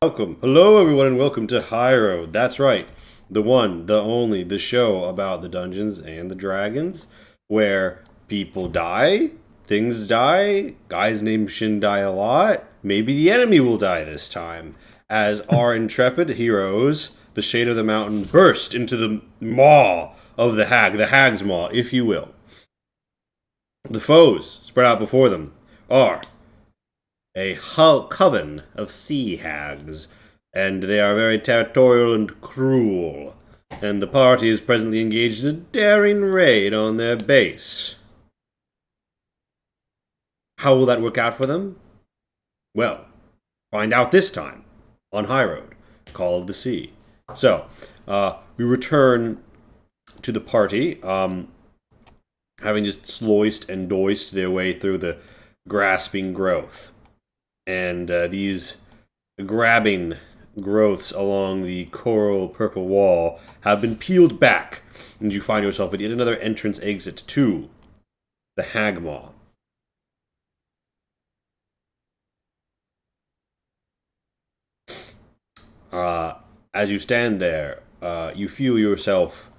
Welcome. Hello, everyone, and welcome to High Road. That's right. The one, the only, the show about the Dungeons and the Dragons, where people die, things die, guys named Shin die a lot. Maybe the enemy will die this time. As our intrepid heroes, the Shade of the Mountain, burst into the maw of the Hag's maw, if you will. The foes spread out before them are a coven of sea hags, and they are very territorial and cruel. And the party is presently engaged in a daring raid on their base. How will that work out for them? Well, find out this time on High Road, Call of the Sea. So, we return to the party, having just sloiced and doiced their way through the grasping growth. And these grabbing growths along the coral purple wall have been peeled back, and you find yourself at yet another entrance exit to the Hagmaw. As you stand there, you feel yourself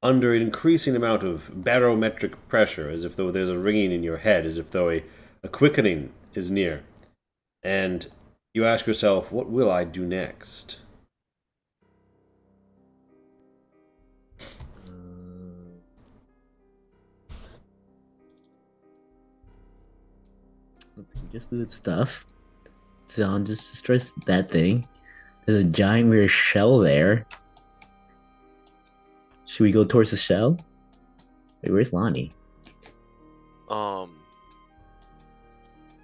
under an increasing amount of barometric pressure, as if though there's a ringing in your head, as if though a quickening is near. And you ask yourself, what will I do next? Let's see, just do its stuff. So just destroys that thing. There's a giant weird shell there. Should we go towards the shell? Wait, where's Lonnie? Um,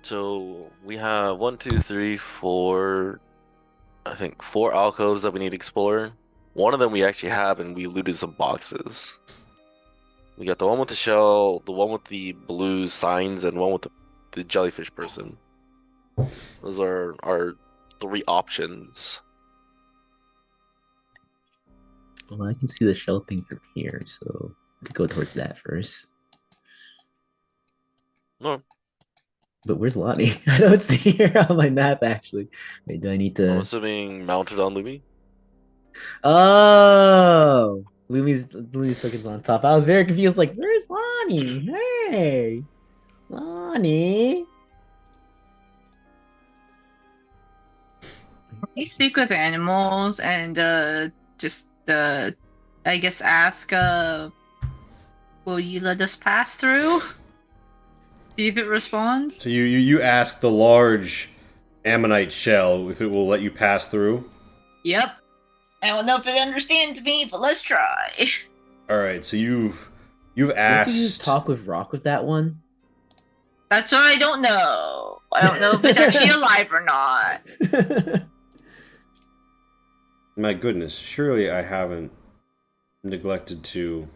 so we have one, two, three, four, I think four alcoves that we need to explore. One of them we actually have, and we looted some boxes. We got the one with the shell, the one with the blue signs, and one with the jellyfish person. Those are our three options. Well, I can see the shell thing from here, so we could go towards that first. No, But where's Lonnie? I don't see her on my map actually. Wait, do I need I'm to? assuming mounted on Lumi. Oh, Lumi's tokens on top. I was very confused. Like, where's Lonnie? Hey, Lonnie. You speak with animals and just I guess ask will you let us pass through? See if it responds. So you ask the large ammonite shell if it will let you pass through. Yep. I don't know if it understands me, but let's try. All right, so you've Do you have to use asked. talk with rock with that one? That's what I don't know. I don't know if it's actually alive or not. My goodness, surely I haven't neglected to.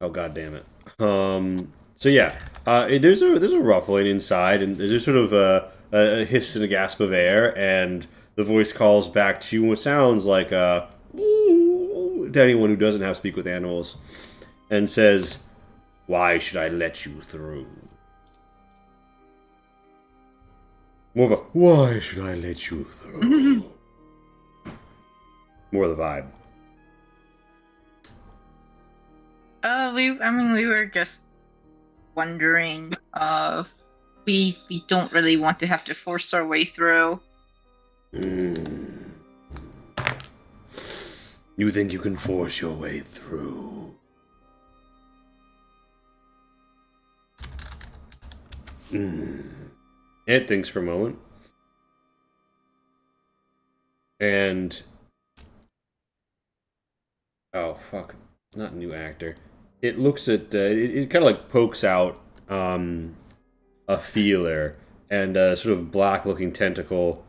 Oh, god damn it. So yeah, there's a ruffling inside, and there's sort of a hiss and a gasp of air, and the voice calls back to you what sounds like to anyone who doesn't have speak with animals, and says, "Why should I let you through?" More of a "Why should I let you through?" More of the vibe. we were just wondering. We don't really want to have to force our way through. Mm. You think you can force your way through? It thinks for a moment. And oh fuck, not new actor. It looks at it kind of like pokes out a feeler, and a sort of black-looking tentacle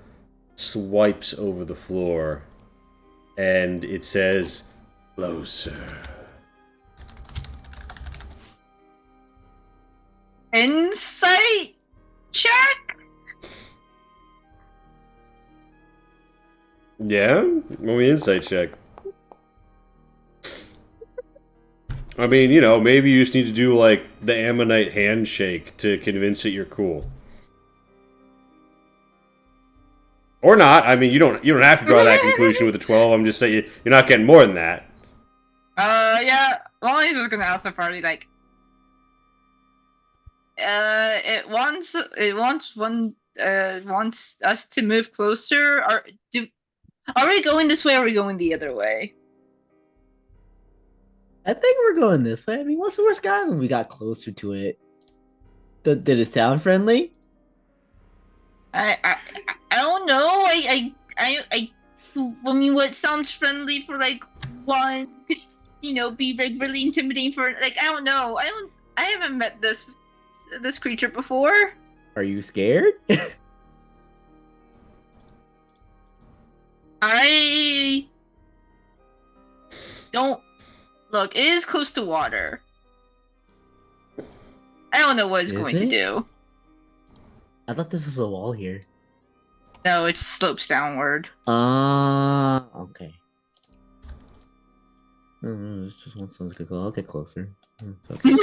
swipes over the floor, and it says, "Closer." Insight check. Yeah, roll me insight check. I mean, maybe you just need to do like the Ammonite handshake to convince it you're cool. Or not. I mean, you don't have to draw that conclusion with a 12. I'm just saying you're not getting more than that. Yeah. Lonnie's just gonna ask the party like, wants us to move closer. Are we going this way or are we going the other way? I think we're going this way. I mean, what's the worst guy when we got closer to it? Did it sound friendly? I don't know. I mean, what sounds friendly for like one could, be like really intimidating for like I don't know. I haven't met this creature before. Are you scared? I don't look. It is close to water. I don't know what it's Is going to it? do. I thought this was a wall here. No, it slopes downward. Okay. It's just one sounds good. I'll get closer. Okay.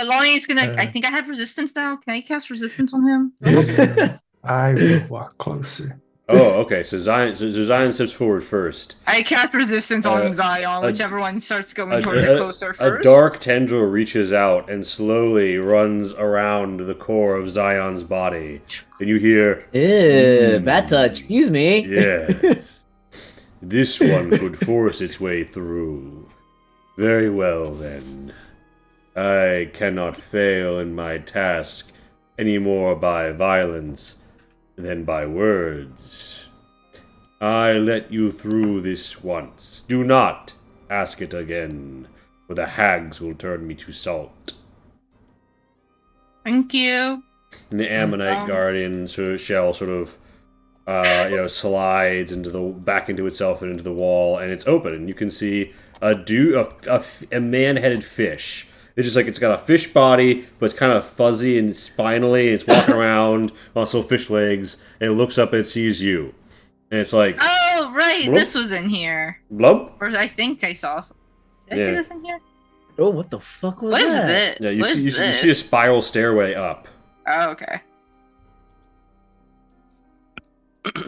Lonnie's gonna. I think I have resistance now. Can I cast resistance on him? I will walk closer. Oh, okay. So Zion steps forward first. I cast resistance on Uh, Zion, a- whichever one starts going towards it closer A first. dark tendril reaches out and slowly runs around the core of Zion's body. And you hear, Ew, bad touch. Excuse me. yes, this one could force its way through. Very well, then. I cannot fail in my task any more by violence than by words. I let you through this once. Do not ask it again, or the hags will turn me to salt. Thank you. And the Ammonite guardian shell sort of, slides back into itself and into the wall, and it's open, and you can see a man-headed fish. It's just like it's got a fish body, but it's kind of fuzzy and spinally, and it's walking around on its little fish legs, and it looks up and it sees you. And it's like, Oh, right. Blub? This was in here. blub? Or I think I saw. Did I see Yeah. this in here? Oh, what the fuck was What is that? this? Yeah, you What see, is you this? see a spiral stairway up. Oh, okay.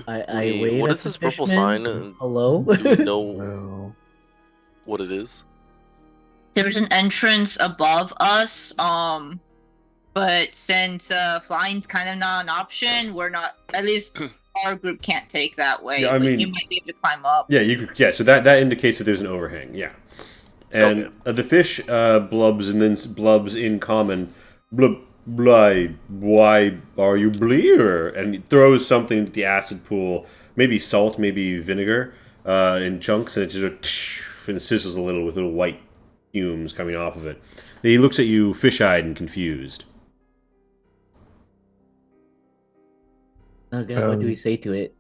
I Wait, wave what at is the this purple fishman. sign? Hello? Do we know Well, what it is? There's an entrance above us. But since flying's kind of not an option, we're not. At least our group can't take that way. Yeah, I but mean- you might be able to climb up. Yeah, you could. Yeah, so that indictates that there's an overhang. Yeah, and Okay. the fish blubs and then blubs in common. Blub, bly, why are you blear? And it throws something into the acid pool, maybe salt, maybe vinegar, in chunks, and it just and sizzles a little with little white fumes coming off of it. He looks at you, fish-eyed and confused. Oh god, what do we say to it?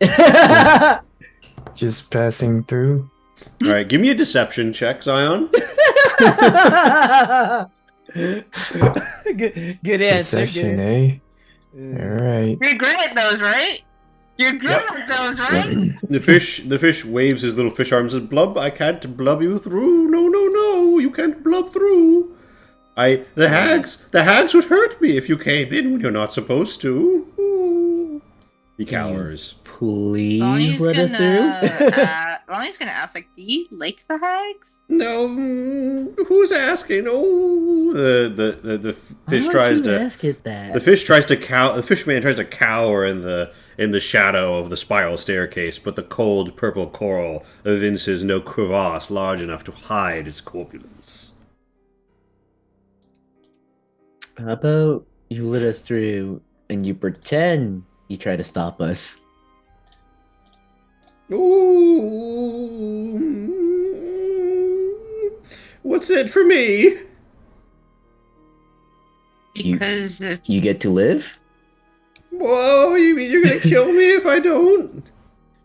just passing through. All right, give me a deception check, Zion. good answer. Deception, Good. eh? Alright. You're great at those, right? You're good at those, right? The fish waves his little fish arms and says, "Blub, I can't blub you through. No, no, no, you can't blub through. The hags would hurt me if you came in when you're not supposed to." Ooh. He cowers. Please let us through. Lonnie's gonna ask, like, do you like the hags? No, who's asking? Oh, the fish Why tries would you to. ask it that. The fish tries to The fishman tries to cower in the shadow of the spiral staircase, but the cold purple coral evinces no crevasse large enough to hide its corpulence. How about you let us through and you pretend you try to stop us? Ooh, what's it for me? Because You get to live? Whoa, you mean you're gonna kill me if I don't?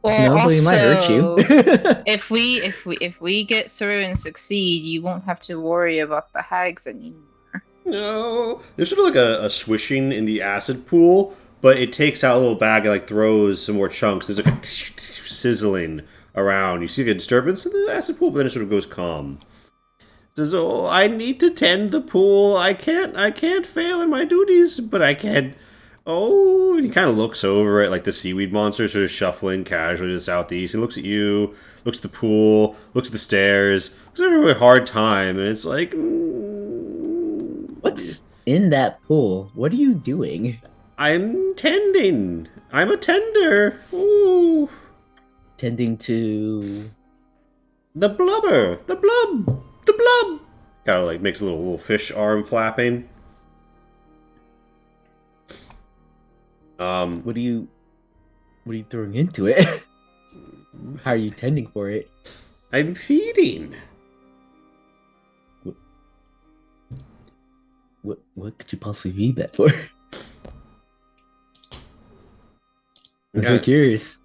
well, No, but also, we might hurt you. if we get through and succeed, you won't have to worry about the hags anymore. No. There's sort of like a swishing in the acid pool, but it takes out a little bag and like throws some more chunks. There's like a sizzling around. You see a disturbance in the acid pool, but then it sort of goes calm. It says, "Oh, I need to tend the pool. I can't fail in my duties, but I can Oh, and he kind of looks over at like the seaweed monster sort of shuffling casually to the southeast. He looks at you, looks at the pool, looks at the stairs, looks at a really hard time, and it's like, What's in that pool? What are you doing? I'm tending. I'm a tender. Ooh, Tending to. the blubber, the blub, the blub. Kind of like makes a little fish arm flapping. What are you throwing into it? How are you tending for it? I'm feeding. What could you possibly feed that for? I'm so Yeah. curious.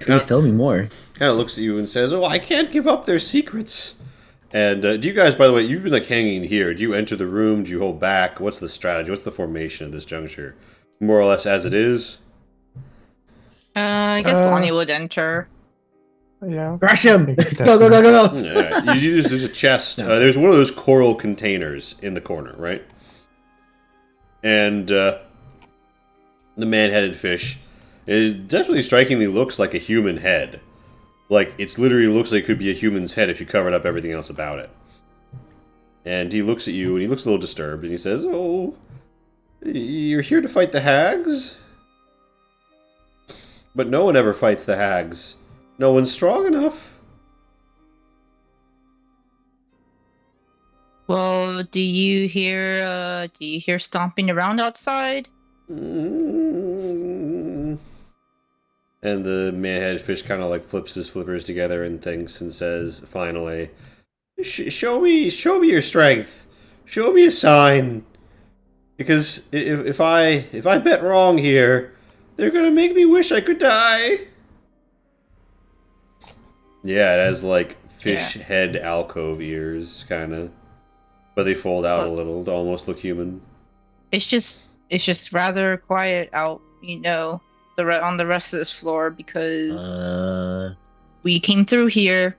Please tell me more. Kind of looks at you and says, "Oh, I can't give up their secrets." And do you guys, by the way, you've been like hanging here. Do you enter the room? Do you hold back? What's the strategy? What's the formation of this juncture? More or less as it is. I guess Lonnie would enter. Yeah. Crush him! Take a step Go, go, go, in. go, go! Yeah, there's a chest. No. There's one of those coral containers in the corner, right? And the man-headed fish, it definitely strikingly looks like a human head. Like, it's literally looks like it could be a human's head if you covered up everything else about it. And he looks at you, and he looks a little disturbed, and he says, "Oh, you're here to fight the hags? But no one ever fights the hags. No one's strong enough." Well, do you hear stomping around outside? Mm. And the man-headed fish kind of like flips his flippers together and thinks and says, finally, "Show me your strength. Show me a sign. Because if I bet wrong here, they're gonna make me wish I could die." Yeah, it has like fish head alcove ears, kind of, but they fold out a little to almost look human. It's just rather quiet out, on the rest of this floor because we came through here.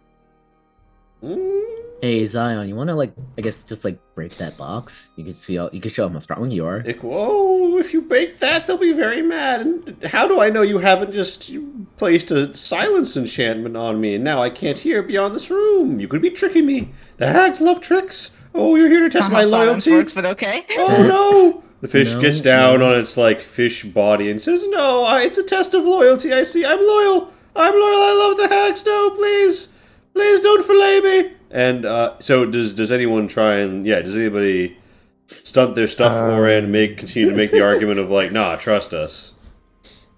Hey Zion, you wanna I guess just break that box? You can show them how strong you are. Whoa, if you break that, they'll be very mad. And how do I know you haven't just placed a silence enchantment on me and now I can't hear beyond this room? You could be tricking me. The hags love tricks. Oh, you're here to test my Silence loyalty. works, but okay. Oh no! The fish No, gets down no. on its fish body and says, "No, it's a test of loyalty. I see. I'm loyal. I love the hags. No, please don't fillet me." And so does anyone try and does anybody stunt their stuff or continue to make the argument of nah, trust us?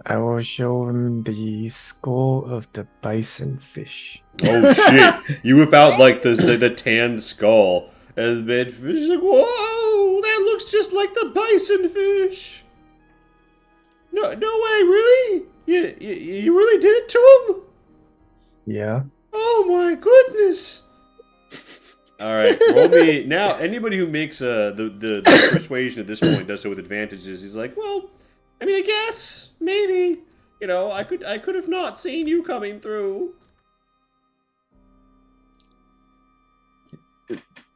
I will show him the skull of the bison fish. Oh shit! You whip out the tanned skull, and the man fish is like, "Whoa, that looks just like the bison fish." No way, really? You really did it to him? Yeah. Oh my goodness! All right, roll me now. Anybody who makes the persuasion at this point does so with advantages. He's like, "Well, I mean, I guess maybe I could have not seen you coming through."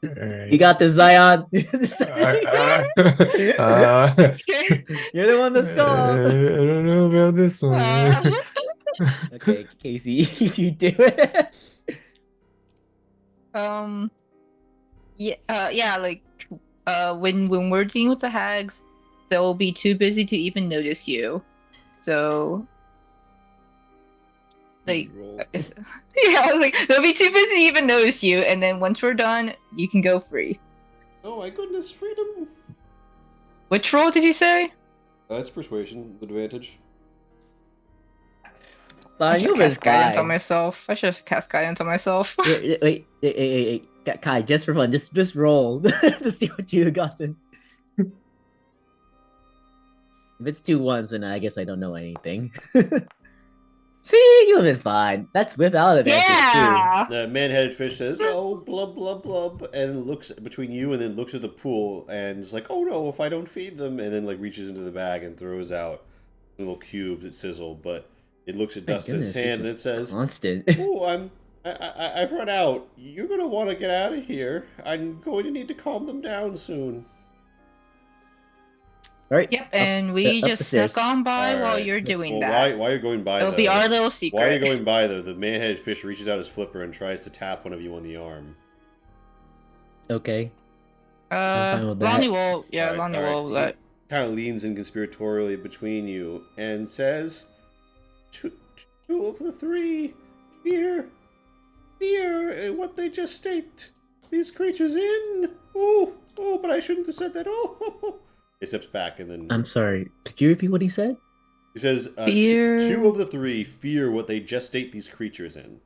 You got this, Zion. You're the one that's I gone. don't know about this one. Okay, Casey, you do it. When we're dealing with the hags, they'll be too busy to even notice you. So, they'll be too busy to even notice you, and then once we're done, you can go free. Oh my goodness, freedom! Which roll did you say? That's persuasion, the advantage. I Zion, should you've have been cast guidance on fine. myself. I should have cast guidance on myself. Wait, Kai, just for fun, just roll to see what you gotten. If it's 2 1s, then I guess I don't know anything. See, you've been fine. That's without advantage Yeah. The man-headed fish says, "Oh, blub, blub, blub," and looks between you and then looks at the pool and is like, "Oh no, if I don't feed them," and then reaches into the bag and throws out little cubes that sizzle, but it looks at My Dustin's goodness, hand this and it is says, constant. "Oh, I've run out. You're gonna want to get out of here. I'm going to need to calm them down soon." All right. Yep, and we up the just snuck stairs. on by All while right. you're doing Well, that. why are you going by It'll though? be our little Why are you secret. going by though? The man-headed fish reaches out his flipper and tries to tap one of you on the arm. Okay. I'm fine with that. Lonnie will. Yeah, All right, Lonnie all right. will let. Kind of leans in conspiratorially between you and says, two of the three fear what they just staked these creatures in. Oh, but I shouldn't have said that. Oh. He steps back and then I'm sorry. Could you repeat what he said? he says, Fear. two of the three fear what they just ate these creatures in.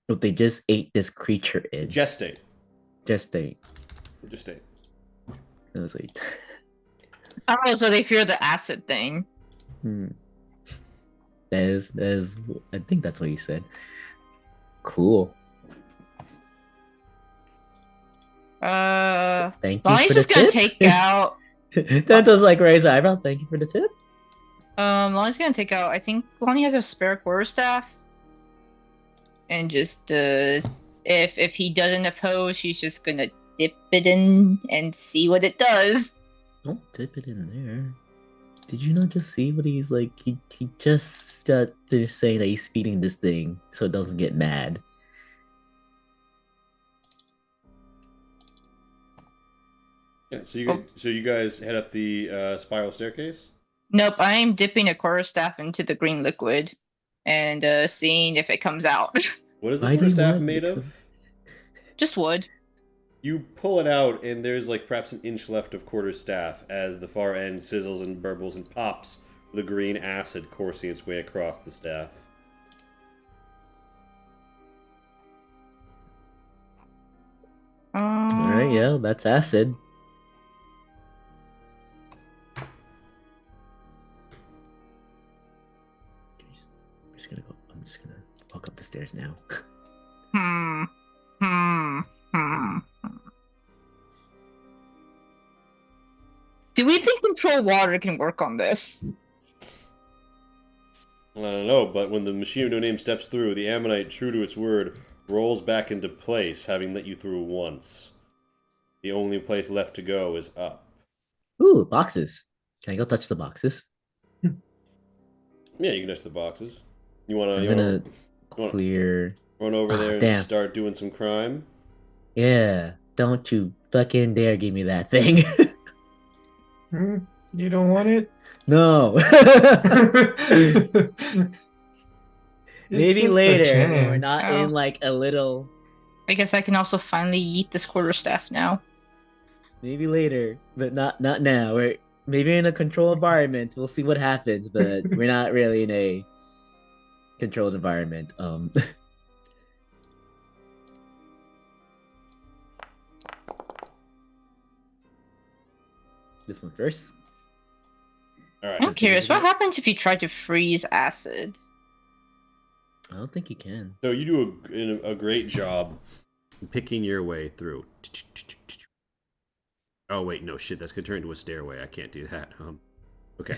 But they just ate this creature in. Gestate. Just ate. Gestate. That was like, Oh, so they fear the acid thing. that is. I think that's what he said. Cool. Thank you Lonnie's for the just gonna tip. take out. Danto's like raise an eyebrow. Thank you for the tip. Lonnie's gonna take out. I think Lonnie has a spare quarterstaff, and just if he doesn't oppose, she's just gonna dip it in and see what it does. Don't dip it in there. Did you not just see what he's like? He just finished saying that he's feeding this thing so it doesn't get mad. Yeah, so you guys head up the spiral staircase? Nope, I'm dipping a quarterstaff into the green liquid and seeing if it comes out. What is the Why do you quarterstaff want made me of? Just wood. You pull it out, and there's like perhaps an inch left of quarterstaff as the far end sizzles and burbles and pops, with the green acid coursing its way across the staff. Alright, yeah, that's acid. I'm just gonna walk up the stairs now. Do we think control water can work on this? I don't know, but when the machine of no name steps through, the ammonite, true to its word, rolls back into place, having let you through once. The only place left to go is up. Ooh, boxes. Can I go touch the boxes? Yeah, you can touch the boxes. You I'm wanna gonna clear. run over there and damn. start doing some crime? Yeah, don't you fucking dare give me that thing. You don't want it? No. It's Maybe just a later when we're chance. not Oh. in like a little. I guess I can also finally eat this quarterstaff now. Maybe later, but not now. We're maybe in a controlled environment. We'll see what happens, but we're not really in a controlled environment. This one first. All right. I'm curious, what happens if you try to freeze acid? I don't think you can. So you do a great job picking your way through. Oh wait, no shit. That's gonna turn into a stairway. I can't do that. Okay.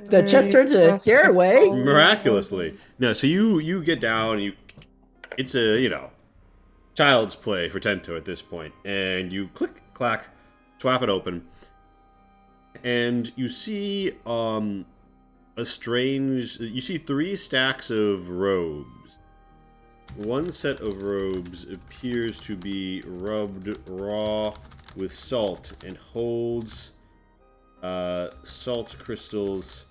The chest turned to a stairway. Miraculously. No. So you get down. It's a child's play for Tento at this point, and you click clack, swap it open, and you see You see 3 stacks of robes. One set of robes appears to be rubbed raw with salt and holds salt crystals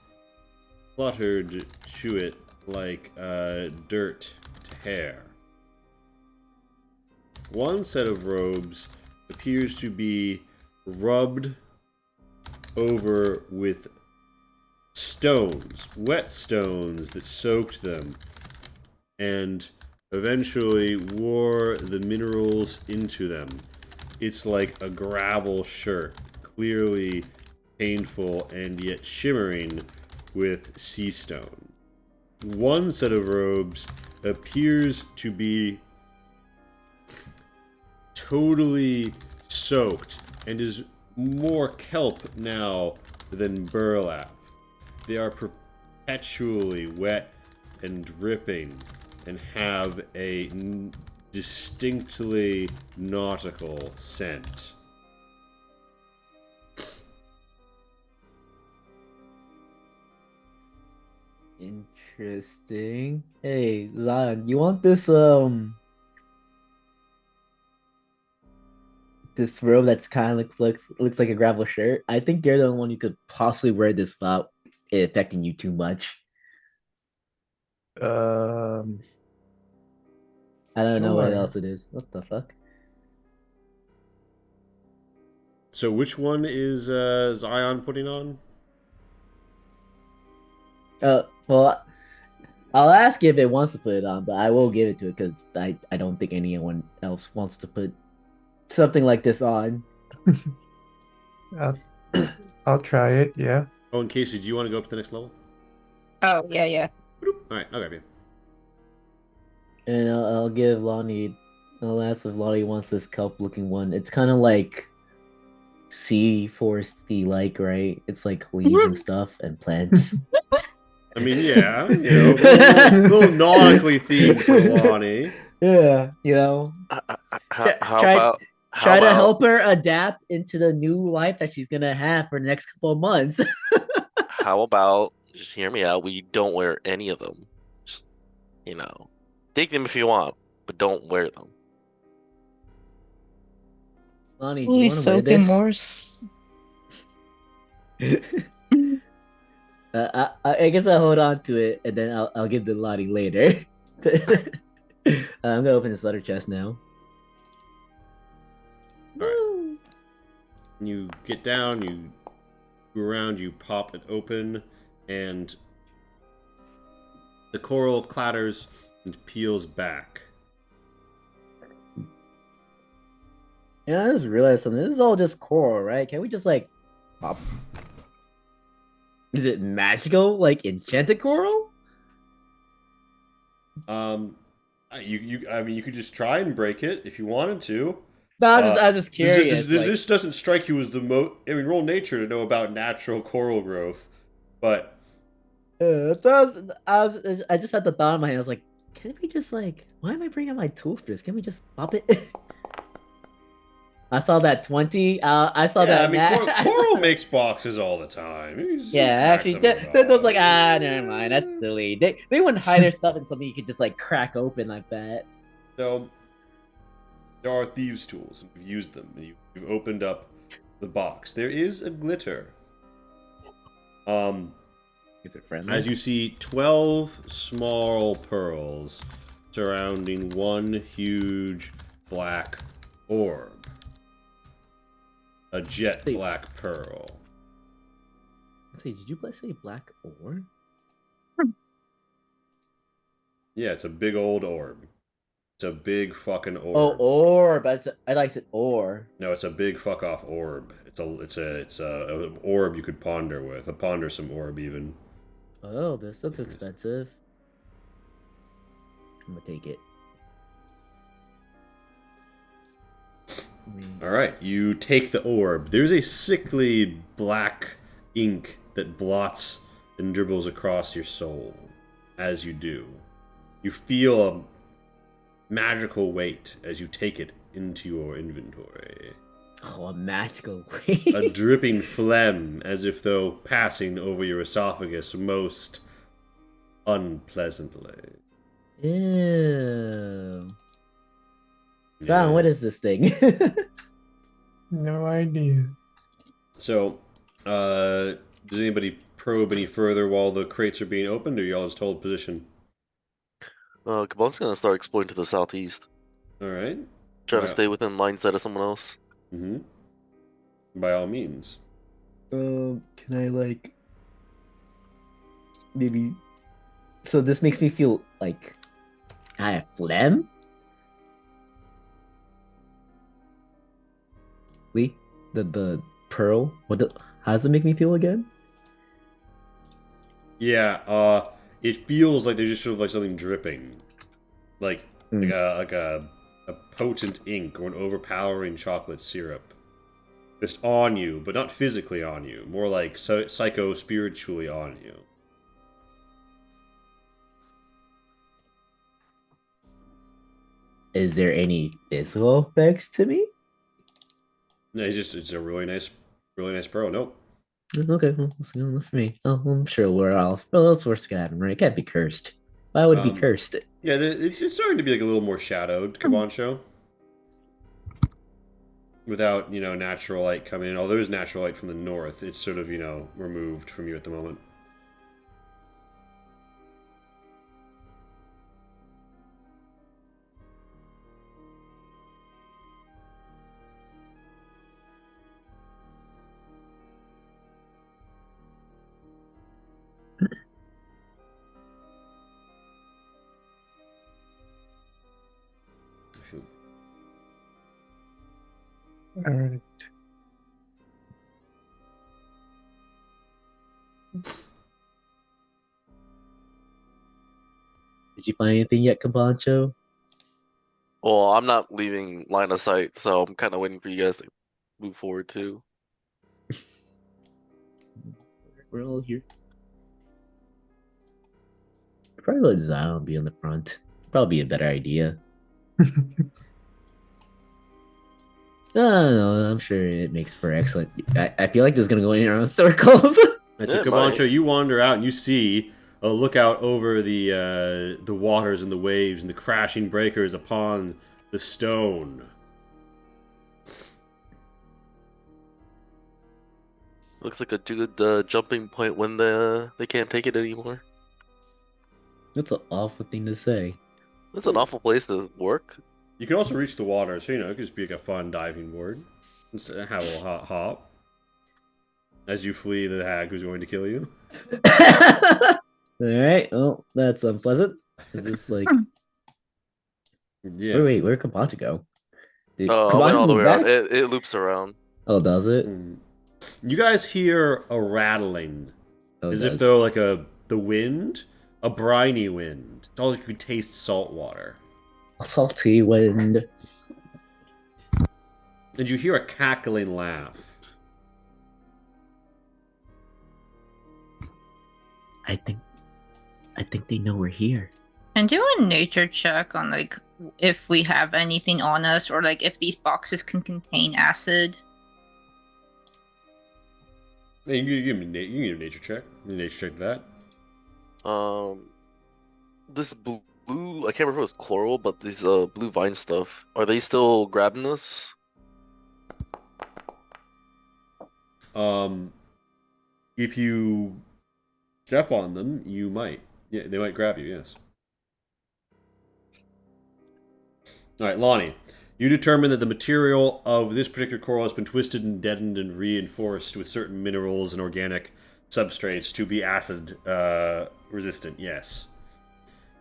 fluttered to it like dirt to hair. One set of robes appears to be rubbed over with stones, wet stones that soaked them, and eventually wore the minerals into them. It's like a gravel shirt, clearly painful and yet shimmering with sea stone. One set of robes appears to be totally soaked and is more kelp now than burlap. They are perpetually wet and dripping and have a distinctly nautical scent. Interesting. Hey, Zion, you want this robe that's kind of looks like a gravel shirt? I think you're the only one who could possibly wear this without it affecting you too much. Um, I don't know what sure. else it is. What the fuck? So which one is Zion putting on? Well, I'll ask if it wants to put it on, but I will give it to it because I don't think anyone else wants to put something like this on. I'll, I'll try it. Yeah. Oh, and Casey, do you want to go up to the next level? Oh, yeah, yeah. All right, I'll grab you. And I'll give Lonnie. I'll ask if Lonnie wants this kelp looking one. It's kind of like sea foresty like, right? It's like leaves and stuff and plants. I mean, yeah, a little nautically themed for Lonnie. Yeah, you know. How, how Try about how try to about help her adapt into the new life that she's gonna have for the next couple of months. how about just hear me out? We don't wear any of them. Just take them if you want, but don't wear them. Lonnie, do you We want to wear soak in this? morse. I guess I'll hold on to it and then I'll give the Lottie later. I'm gonna open this other chest now. All right. You get down, you go around, you pop it open, and the coral clatters and peels back. Yeah, I just realized something. This is all just coral, right? Can we just like pop? Is it magical, like enchanted coral? I mean, you could just try and break it if you wanted to. No, I was just curious. This doesn't strike you as the most. I mean, roll nature to know about natural coral growth, but I just had the thought in my head. I was like, can we just like? Why am I bringing my tool for this? Can we just pop it? I saw that 20. I saw yeah, that. I mean, coral makes boxes all the time. Yeah, actually, that was like, never mind. That's silly. They wouldn't hide their stuff in something you could just like crack open like that. So there are thieves' tools. You've used them. You've opened up the box. There is a glitter. Is it friendly? As you see 12 small pearls surrounding one huge black orb. A jet black pearl. Let's see, did you say black ore? Yeah, it's a big old orb. It's a big fucking orb. Oh, orb. I like it ore. No, it's a big fuck off orb. It's a orb you could ponder with. A pondersome orb even. Oh, this looks expensive. I'm gonna take it. All right, you take the orb. There's a sickly black ink that blots and dribbles across your soul as you do. You feel a magical weight as you take it into your inventory. Oh, a magical A way. dripping phlegm as if though passing over your esophagus most unpleasantly. Ew. Yeah. Don, what is this thing? No idea. So, does anybody probe any further while the crates are being opened, or y'all just hold position? Cabon's gonna start exploring to the southeast. All right. Try to stay within line sight of someone else. Mm-hmm. By all means. Can I like maybe? So this makes me feel like I have phlegm. Lee, the pearl. How does it make me feel again? Yeah. It feels like there's just sort of like something dripping, like a potent ink or an overpowering chocolate syrup, just on you, but not physically on you. More like psycho spiritually on you. Is there any physical effects to me? No, it's a really nice pearl. Nope. Okay, well, it's good enough for me. Oh, I'm sure we're all. Well, that's what's gonna happen, right? It can't be cursed. Why would it be cursed? Yeah, it's starting to be like a little more shadowed Cabancho. Without, natural light coming in. Although there's natural light from the north, it's sort of, removed from you at the moment. All right. Did you find anything yet, Cabancho? Well, I'm not leaving line of sight, so I'm kind of waiting for you guys to move forward too. We're all here. Probably let Zion be in the front. Probably be a better idea. No, I'm sure it makes for excellent. I feel like this is gonna go in around circles. Right, Yeah, so it might. Cabancho, you wander out and you see a lookout over the waters and the waves and the crashing breakers upon the stone. Looks like a good jumping point when they can't take it anymore. That's an awful thing to say. That's an awful place to work. You can also reach the water, so it could just be like a fun diving board. Just have a little hop as you flee the hag who's going to kill you. All right. Oh, that's unpleasant. Is this like? Yeah. Wait, where'd Cabancho go? Did Oh, I went all the way back? around. It loops around. Oh, does it? You guys hear a rattling, Oh, as it if does. though like the wind, a briny wind. It's all like you could taste salt water. A salty wind. And you hear a cackling laugh. I think they know we're here. And do a nature check on like if we have anything on us or like if these boxes can contain acid. Hey, you can give me a nature check. You nature check that. This blue, I can't remember if it was chloral, but these blue vine stuff. Are they still grabbing us? If you step on them, you might. Yeah, they might grab you. Yes. All right, Lonnie. You determine that the material of this particular coral has been twisted and deadened and reinforced with certain minerals and organic substrates to be acid resistant. Yes.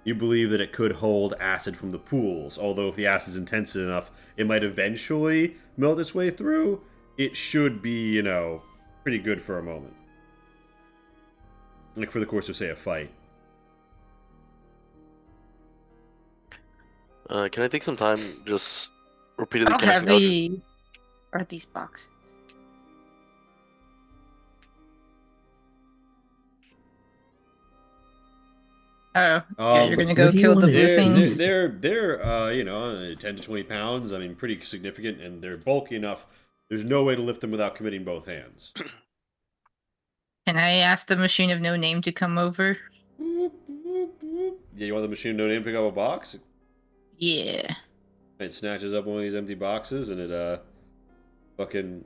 You believe that it could hold acid from the pools, although if the acid is intense enough, it might eventually melt its way through. It should be, pretty good for a moment. Like for the course of, say, a fight. Can I take some time just repeatedly How casting out? heavy are these boxes? Oh, yeah, you're gonna go what do you kill the wanna blue do? things. They're 10 to 20 pounds. I mean, pretty significant, and they're bulky enough. There's no way to lift them without committing both hands. Can I ask the machine of no name to come over? Yeah, you want the machine no name to pick up a box? Yeah. It snatches up one of these empty boxes, and it fucking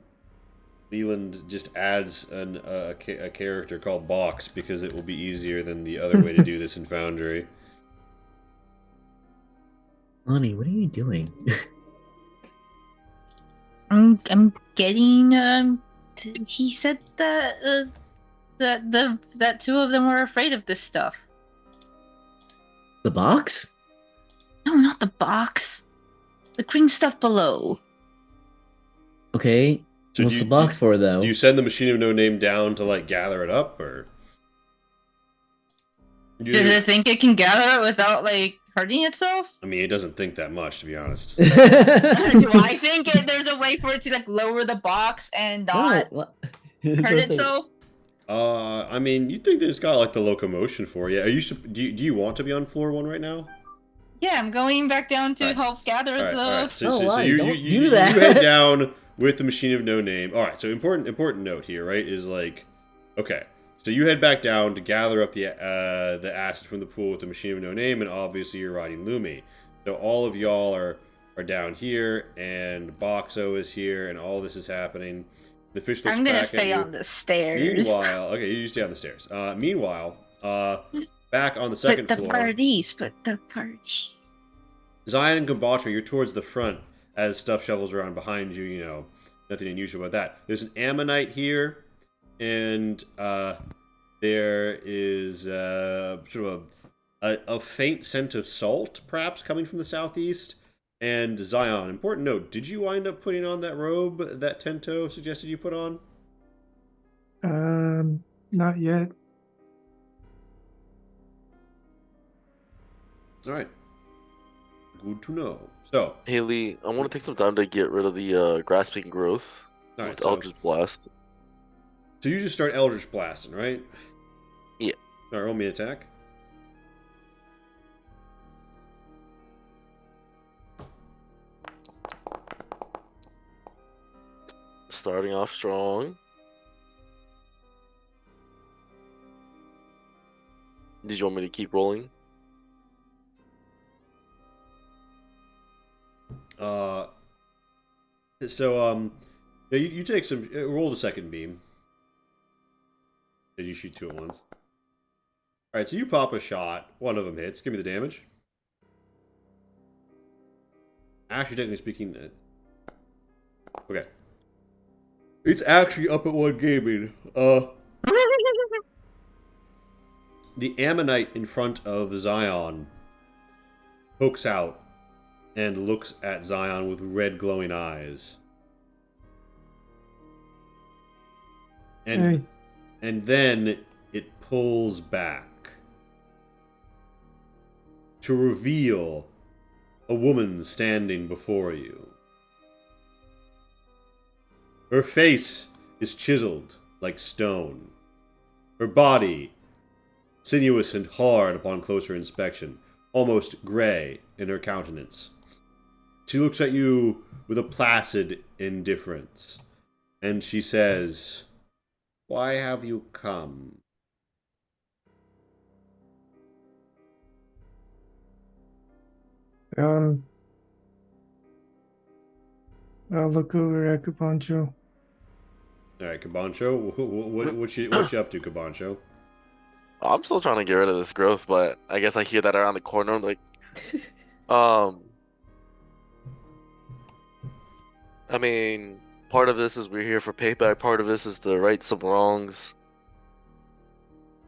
Leland just adds a character called Box because it will be easier than the other way to do this in Foundry. Lonnie, what are you doing? I'm getting he said that that two of them were afraid of this stuff. The box? No, not the box. The green stuff below. Okay. So What's the box for, though? Do you send the machine of no name down to like gather it up, or Does it think it can gather it without like hurting itself? I mean, it doesn't think that much, to be honest. Do I think there's a way for it to like lower the box and not hurt itself? I mean, you think there's got like the locomotion for you? Are you? Do you want to be on floor 1 right now? Yeah, I'm going back down to Alright. help gather All right. the. So why? you Don't you do that. head down with the machine of no name. All right. So important note here, right? Is like Okay, so you head back down to gather up the acid from the pool with the machine of no name, and obviously you're riding Lumi. So all of y'all are down here, and Boxo is here, and all this is happening. The fish looks I'm gonna back at stay you. on the stairs. Meanwhile, okay, you stay on the stairs. Meanwhile, back on the second But the floor, parties, but the party. Zion and Gumbacha, you're towards the front as stuff shovels around behind you. You know, nothing unusual about that. There's an ammonite here, and there is sort of a faint scent of salt, perhaps coming from the southeast. And Zion, important note: did you wind up putting on that robe that Tento suggested you put on? Not yet. All right. Good to know. So, Haley, I want to take some time to get rid of the grasping growth all right. with So, Eldritch Blast. so you just start Eldritch blasting, right? Yeah. All right. Roll me an attack. Starting off strong. Did you want me to keep rolling? So you take some. Roll the second beam. Did you shoot two at once? All right. So you pop a shot. One of them hits. Give me the damage. Actually, technically speaking, okay. It's actually up at one gaming. The ammonite in front of Zion pokes out and looks at Zion with red glowing eyes. Hey. And then it pulls back to reveal a woman standing before you. Her face is chiseled like stone. Her body sinuous and hard upon closer inspection, almost gray in her countenance. She looks at you with a placid indifference, and she says, "Why have you come?" I'll look over at Caponcho. All right, Cabancho, what you up to, Cabancho? I'm still trying to get rid of this growth, but I guess I hear that around the corner. Like, I mean, part of this is we're here for payback. Part of this is to right some wrongs.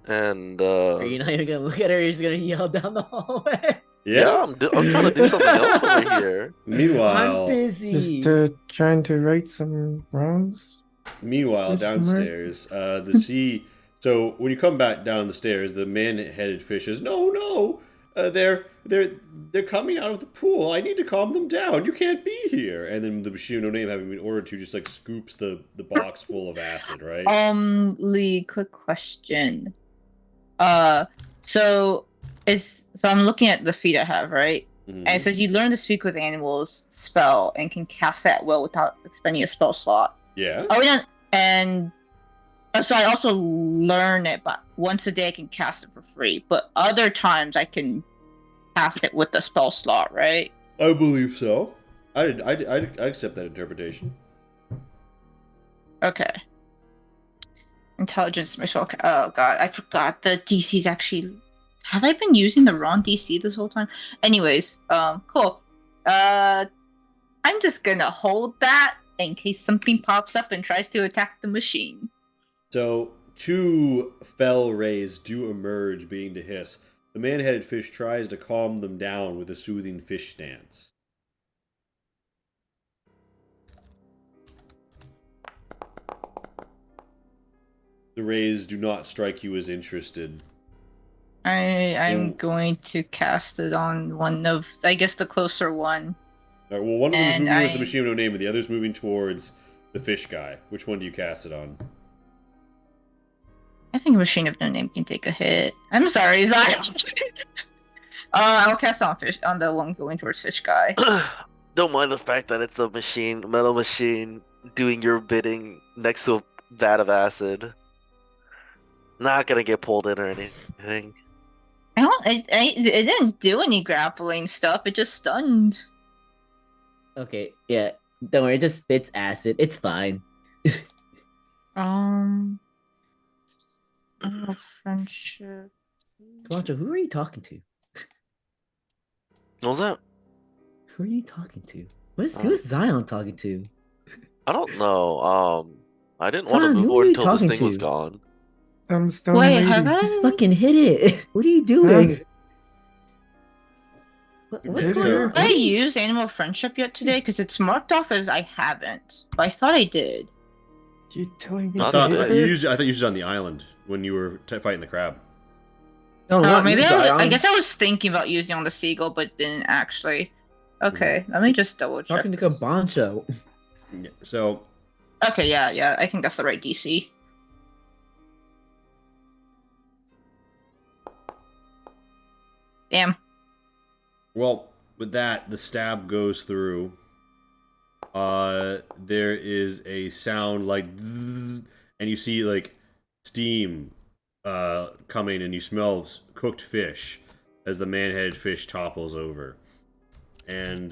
And Are you not even gonna look at her? You're just gonna yell down the hallway. yeah, I'm trying to do something else over here. Meanwhile, I'm busy. Just trying to right some wrongs. Meanwhile, Mr. downstairs, the sea. So when you come back down the stairs, the man-headed fish says, "No, they're coming out of the pool. I need to calm them down. You can't be here." And then the machine, no name, having been ordered to, just like scoops the box full of acid, right? Lee, quick question. So I'm looking at the feat I have, right? Mhm. And it says you learn to speak with animals spell and can cast that will without expending a spell slot. Yeah. Oh, yeah, and so I also learn it, but once a day I can cast it for free. But other times I can cast it with the spell slot, right? I believe so. I accept that interpretation. Okay. Intelligence, my spell. Oh god, I forgot the DC's actually. Have I been using the wrong DC this whole time? Anyways, cool. I'm just gonna hold that in case something pops up and tries to attack the machine. So two fell rays do emerge, beginning to hiss. The man-headed fish tries to calm them down with a soothing fish stance. The rays do not strike you as interested. I'm going to cast it on one of, I guess, the closer one. All right, well, one of them is And moving towards the machine with no name, and the other's moving towards the fish guy. Which one do you cast it on? I think Machine of No Name can take a hit. I'm sorry, Zion. I'll cast on the one going towards fish guy. Don't mind the fact that it's a metal machine, doing your bidding next to a vat of acid. Not gonna get pulled in or anything. I don't. It didn't do any grappling stuff. It just stunned. Okay, yeah. Don't worry, it just spits acid. It's fine. Oh, friendship. Kalancho, who are you talking to? What was that? Who are you talking to? Who's Uh, Zion talking to? I don't know. I didn't want to Zion, move who are over you until this talking thing was to? gone. Some stone Wait, lady. have Just I? fucking hit it. What are you doing? What's Hit going her. on? Have I What are you- used animal friendship yet today? Because it's marked off as I haven't, but I thought I did. You telling me Not to hit today. her? I thought you used it on the island when you were fighting the crab. No, Oh, not maybe you, I Zion. guess I was thinking about using on the seagull, but didn't actually. Okay, let me just double check. Talking to this. Kabancho. Yeah, so Okay, yeah, I think that's the right DC. Damn. well, with that, the stab goes through. There is a sound like zzz, and you see like steam coming, and you smell cooked fish as the man-headed fish topples over. And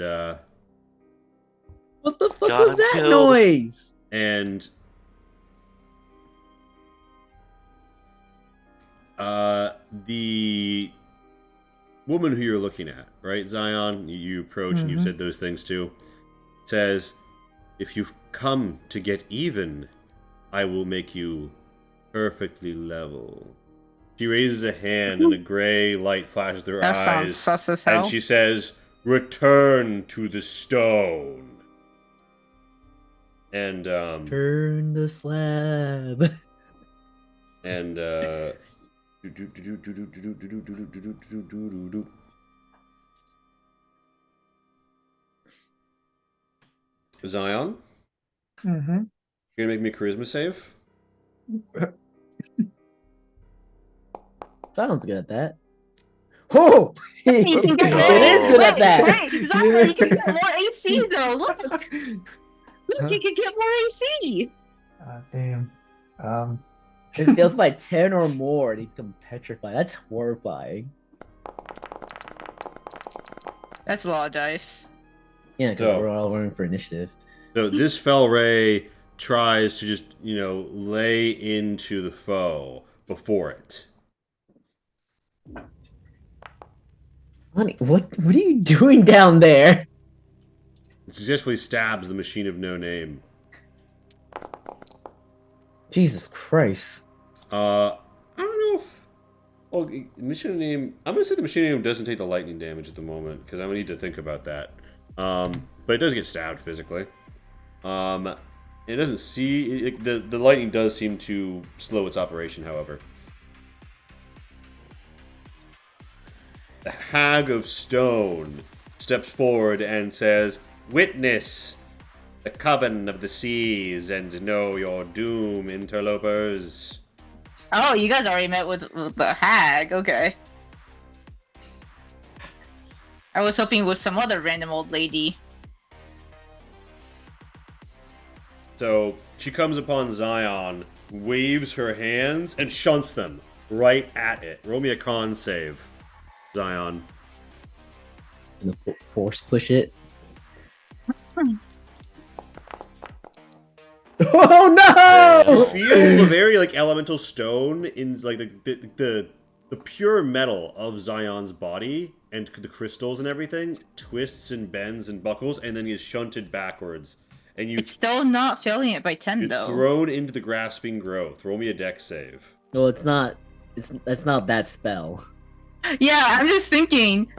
What the fuck Got was him that killed. noise? and the woman who you're looking at, right, Zion, you approach and you Mhm. said those things too, says, "If you've come to get even, I will make you perfectly level." She raises a hand and a gray light flashes through her That sounds eyes, sus as and hell. she says, "Return to the stone." And Turn the slab. and Zion, Mm-hmm. you're gonna make me a charisma save. Sounds good at that. Oh, Hey, you can Let's get go. it is good at wait, that. wait, Zara, you can get more AC though. Look, Huh? you can get more AC. Damn. It fails by 10 or more and you become petrified. That's horrifying. That's a lot of dice. Yeah, because So- we're all running for initiative. So this fell ray tries to just, lay into the foe before it. Honey, what are you doing down there? It successfully stabs the machine of no name. Jesus Christ. I don't know if. Well, machine of name. I'm gonna say the machine of name doesn't take the lightning damage at the moment because I'm gonna need to think about that. But it does get stabbed physically. It doesn't see the lightning does seem to slow its operation, however. The Hag of Stone steps forward and says, "Witness the coven of the seas and know your doom, interlopers." Oh, you guys already met with the hag. Okay. I was hoping with some other random old lady. So she comes upon Zion, waves her hands, and shunts them right at it. Roll me a con save, Zion. Gonna force push it. Oh You no! feel the very elemental stone in the pure metal of Zion's body and the crystals and everything twists and bends and buckles, and then he is shunted backwards. And It's still not failing it by 10 you're though. thrown into the grasping growth. Roll me a dex save. Well, it's not. That's not that spell. Yeah, I'm just thinking.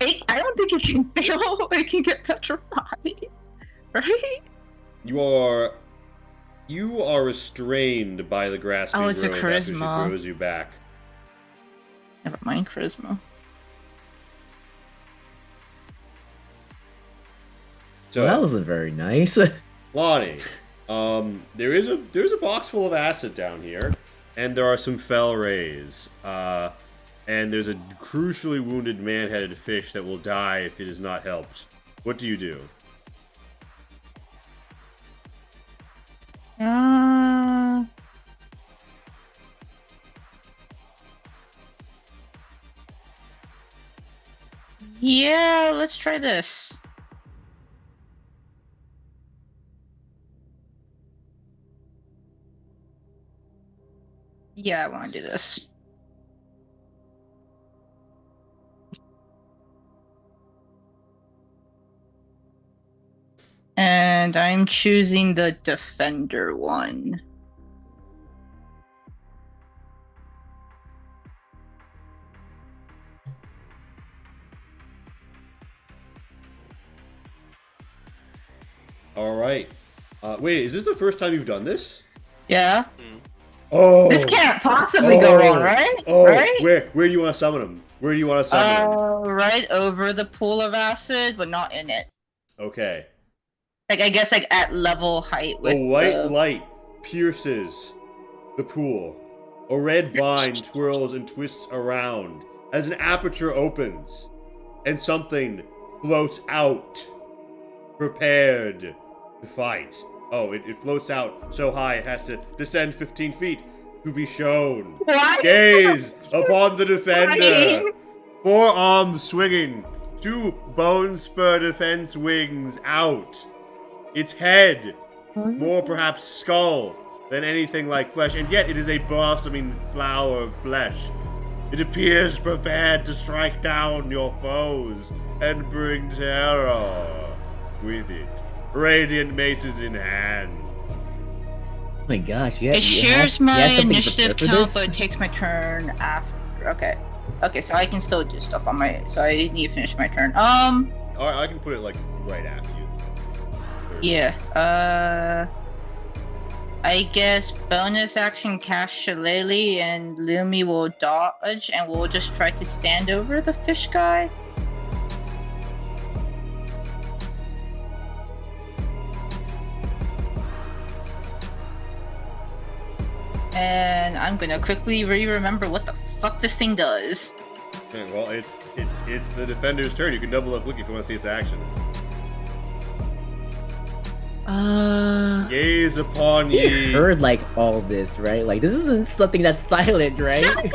I don't think it can fail. It can get petrified, right? You are restrained by the grasping Oh, it's a growth after she charisma. throws you back. Never mind, charisma. So Well, that wasn't very nice. Lonnie, there's a box full of acid down here, and there are some fell rays. And there's a crucially wounded man-headed fish that will die if it is not helped. What do you do? Yeah, let's try this. Yeah, I want to do this. And I'm choosing the defender one. All right. Wait, is this the first time you've done this? Yeah. Oh. This can't possibly go wrong, right? Oh. Right? Where do you want to summon him? Where do you want to summon him? Right over the pool of acid, but not in it. Okay. Like I guess like at level height with A white the... light pierces the pool. A red vine twirls and twists around as an aperture opens, and something floats out, prepared to fight. Oh, it floats out so high it has to descend 15 feet to be shown. What? Gaze upon the defender. Funny. Forearms swinging, two bone spur defense wings out. Its head, more perhaps skull than anything like flesh, and yet it is a blossoming flower of flesh. It appears prepared to strike down your foes and bring terror with it. Radiant maces in hand. Oh my gosh, It shares my initiative count, but it takes my turn after. Okay. Okay, so I can still do stuff on my... So I need to finish my turn. Alright, I can put it like right after you. Yeah, I guess bonus action cast Shillelagh and Lumi will dodge and we'll just try to stand over the fish guy. And I'm gonna quickly remember what the fuck this thing does. Okay, well, it's the defender's turn. You can double up look if you want to see its actions. Gaze upon You ye. heard like all this, right? Like this isn't something that's silent, right?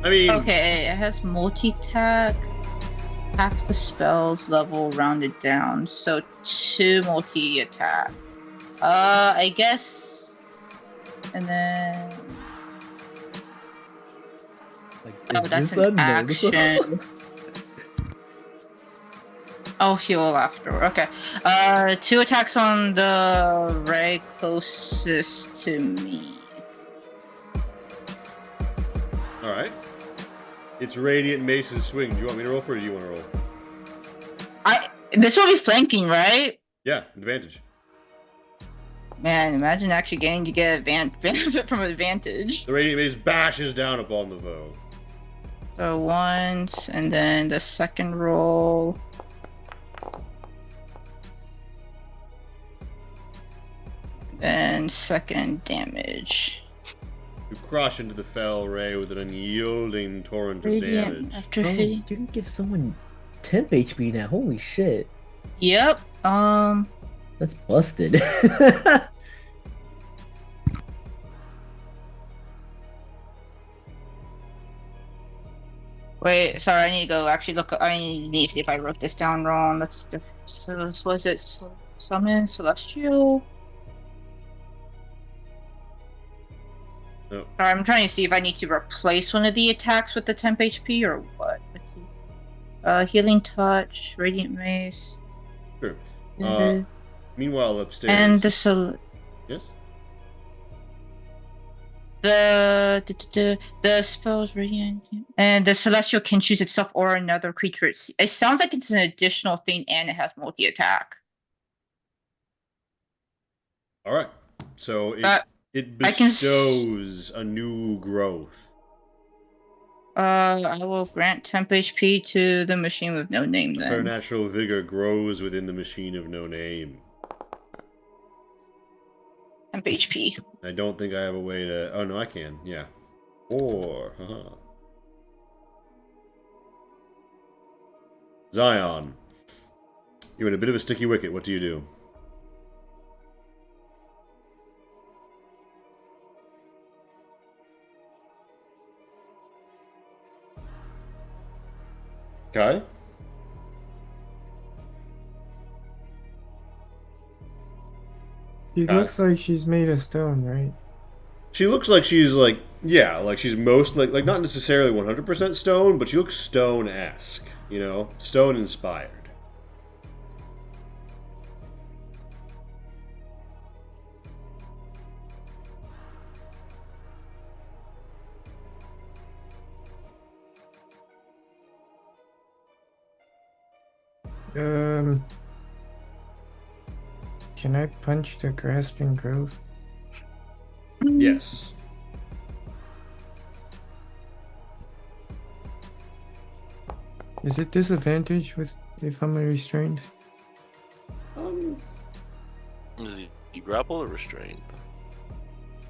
I mean, Okay, it has multi-attack. Half the spells level rounded down, so 2 multi-attack. I guess, and then Like, oh, is that's this an unnoticeable? action. Oh, heal after. Okay. 2 attacks on the ray closest to me. alright. It's Radiant Mace's swing. Do you want me to roll for it or do you want to roll? This will be flanking, right? Yeah, advantage. Man, imagine actually getting to get benefit from advantage. The Radiant Mace bashes down upon the foe. So once, and then the second roll. Then second damage. You crush into the fell ray with an unyielding torrent of Radiant damage. after Oh, hitting. you can give someone temp HP now. Holy shit. Yep. That's busted. Wait, sorry, I need to go actually look. I need to see if I wrote this down wrong. So was it summon celestial? No. Sorry, I'm trying to see if I need to replace one of the attacks with the temp HP or what. Let's see. Healing touch, radiant mace. Sure. Mhm. Meanwhile, upstairs. And Yes? the spells radiant, and the celestial can choose itself or another creature. It sounds like it's an additional thing, and it has multi attack. Alright. So it I can bestows a new growth. I will grant temp HP to the machine with no name then. Supernatural vigor grows within the machine of no name. Temp HP. I don't think I have a way to... Oh, no, I can. Yeah. 4. Haha. Zion. You're in a bit of a sticky wicket. What do you do? Kai? She looks like she's made of stone, right? She looks like she's like, yeah, like she's most like not necessarily 100% stone, but she looks stone-esque, you know, stone inspired. Um, can I punch the grasping grove? Yes. Is it disadvantage with if I'm restrained? Um, Is he grappled or restrained?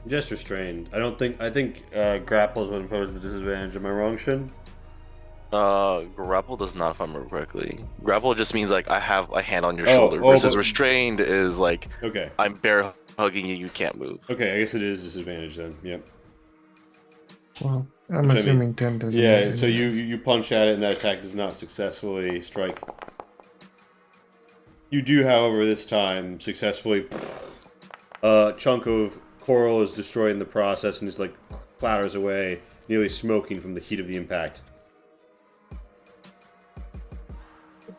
just restrained. I don't think. I think grapple is what imposes the disadvantage. Am I wrong, Shin? Grapple does not, if I remember correctly. Grapple just means like I have a hand on your Oh, shoulder, oh, versus but- restrained is like Okay. I'm bear hugging you, you can't move. Okay, I guess it is disadvantage then. Yep. Well, I'm Which I mean- assuming 10 doesn't. Yeah. hit So you anyways. you punch at it, and that attack does not successfully strike. You do, however, this time successfully. A chunk of coral is destroyed in the process, and just like clatters away, nearly smoking from the heat of the impact.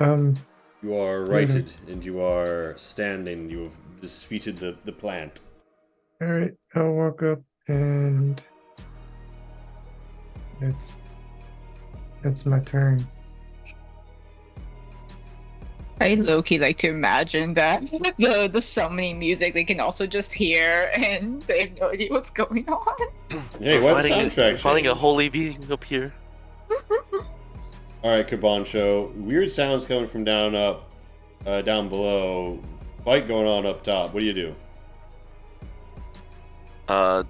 You are righted, and you are standing. You have defeated the plant. All right, I'll walk up and that's my turn. I low-key like to imagine that the summoning music they can also just hear and they have no idea what's going on. Hey, We're why the fighting soundtrack we're fighting a changed? holy being up here. All right, Kaban Show. Weird sounds coming from down below. Fight going on up top. What do you do?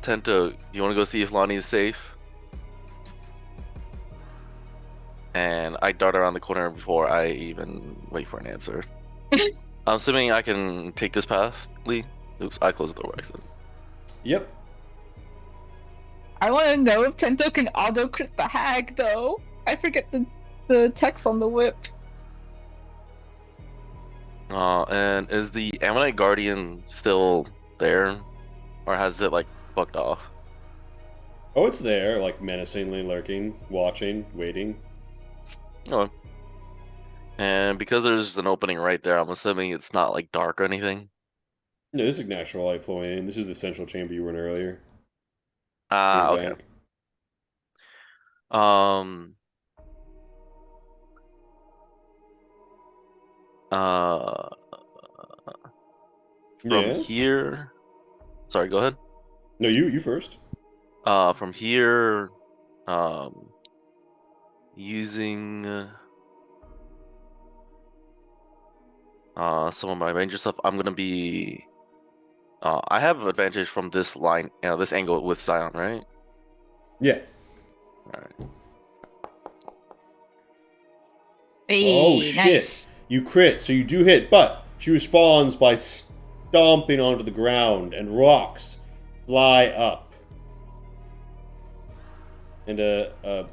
Tento, do you want to go see if Lonnie is safe? And I dart around the corner before I even wait for an answer. I'm assuming I can take this path, Lee. Oops, I closed the door exit. Yep. I want to know if Tento can auto crit the hag though. I forget the text on the whip. And is the Ammonite Guardian still there? Or has it, like, fucked off? Oh, it's there, like menacingly lurking, watching, waiting. Oh. And because there's an opening right there, I'm assuming it's not, like, dark or anything? No, this is natural light flowing in. This is the central chamber you were in earlier. Ah, Green okay. bank. Um... Uh... From Yeah. here... Sorry, go ahead. No, you first. From here... Using... some of my ranger stuff, I'm gonna be... I have advantage from this line, this angle with Zion, right? Yeah. Alright. Oh Hey, shit! nice. You crit, so you do hit, but she responds by stomping onto the ground, and rocks fly up. And I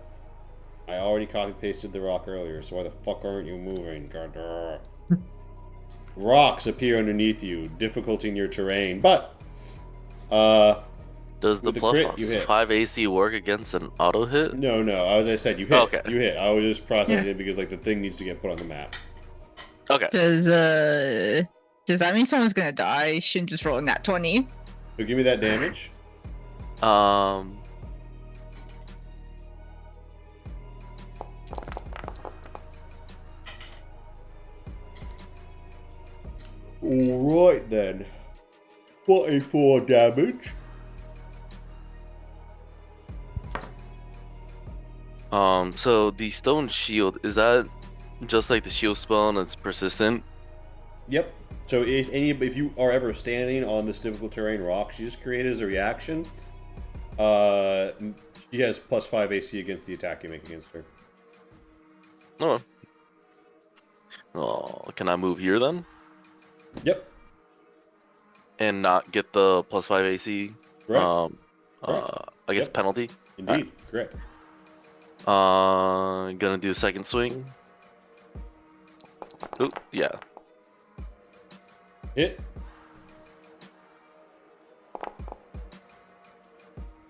already copy pasted the rock earlier, so why the fuck aren't you moving? God. Rocks appear underneath you, difficulting your terrain, but Does the with the plus crit, you hit. 5 AC work against an auto hit? No, as I said, you hit. Okay. You hit. I was just processing it because like the thing needs to get put on the map. Okay. Does that mean someone's gonna die? Shouldn't just roll a nat 20. So give me that damage. Alright then. 44 damage. So the stone shield, is that just like the shield spell and it's persistent? Yep. So if you are ever standing on this difficult terrain rock she just created as a reaction, she has plus 5 AC against the attack you make against her. Oh. Oh, can I move here then? Yep. And not get the plus 5 AC? Correct. I guess Yep. penalty? Indeed. Correct. Gonna do a second swing. Ooh, yeah. Hit.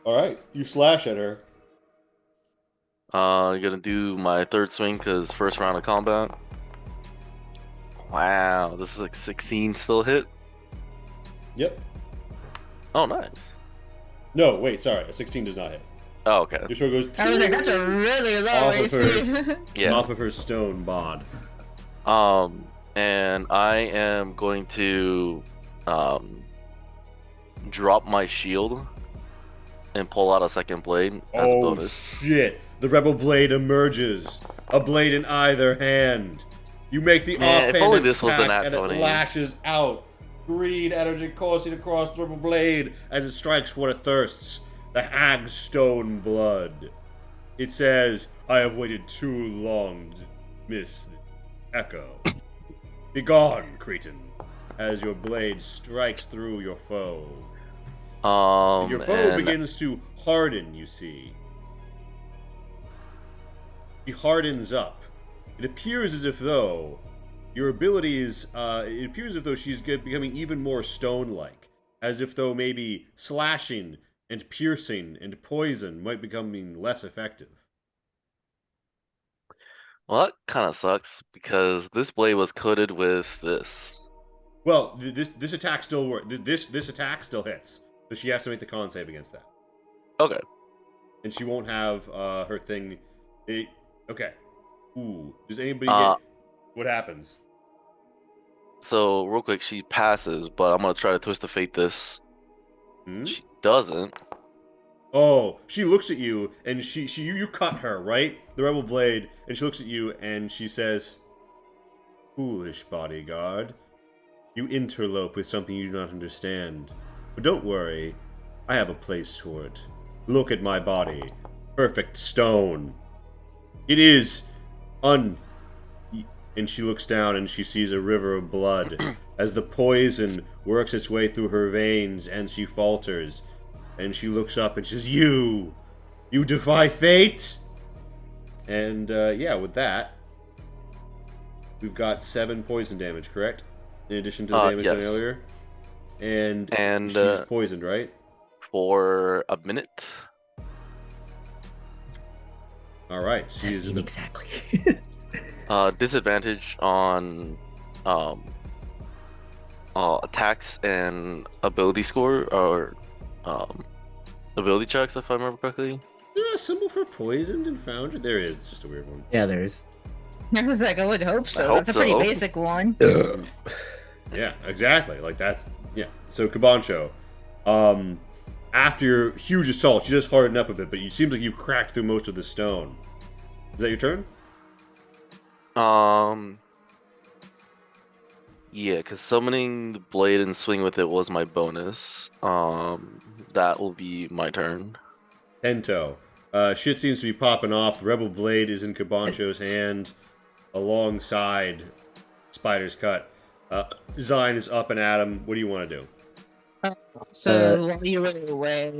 All right, you slash at her. Gonna do my third swing because first round of combat. Wow, this is like 16 still hit. Yep. Oh, nice. No, wait, sorry. A 16 does not hit. Oh, okay. Your sword goes I was like, that's a really low Off of AC. Yeah. off of her stone bod. And I am going to drop my shield and pull out a second blade as a Oh bonus. shit! The rebel blade emerges, a blade in either hand. You make the Man, if offhand only attack, this was the nat and it 20. lashes out. Green energy coursing across the rebel blade as it strikes for what it thirsts. The Hag's stone blood. It says, "I have waited too long to miss the echo. Begone, Cretan!" As your blade strikes through your foe. Your foe And begins to harden, you see. He hardens up. It appears as if though your abilities, it appears as though she's becoming even more stone-like. As if though maybe slashing and piercing and poison might becoming less effective. well, that kind of sucks because this blade was coated with this. Well, this attack still works. This attack still hits, so she has to make the con save against that, Okay. and she won't have her thing. Okay. Ooh, does anybody Uh, get what happens? So real quick, she passes, but I'm gonna try to twist the fate this. Hmm? She doesn't. Oh, she looks at you, and you cut her, right? The rebel blade, and she looks at you, and she says, "Foolish bodyguard, you interlope with something you do not understand. But don't worry, I have a place for it. Look at my body, perfect stone. It is un." And she looks down, and she sees a river of blood as the poison works its way through her veins, and she falters. And she looks up and she says, You defy fate? And yeah, with that, we've got 7 poison damage, correct? In addition to the damage done yes. earlier. And And she's poisoned, right? for a minute. Alright, she is in the... Exactly. Disadvantage on attacks and ability score or ability checks, if I remember correctly. Is there a symbol for poisoned and foundered? There is, it's just a weird one. Yeah, there is. I was like, I would hope so. I hope That's a pretty so. basic one. Yeah, exactly. Like that's yeah. So Kabancho, after your huge assault, you just hardened up a bit, but it seems like you've cracked through most of the stone. Is that your turn? Yeah, because summoning the blade and swing with it was my bonus. That will be my turn. Hento. Shit seems to be popping off. The Rebel Blade is in Kabancho's hand alongside Spider's Cut. Design is up and at him. What do you want to do? So while you were away,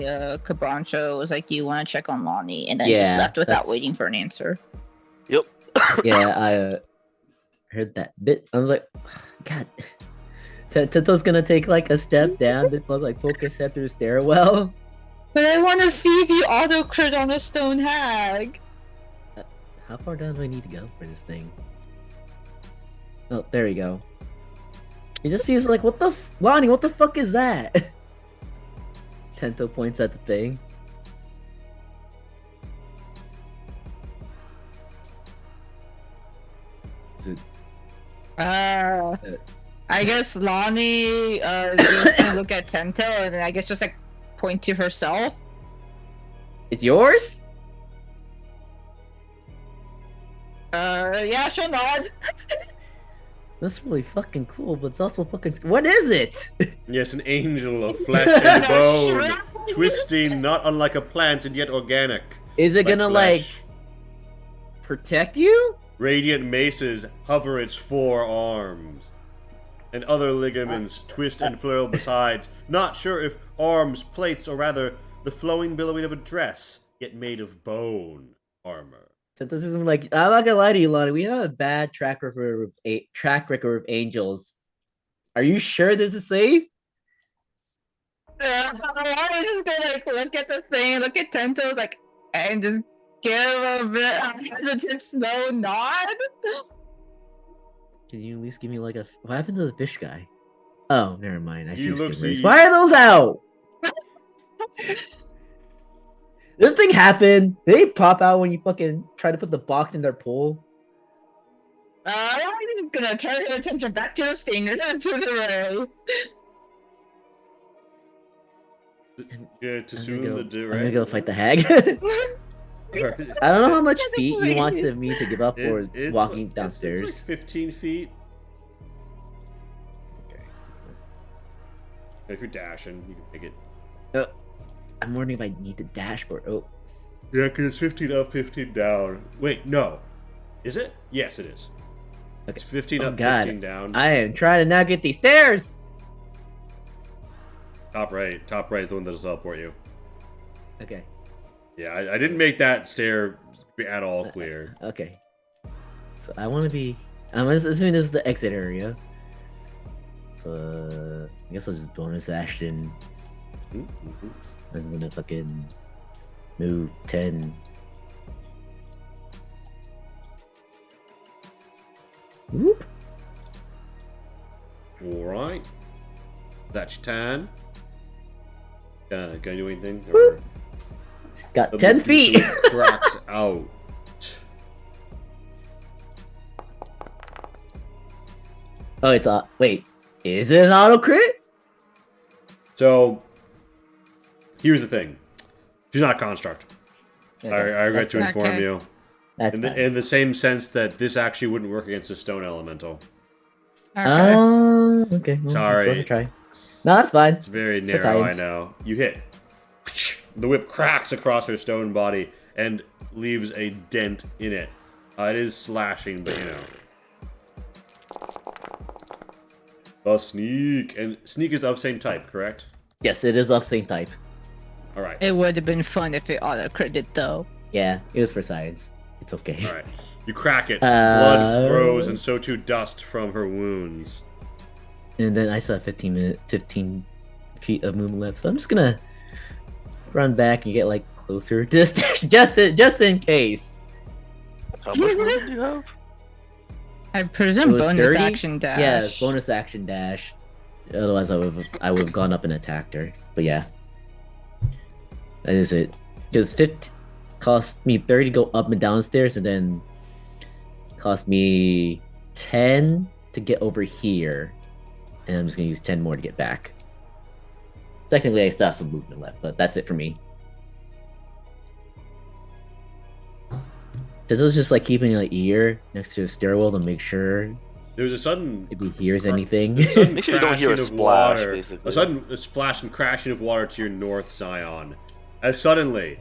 Cabancho was like, "Do you want to check on Lonnie?" And then just Yeah, left without that's- waiting for an answer. Yep. Yeah, I heard that bit. I was like, God. Tento's gonna take like a step down, then like focus head through the stairwell. But I want to see if you auto crit on a stone hag. How far down do I need to go for this thing? Oh, there we go. You just see, it's like, what the Lonnie, what the fuck is that? Tento points at the thing. Is it? I guess Lonnie just gonna look at Tento and then I guess just like point to herself. It's yours? Yeah, she'll nod. That's really fucking cool, but it's also fucking. What is it? Yes, an angel of flesh and bone, Shrimp. twisting not unlike a plant and yet organic. Is it gonna like flesh. protect you? Radiant maces hover its 4 arms, and other ligaments twist and flail besides. Not sure if arms, plates, or rather the flowing billowing of a dress, yet made of bone armor. This is like, I'm not gonna lie to you, Lonnie. We have a bad track record of angels. Are you sure this is safe? I'm just gonna like look at the thing, look at Tento's like, and just give a bit of hesitant slow nod. Can you at least give me like a? What happened to the fish guy? Oh, never mind. I He see looks stimmers. at Why are those out? Did the thing happen? Did they pop out when you fucking try to put the box in their pool? I'm just gonna turn your attention back to the stinger and to the ray. Yeah, to soon the I'm gonna go fight the hag. Alright. I don't know how much feet you want me to give up for It's walking like- downstairs. It's like 15 feet. Okay. If you're dashing, you can make it. I'm wondering if I need to dash for. Oh, Yeah, because it's 15 up, 15 down. Wait, no. Is it? Yes, it is. okay. It's 15 Oh, up, God. 15 down. I am trying to navigate these stairs. Top right. Top right is the one that'll teleport you. Okay. Yeah, I didn't make that stair at all clear. Okay. So I want to be. I'm assuming this is the exit area. So I guess I'll just bonus action. Mm-hmm. I'm gonna fucking move 10. Whoop. Alright. That's your turn. Gonna do anything? Whoop. It's got The 10 monkey feet. suit cracks out. Oh, it's wait. Is it an auto crit? So, here's the thing. She's not a construct. Okay, I regret that's to fine. inform Okay. you. That's In fine. the same sense that this actually wouldn't work against a stone elemental. Okay. Okay. Well, Sorry. It's worth a try. No, that's fine. It's very It's for narrow, I science. know. You hit. The whip cracks across her stone body and leaves a dent in it. It is slashing, but you know. The sneak. And sneak is of same type, correct? Yes, it is of same type. Alright. It would have been fun if it auto credit though. Yeah, it was for science. It's okay. Alright. You crack it. Blood froze, and so too dust from her wounds. And then I still have 15 feet of movement left, so I'm just gonna run back and get like closer, just in case. How much movement do you have? I It presume was bonus 30? action dash. Yeah, bonus action dash. Otherwise, I would have gone up and attacked her. But yeah, that is it. Because 50 cost me 30 to go up and downstairs, and then cost me 10 to get over here, and I'm just gonna use 10 more to get back. Technically, I still have some movement left, but that's it for me. Does it just like keeping an ear next to the stairwell to make sure There's a sudden if he hears anything? a sudden Make sure you don't hear a crashing of splash, water. basically. A sudden splash and crashing of water to your north, Zion. As suddenly,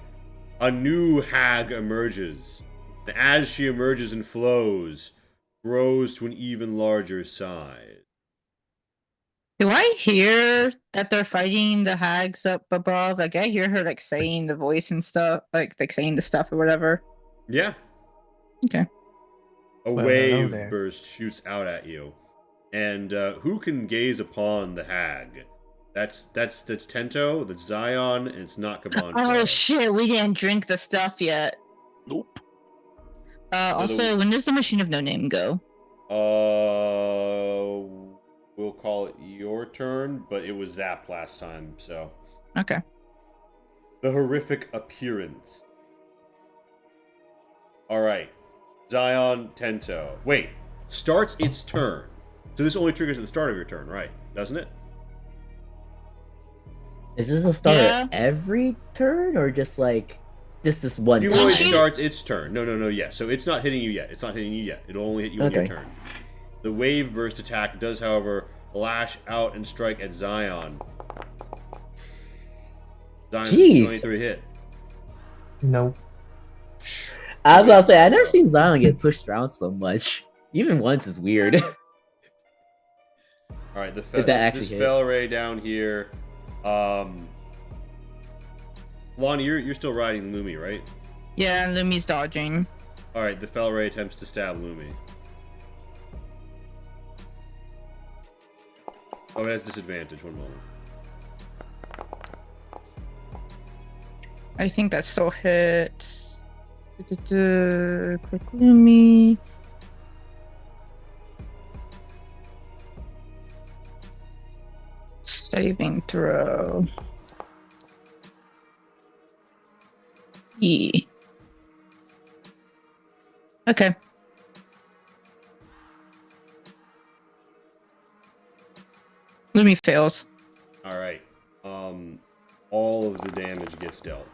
a new hag emerges. And as she emerges and flows, grows to an even larger size. Do I hear that they're fighting the hags up above? Like I hear her like saying the voice and stuff, like saying the stuff or whatever. Yeah. Okay. A Well, hello wave there. burst shoots out at you. And who can gaze upon the hag? That's Tento, that's Zion, and it's not Kabancho. Oh shit, we didn't drink the stuff yet. Nope. Also, when does the machine of no name go? We'll call it your turn, but it was zapped last time, so. Okay. The horrific appearance. Alright. Zion, Tento. Wait. Starts its turn. So this only triggers at the start of your turn, right? Doesn't it? Is this a start Yeah. every turn or just like this one You time? always starts its turn. No, yes. So it's not hitting you yet. It's not hitting you yet. It'll only hit you on your Okay. turn. The wave burst attack does, however, lash out and strike at Zion. Zion's Jeez. 23 hit. Nope. I was gonna say I've never seen Zion get pushed around so much. Even once is weird. Alright, Did that actually this hit? fell ray down here. Lonnie, you're still riding Lumi, right? Yeah, and Lumi's dodging. Alright, the fell ray attempts to stab Lumi. Oh, it has disadvantage. One moment. I think that still hits. Quick Lumi. Saving throw. E. Okay. Lumi fails. All right. All of the damage gets dealt.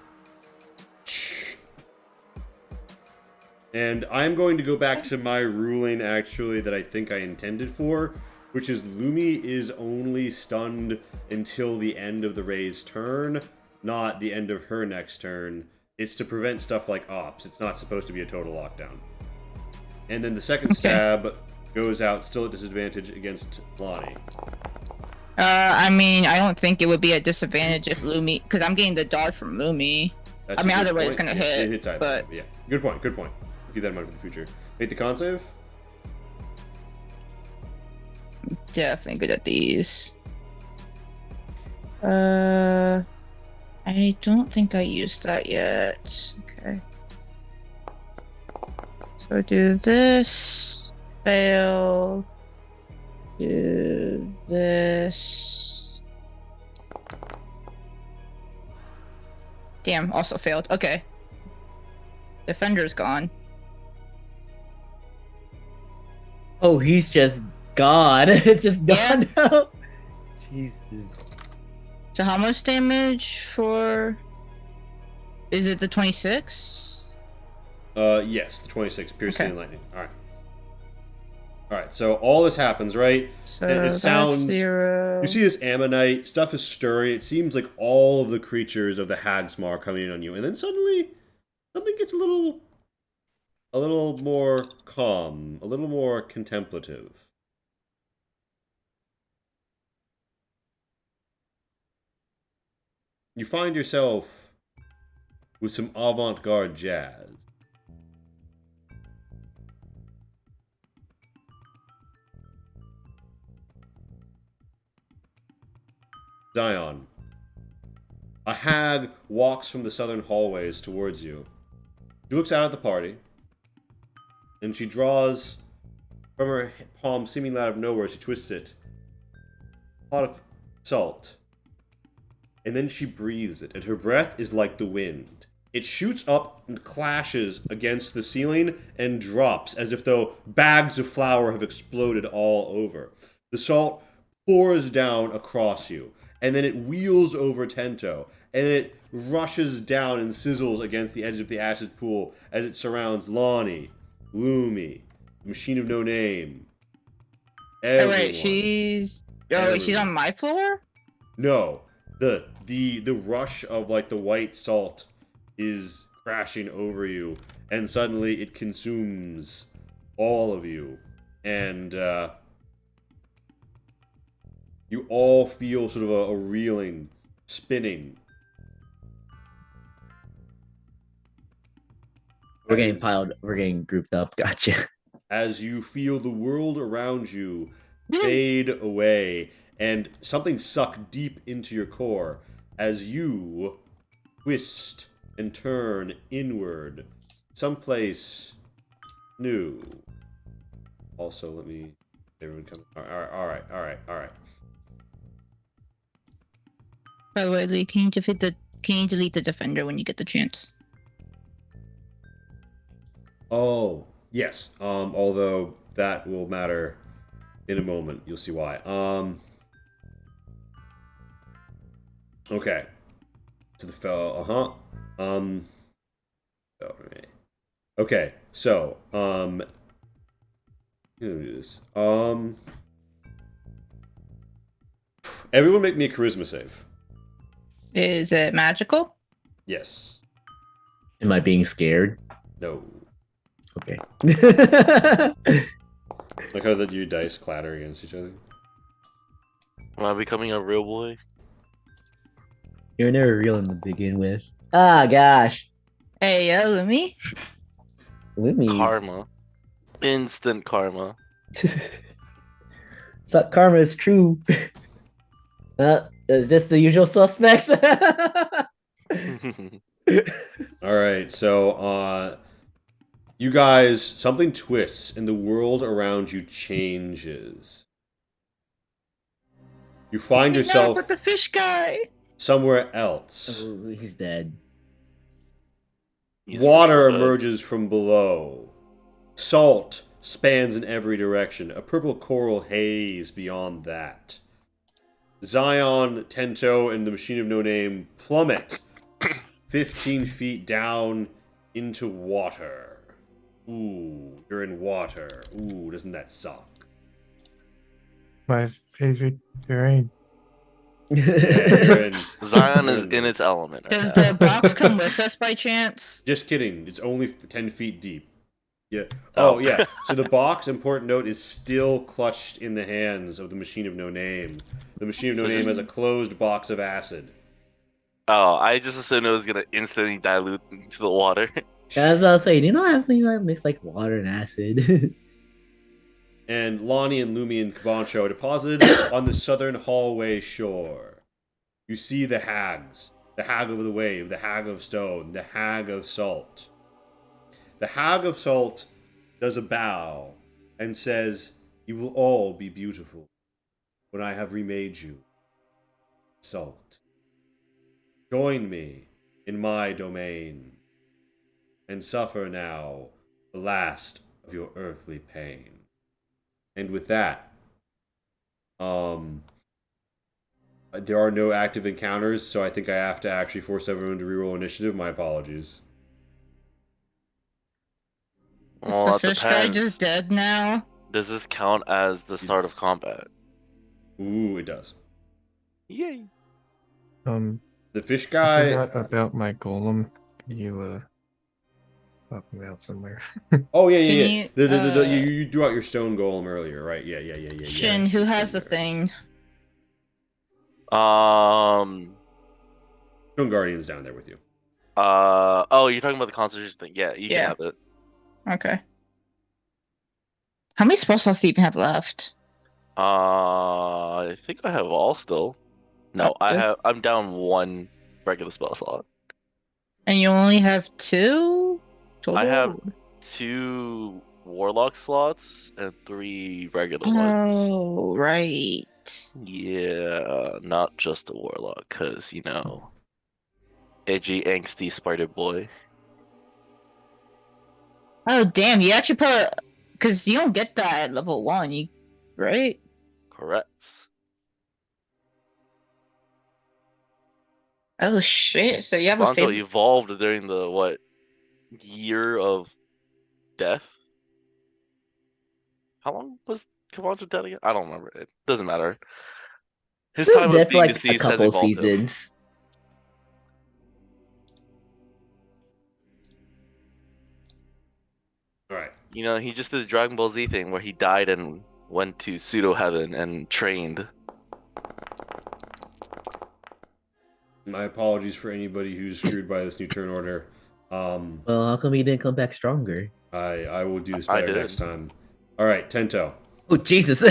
And I'm going to go back to my ruling, actually, that I think I intended for, which is Lumi is only stunned until the end of the Ray's turn, not the end of her next turn. It's to prevent stuff like ops. It's not supposed to be a total lockdown. And then the second stab goes out still at disadvantage against Lonnie. I mean, I don't think it would be a disadvantage if Lumi, because I'm getting the dodge from Lumi. That's I mean, a good either way, it's point. gonna Yeah, hit. It hits either but way, yeah, good point. Good point. Keep that in mind for the future. Make the con save. definitely good at these. I don't think I used that yet. Okay. So do this. Fail. Do this. Damn, also failed. Okay. Defender's gone. Oh, he's just gone. It's just gone now. Jesus. So how much damage for... Is it the 26? Yes, the 26 piercing and lightning. All right. All right. So all this happens, right? So And it that's sounds. 0. You see this ammonite stuff is stirring. It seems like all of the creatures of the Hagsmar are coming in on you, and then suddenly something gets a little more calm, a little more contemplative. You find yourself with some avant-garde jazz. Zion. A hag walks from the southern hallways towards you. She looks out at the party, and she draws from her palm, seemingly out of nowhere, she twists it, a pot of salt. And then she breathes it, and her breath is like the wind. It shoots up and clashes against the ceiling and drops as if though bags of flour have exploded all over. The salt pours down across you, and then it wheels over Tento, and it rushes down and sizzles against the edge of the ashes pool as it surrounds Lonnie, Lumi, Machine of No Name. Oh, Everyone. wait, she's... Oh, wait, she's Everyone. on my floor? No, the rush of like the white salt is crashing over you, and suddenly it consumes all of you, and you all feel sort of a reeling, spinning. We're getting piled. We're getting grouped up. Gotcha. As you feel the world around you fade away, and something suck deep into your core as you twist and turn inward, someplace new. Also, let me. Everyone come. All right. By the way, Lee, can you delete the defender when you get the chance? Oh, yes. Although that will matter in a moment. You'll see why. Okay. To the fellow. Alright. Okay. So, I'm gonna do this. Everyone make me a charisma save. Is it magical? Yes. Am I being scared? No. Okay. Like how that your dice clatter against each other. Am I becoming a real boy? You're never real to begin with. Ah, gosh. Hey, Lumi. Lumi's. Karma. Instant karma. So karma is true. It's just the usual suspects. All right, so you guys, something twists and the world around you changes. You find Meet up with yourself the fish guy. somewhere else. Oh, he's dead. He's for Water sure dead. emerges from below. Salt spans in every direction. A purple coral haze beyond that. Zion, Tento, and the Machine of No Name plummet 15 feet down into water. Ooh, you're in water. Ooh, doesn't that suck? My favorite terrain. Yeah, you're in. Zion you're is in its element right Does now. the box come with us by chance? Just kidding. It's only 10 feet deep. Yeah. Oh. Oh, yeah. So the box, important note, is still clutched in the hands of the Machine of No Name. The Machine of No Name has a closed box of acid. Oh, I just assumed it was gonna instantly dilute into the water. As I was saying, you don't have something that mix like water and acid. And Lonnie and Lumi and Cabancho are deposited on the southern hallway shore. You see the hags. The hag of the wave, the hag of stone, the hag of salt. The hag of salt does a bow and says, "You will all be beautiful when I have remade you, salt. Join me in my domain and suffer now the last of your earthly pain." And with that, there are no active encounters, so I think I have to actually force everyone to reroll initiative. My apologies. Is Well, the that fish guy just depends. dead now? Does this count as the start of combat? Ooh, it does. Yay! The fish I guy. forgot about my golem. Can you pop him out somewhere? Oh yeah, Can yeah, you, yeah. You threw out your stone golem earlier, right? Yeah. Shin, who has the thing? Um. Stone Guardian's down there with you. Oh, you're talking about the concentration thing. Yeah, you can Yeah. have it. Okay. How many spell slots do you even have left? I think I have all still. No, Oh, good. I'm down one regular spell slot. And you only have 2 I have total? 2 warlock slots and 3 regular ones. Oh, right. Yeah, not just the warlock, cause edgy, angsty spider boy. Oh, damn, you actually put... Because you don't get that at level 1, right? Correct. Oh, shit. So you have a Banjo favorite... evolved during the year of death? How long was Kabanjo dead again? I don't remember. It doesn't matter. His He was time of dead for being like a deceased has couple evolved him. seasons. All right. He just did the Dragon Ball Z thing where he died and went to pseudo heaven and trained. My apologies for anybody who's screwed by this new turn order. Well, how come he didn't come back stronger? I will do this I better did. next time. All right, Tento. Oh, Jesus.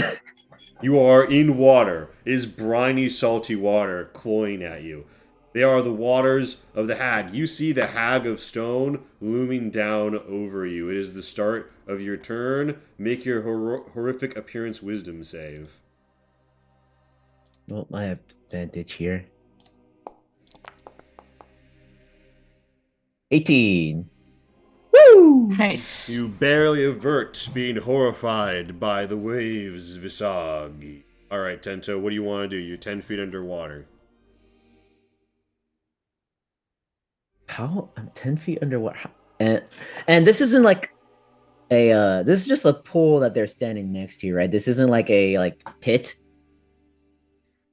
You are in water. It is briny, salty water cloying at you. They are the waters of the hag. You see the hag of stone looming down over you. It is the start of your turn. Make your horrific appearance wisdom save. Well, I have advantage here. 18. Woo! Nice. You barely avert being horrified by the waves, Visag. Alright, Tento, what do you want to do? You're 10 feet underwater. How? I'm 10 feet underwater. And this isn't like a this is just a pool that they're standing next to, right? This isn't like a pit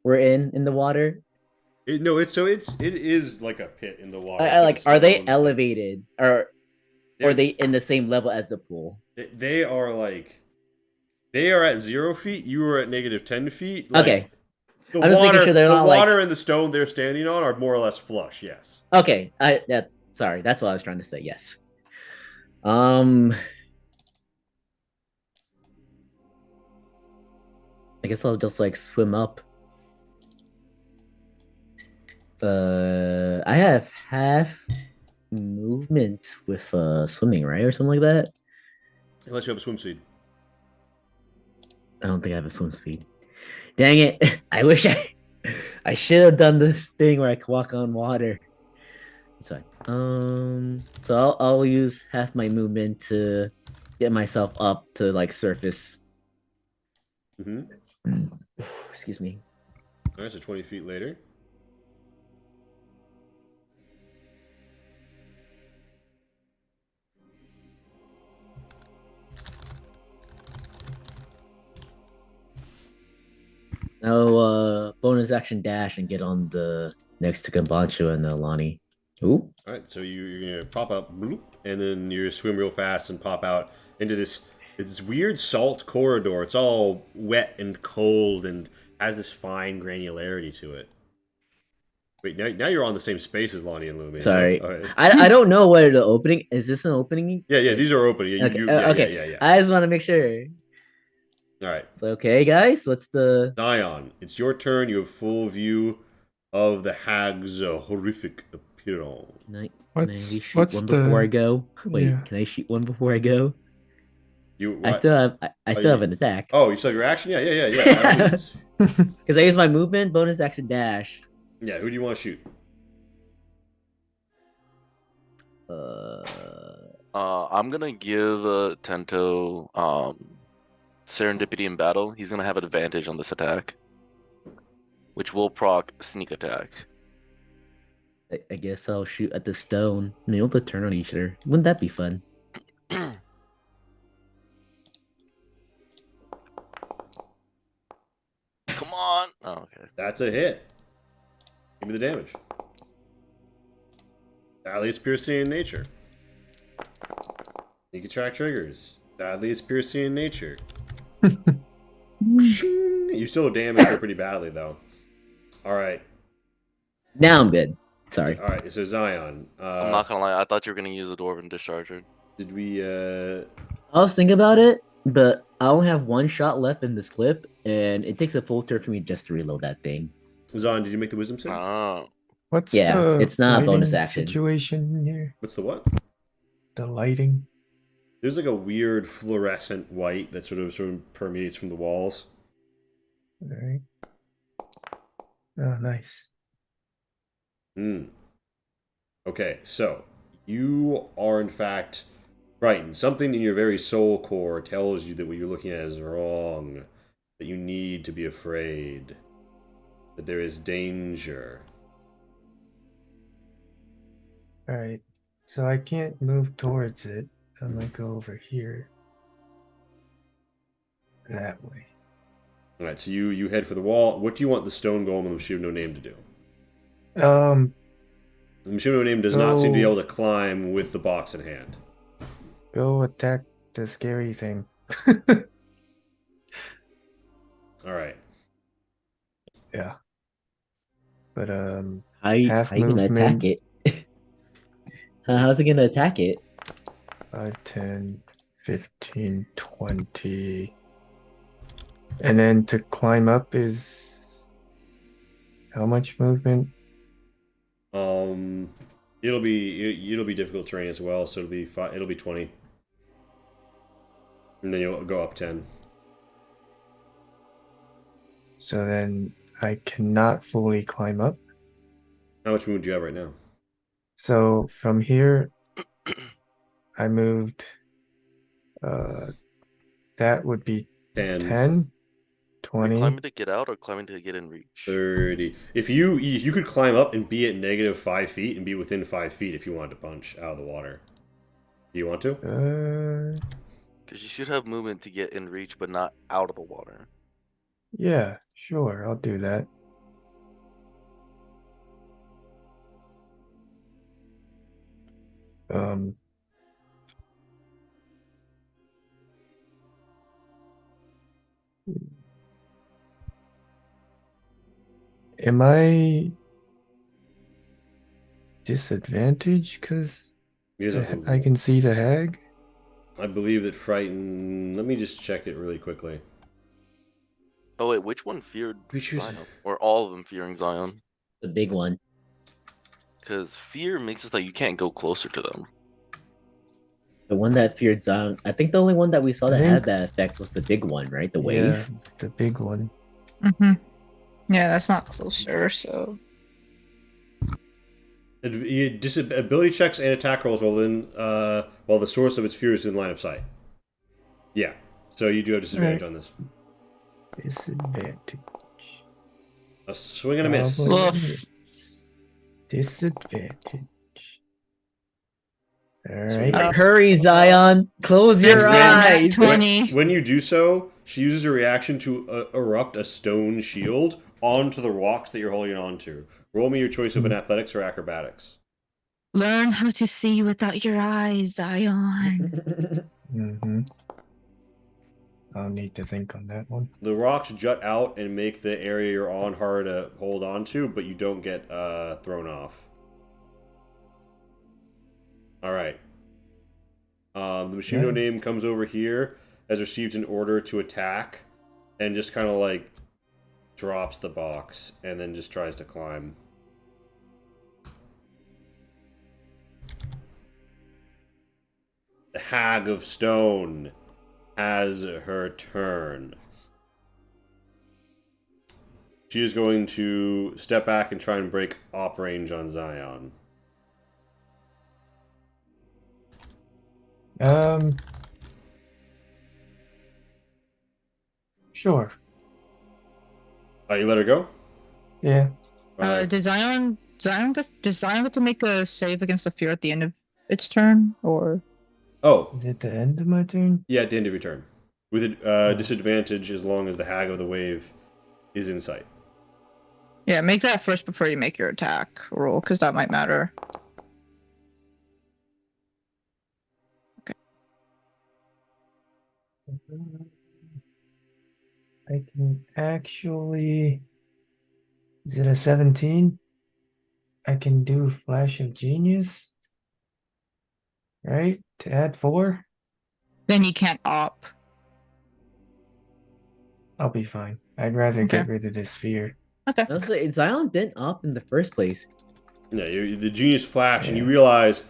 we're in the water. It is like a pit in the water. I It's like, a are they stone elevated or pit. are they in the same level as the pool? They are like they are at 0 feet. You are at negative 10 feet. Like, Okay. The I'm just making water, sure they're the not water like. and the stone they're standing on are more or less flush. Yes. Okay, that's sorry. That's what I was trying to say. Yes. I guess I'll just like swim up. I have half movement with swimming, right, or something like that. Unless you have a swim speed. I don't think I have a swim speed. Dang it! I wish I should have done this thing where I can walk on water. It's fine. So I'll use half my movement to get myself up to like surface. Mm-hmm. Excuse me. All right, so 20 feet later. Now, bonus action dash and get on the next to Gambancho and Lonnie. Ooh. All right, so you're gonna pop up, bloop, and then you swim real fast and pop out into this weird salt corridor. It's all wet and cold and has this fine granularity to it. Wait, now you're on the same space as Lonnie and Lumi. Sorry. Oh, okay. I don't know where the opening is. This an opening? Yeah, these are open. Yeah, Okay. yeah, Okay. yeah. I just want to make sure. All right, So okay, guys, what's the Zion, it's your turn. You have full view of the Hags' horrific appearance. can I What's shoot what's one the before I go? Wait, yeah. can I shoot one before I go? You I what? still have I still you- have an attack. Oh, you still have your action? Yeah. By all means. Because I use my movement, bonus action dash. Yeah, who do you want to shoot? Uh I'm gonna give Tento serendipity in battle. He's gonna have an advantage on this attack, which will proc sneak attack. I guess I'll shoot at the stone. And they'll turn on each other. Wouldn't that be fun? Come on! Oh, okay. That's a hit. Give me the damage. Sadly, it's piercing in nature. Sneak attack triggers. Sadly, it's piercing in nature. You still damage her pretty badly, though. All right. Now I'm good. Sorry. All right. So Zion. I'm not gonna lie, I thought you were gonna use the Dwarven Discharger. Did we? I was thinking about it, but I only have one shot left in this clip, and it takes a full turn for me just to reload that thing. Zion, did you make the wisdom save? Oh. What's Yeah, the it's not a bonus lighting action. situation here? What's the what? The lighting. There's like a weird fluorescent white that sort of permeates from the walls. All right. Oh, nice. Hmm. Okay, so you are in fact frightened. Something in your very soul core tells you that what you're looking at is wrong. That you need to be afraid. That there is danger. All right. So I can't move towards it. I'm gonna go over here. That way. All right, so you head for the wall. What do you want the stone golem and the machine of no name to do? The machine of no name does not seem to be able to climb with the box in hand. Go attack the scary thing. All right. Yeah. But How you gonna attack movement. it? How's it gonna attack it? 5, 10, 15, 20. And then to climb up is how much movement? It'll be difficult terrain as well, so it'll be 20. And then you'll go up 10. So then I cannot fully climb up. How much movement do you have right now? So from here I moved that would be 10, 10, Are you 20. climbing to get out or climbing to get in reach? 30. If you could climb up and be at negative 5 feet and be within 5 feet if you wanted to punch out of the water. Do you want to? Because you should have movement to get in reach, but not out of the water. Yeah, sure, I'll do that. Am I disadvantaged because You guys have to- I can see the hag? I believe that frighten. Let me just check it really quickly. Oh wait, which one feared Creatures- Zion? Or all of them fearing Zion? The big one. Because fear makes it so you can't go closer to them. The one that feared Zion. I think the only one that we saw I that think- had that effect was the big one, right? The Yeah, wave. the big one. Mm-hmm. Yeah, that's not closer, so. Ability checks and attack rolls while the source of its fury is in line of sight. Yeah, so you do have disadvantage on this. Disadvantage. A swing and a miss. Probably Woof. miss. Disadvantage. So Alright. you- Hurry, Zion! Close your Next time, nat eyes. 20. When you do so, she uses a reaction to erupt a stone shield onto the rocks that you're holding on to. Roll me your choice of an athletics or acrobatics. Learn how to see without your eyes, Zion. Mm-hmm. I'll need to think on that one. The rocks jut out and make the area you're on hard to hold on to, but you don't get thrown off. All right. The machine no name comes over here, has received an order to attack, and just kind of like drops the box and then just tries to climb. The Hag of Stone has her turn. She is going to step back and try and break op range on Zion. Sure. You let her go? Yeah. Does Zion get to make a save against the fear at the end of its turn, or? Oh, Is it the end of my turn? yeah, at the end of your turn. With a disadvantage as long as the Hag of the Wave is in sight. Yeah, make that first before you make your attack roll, because that might matter. I can actually. Is it a 17? I can do Flash of Genius. Right? To add 4? Then you can't op. I'll be fine. I'd rather Okay. get rid of this fear. Okay. Honestly, Zion didn't up in the first place. Yeah, the genius flash, and you Yeah. realize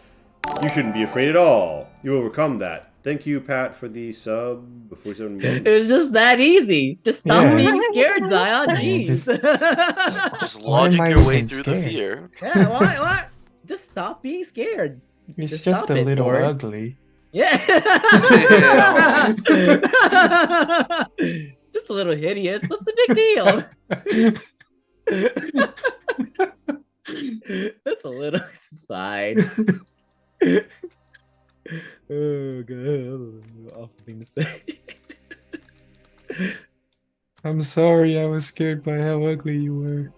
you shouldn't be afraid at all. You overcome that. Thank you, Pat, for the sub before 7 months. It was just that easy. Just stop Yeah. being scared, Zion. I mean, Jeez. Just Why am logic I your way even through the scared? fear. Yeah, why? Just stop being scared. It's Just just stop a it, little Thor. ugly. Yeah. Damn. Just a little hideous. What's the big deal? That's a little. It's fine. Oh god, awful thing to say. I'm sorry I was scared by how ugly you were.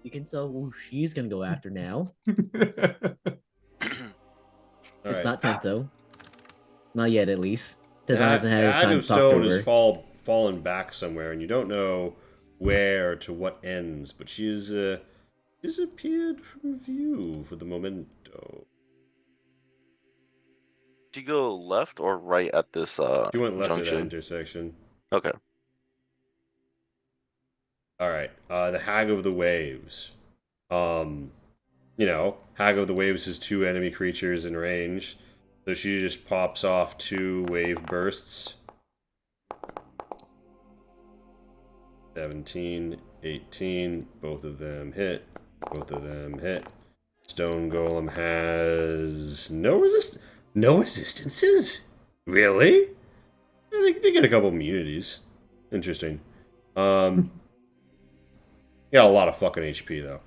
You can tell who she's gonna go after now. All It's right. not Tento. Not yet, at least. The Tento hasn't had his Hag time of to talk to Stone her. is fallen back somewhere, and you don't know where or to what ends, but she has disappeared from view for the momento. Did you go left or right at this She went left of that junction? intersection. Okay. All right. The Hag of the Waves. Hag of the Waves is 2 enemy creatures in range, so she just pops off 2 wave bursts. 17, 18, both of them hit. Both of them hit. Stone Golem has no resistances? Really? They get a couple immunities. Interesting. Got a lot of fucking HP though.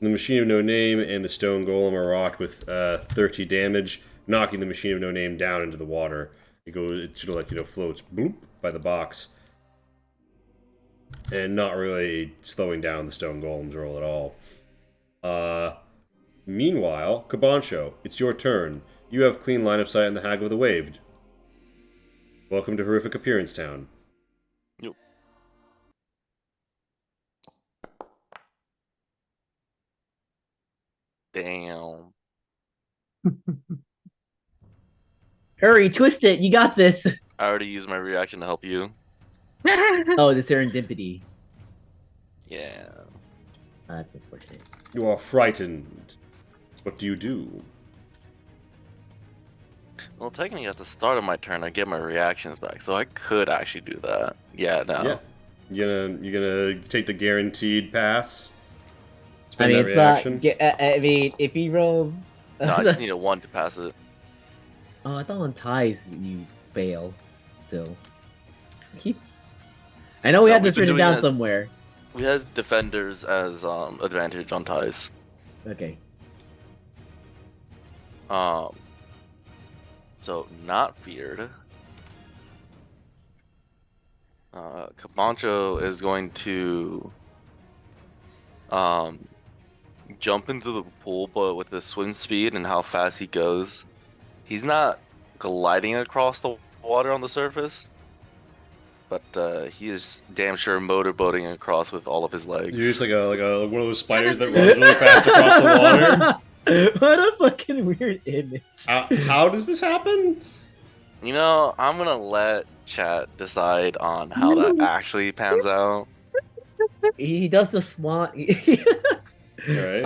The Machine of No Name and the Stone Golem are rocked with 30 damage, knocking the Machine of No Name down into the water. It sort of like, floats bloop by the box. And not really slowing down the Stone Golem's roll at all. Meanwhile, Kabancho, it's your turn. You have clean line of sight on the Hag of the Waved. Welcome to Horrific Appearance Town. Yep. Damn. Hurry, twist it. You got this. I already used my reaction to help you. Oh, the serendipity. Yeah. Oh, that's unfortunate. You are frightened. What do you do? Well, technically, at the start of my turn, I get my reactions back, so I could actually do that. Yeah, no. Yeah. You gonna take the guaranteed pass? I Spend mean, that it's not. reaction? I mean, if he rolls. No, I just need a 1 to pass it. Oh, I thought on ties you fail. Still. Keep. I know we No, had we've this been written doing down that- somewhere. We had defenders as advantage on ties. Okay. Um, so not feared. Cabancho is going to um jump into the pool, but with the swim speed and how fast he goes, he's not gliding across the water on the surface, but he is damn sure motorboating across with all of his legs. You're just like a one of those spiders that runs really fast across the water. What a fucking weird image. How does this happen? You know, I'm gonna let chat decide on how that actually pans out. He does the swan. Right.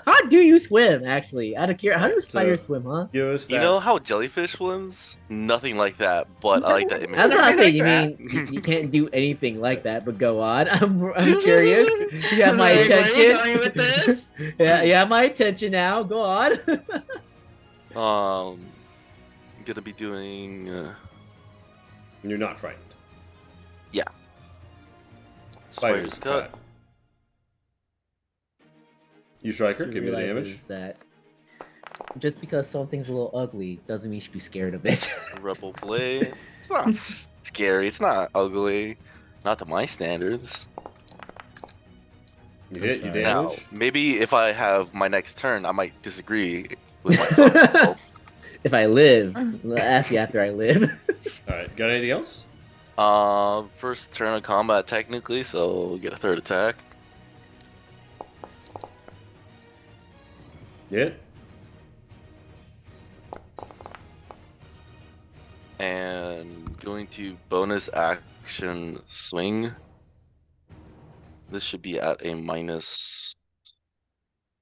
How do you swim? Actually, out of curiosity, how do Right, spiders so- swim? Huh? Give us that. You know how jellyfish swims? Nothing like that, but I like that image. That's what I say. You Like mean you can't do anything like that? But go on. I'm curious. You have my Like, where are you attention. going with this? Yeah, you have my attention now. Go on. I'm gonna be doing. You're not frightened. Spider's cut. You striker, He give me the damage. realizes that just because something's a little ugly doesn't mean you should be scared of it. Rebel blade. It's not scary. It's not ugly. Not to my standards. You hit, you sorry. Now, damage. maybe if I have my next turn, I might disagree with myself. If I live, ask me after I live. Alright, got anything else? First turn of combat technically, so we'll get a third attack. Hit. And going to bonus action swing. This should be at a minus.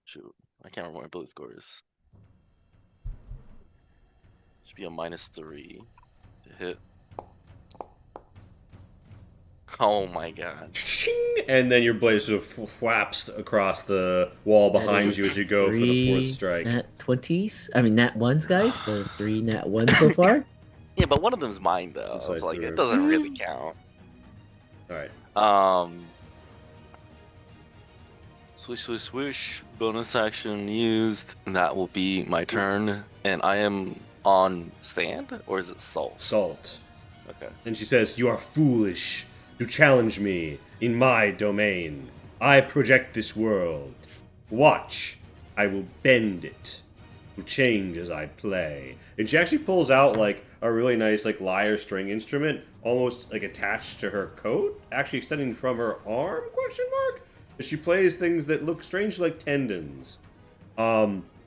Shoot, I can't remember what my ability score is. Should be a -3 to hit. Oh my god. And then your blade sort of flaps across the wall behind you as you go for the fourth strike. Nat 20s? I mean, nat 1s, guys. Those 3 nat 1s so far. Yeah, but one of them's mine though. It's It's like like through. it doesn't really count. Alright. Swish, swish, swish. Bonus action used. And that will be my turn. And I am on sand, or is it salt? Salt. Okay. And she says, "You are foolish to challenge me in my domain. I project this world. Watch. I will bend it. Will change as I play." And she actually pulls out like a really nice like lyre string instrument, almost like attached to her coat, actually extending from her arm? Question mark. As she plays things that look strangely like tendons.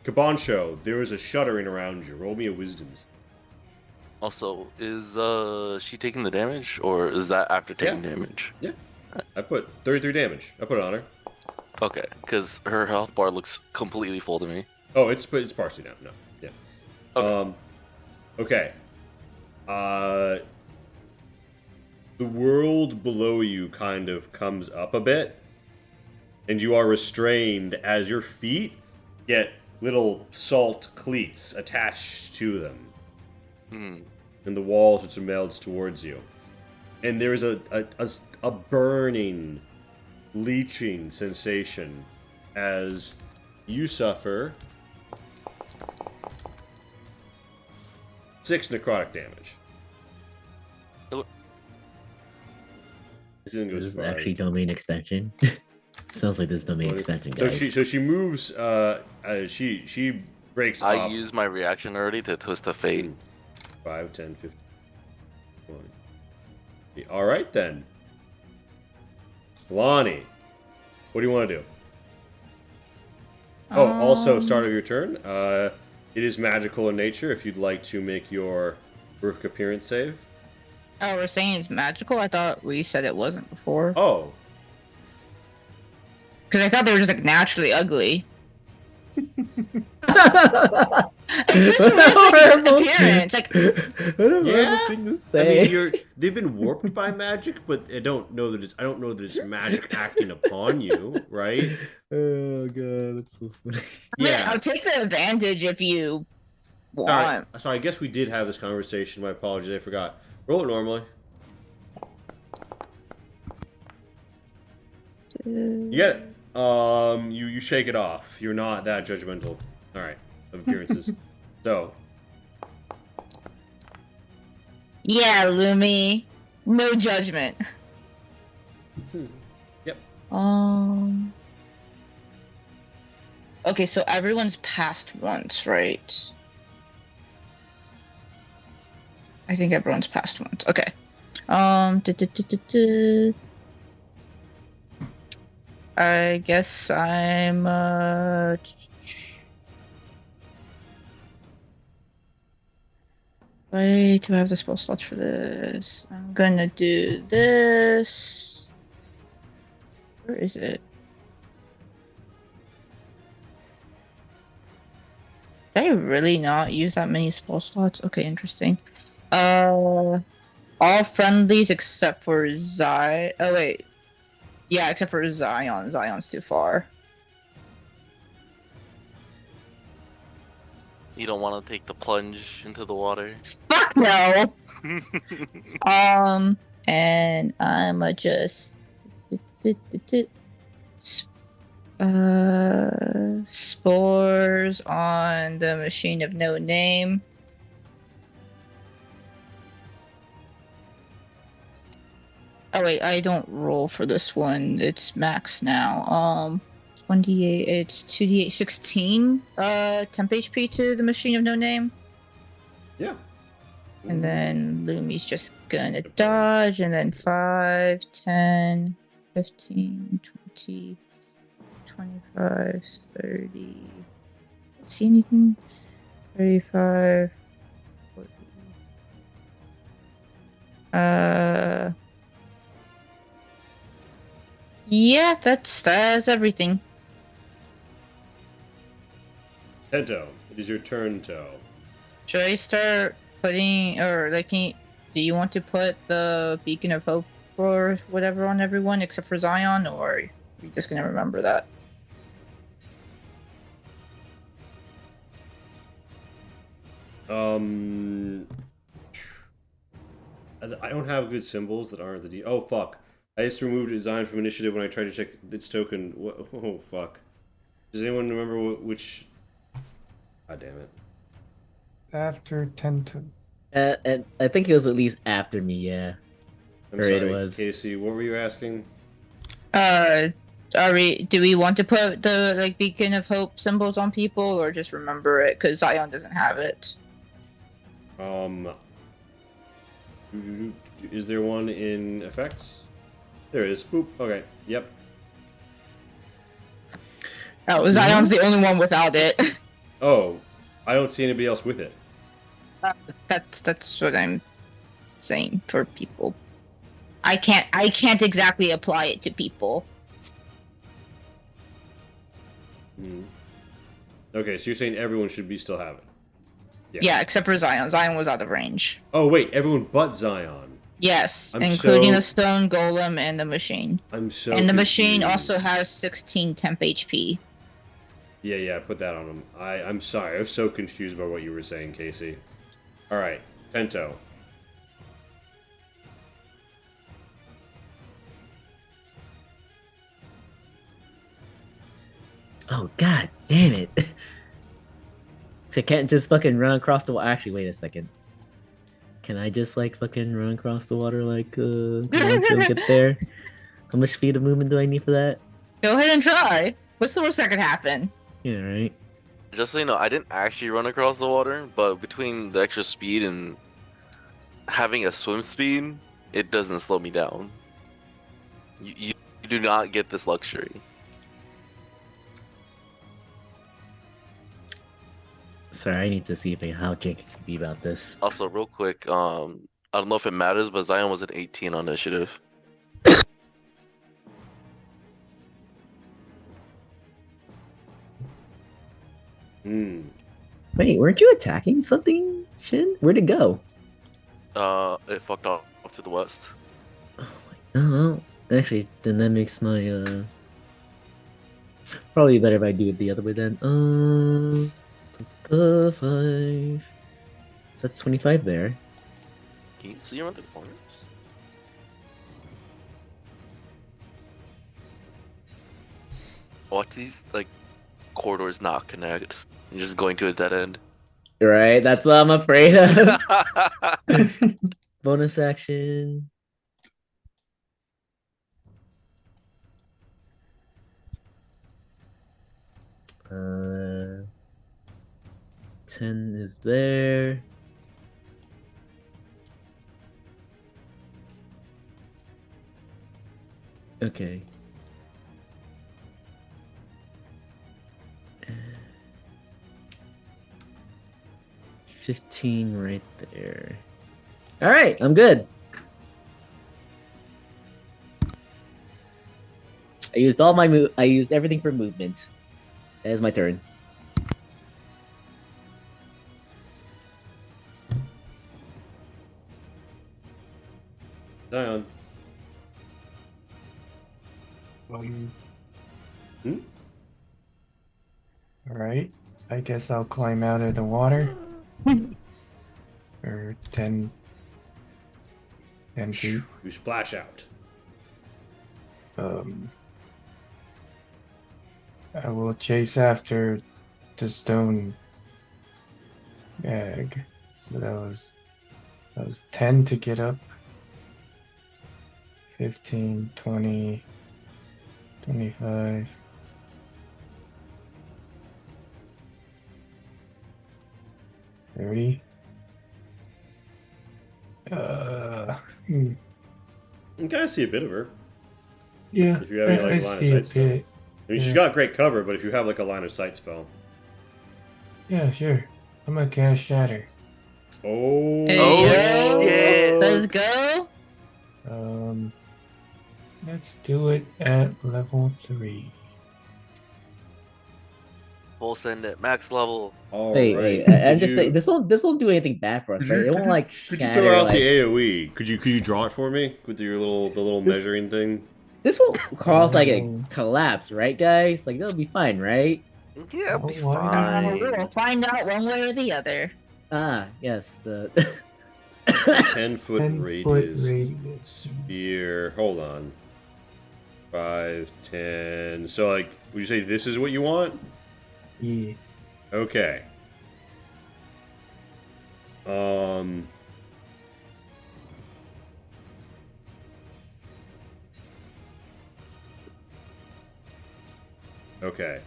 Cabancho, there is a shuddering around you. Roll me a wisdoms. Also, is she taking the damage, or is that after taking damage? Yeah. I put 33 damage. I put it on her. Okay, because her health bar looks completely full to me. Oh, it's partially down. No. Yeah. Okay. Okay. The world below you kind of comes up a bit, and you are restrained as your feet get little salt cleats attached to them. And the wall just melds towards you. And there is a burning, leeching sensation as you suffer 6 necrotic damage. This Didn't go is far. actually domain expansion. Sounds like this domain expansion, So guys. she moves. She breaks I up. used my reaction already to twist the fate. 5, 10, 15, 20. All right then. Lonnie, what do you want to do? Oh, also start of your turn. It is magical in nature. If you'd like to make your Rook appearance save. Oh, we're saying it's magical? I thought we said it wasn't before. Oh, Because I thought they were just like naturally ugly. It's such a weird appearance. Like, what a yeah. horrible thing to I say. mean, they've been warped by magic, but I don't know that it's magic acting upon you, right? Oh god, that's so funny. I mean, Yeah. I'll take the advantage if you Sorry, want. sorry. I guess we did have this conversation. My apologies. I forgot. Roll it normally. You get it. You shake it off. You're not that judgmental. All right, of appearances. So, Yeah, Lumi. No judgment. yep. Okay, so everyone's passed once, right? I think everyone's passed once. Okay. I guess I'm Wait, do I have the spell slots for this? I'm gonna do this. Where is it? Did I really not use that many spell slots? Okay, interesting. All friendlies except for Zion. Oh wait, yeah, except for Zion. Zion's too far. You don't want to take the plunge into the water. Fuck no. And I'm just spores on the machine of no name. Oh wait, I don't roll for this one. It's max now. 1d8, it's 2d8, 16 temp HP to the machine of no name. Yeah. And then Lumi's just gonna dodge, and then 5, 10, 15, 20, 25, 30. See anything? 35, 40. Yeah, that's everything. Tento, it is your turn, Toe. Should I start putting, or like, do you want to put the Beacon of Hope or whatever on everyone except for Zion, or are you just gonna remember that? I don't have good symbols that aren't the D. Oh fuck! I just removed design from initiative when I tried to check its token. Oh fuck! Does anyone remember which? God damn it! After 10 to. And I think it was at least after me, yeah. I'm Right, sorry, it was. Casey. What were you asking? Do we want to put the like Beacon of Hope symbols on people, or just remember it because Zion doesn't have it? Is there one in effects? There is. Boop. Okay. Yep. Oh, Zion's the only one without it. Oh, I don't see anybody else with it. That's what I'm saying for people. I can't exactly apply it to people. Okay, so you're saying everyone should still have it? Yeah, except for Zion. Zion was out of range. Oh wait, everyone but Zion. Yes, I'm including so- the stone golem and the machine. I'm so. And the machine confused. also has 16 temp HP. Yeah, put that on him. I'm sorry, I was so confused by what you were saying, Casey. All right, Tento. Oh god damn it. So I can't just fucking run across the water. Actually, wait a second. Can I just like fucking run across the water like to get there? How much speed of movement do I need for that? Go ahead and try. What's the worst that could happen? Yeah, right. Just so you know, I didn't actually run across the water, but between the extra speed and having a swim speed, it doesn't slow me down. You do not get this luxury. Sorry, I need to see how Jake can be about this. Also, real quick, I don't know if it matters, but Zion was at 18 on initiative. Hmm. Wait, weren't you attacking something, Shin? Where'd it go? It fucked off to the west. Oh well, actually, then that makes my probably better if I do it the other way then. The 5. So that's 25 there. Can you see around the corners? Watch these like corridors not connect. You're just going to a dead end. Right, that's what I'm afraid of. Bonus action. Uh, 10 is there. Okay. Uh, 15 right there. All right, I'm good. I used all my move. I used everything for movement. That is my turn. Zion. Hmm? Alright. I guess I'll climb out of the water. For 10 feet. You splash out. I will chase after the stone bag. So that was 10 to get up. 15, 20, 25. 30. You can kind of see a bit of her. Yeah, If you have any I like line of see a sight stuff. bit. I mean, she's Yeah. got great cover, but if you have like a line of sight spell. Yeah, sure. I'm gonna cast Shatter. Oh, Hey, yo. shit. Let's go. Let's do it at level 3. Full send at max level. All Wait, right. wait. I'm Could just you- saying this won't do anything bad for us, Could right? you, It won't like could you shatter. throw out like, the AOE? Could you draw it for me with your the little This- measuring thing? this won't cause like a Oh. collapse, right, guys? Like that'll be fine, right? Yeah, it'll be Oh, why not? We'll fine. find out one way or the other. Ah, yes. The 10-foot 10-foot radius. radius. Here, hold on. 5, 10. So like, would you say this is what you want? Yeah. Okay. Okay.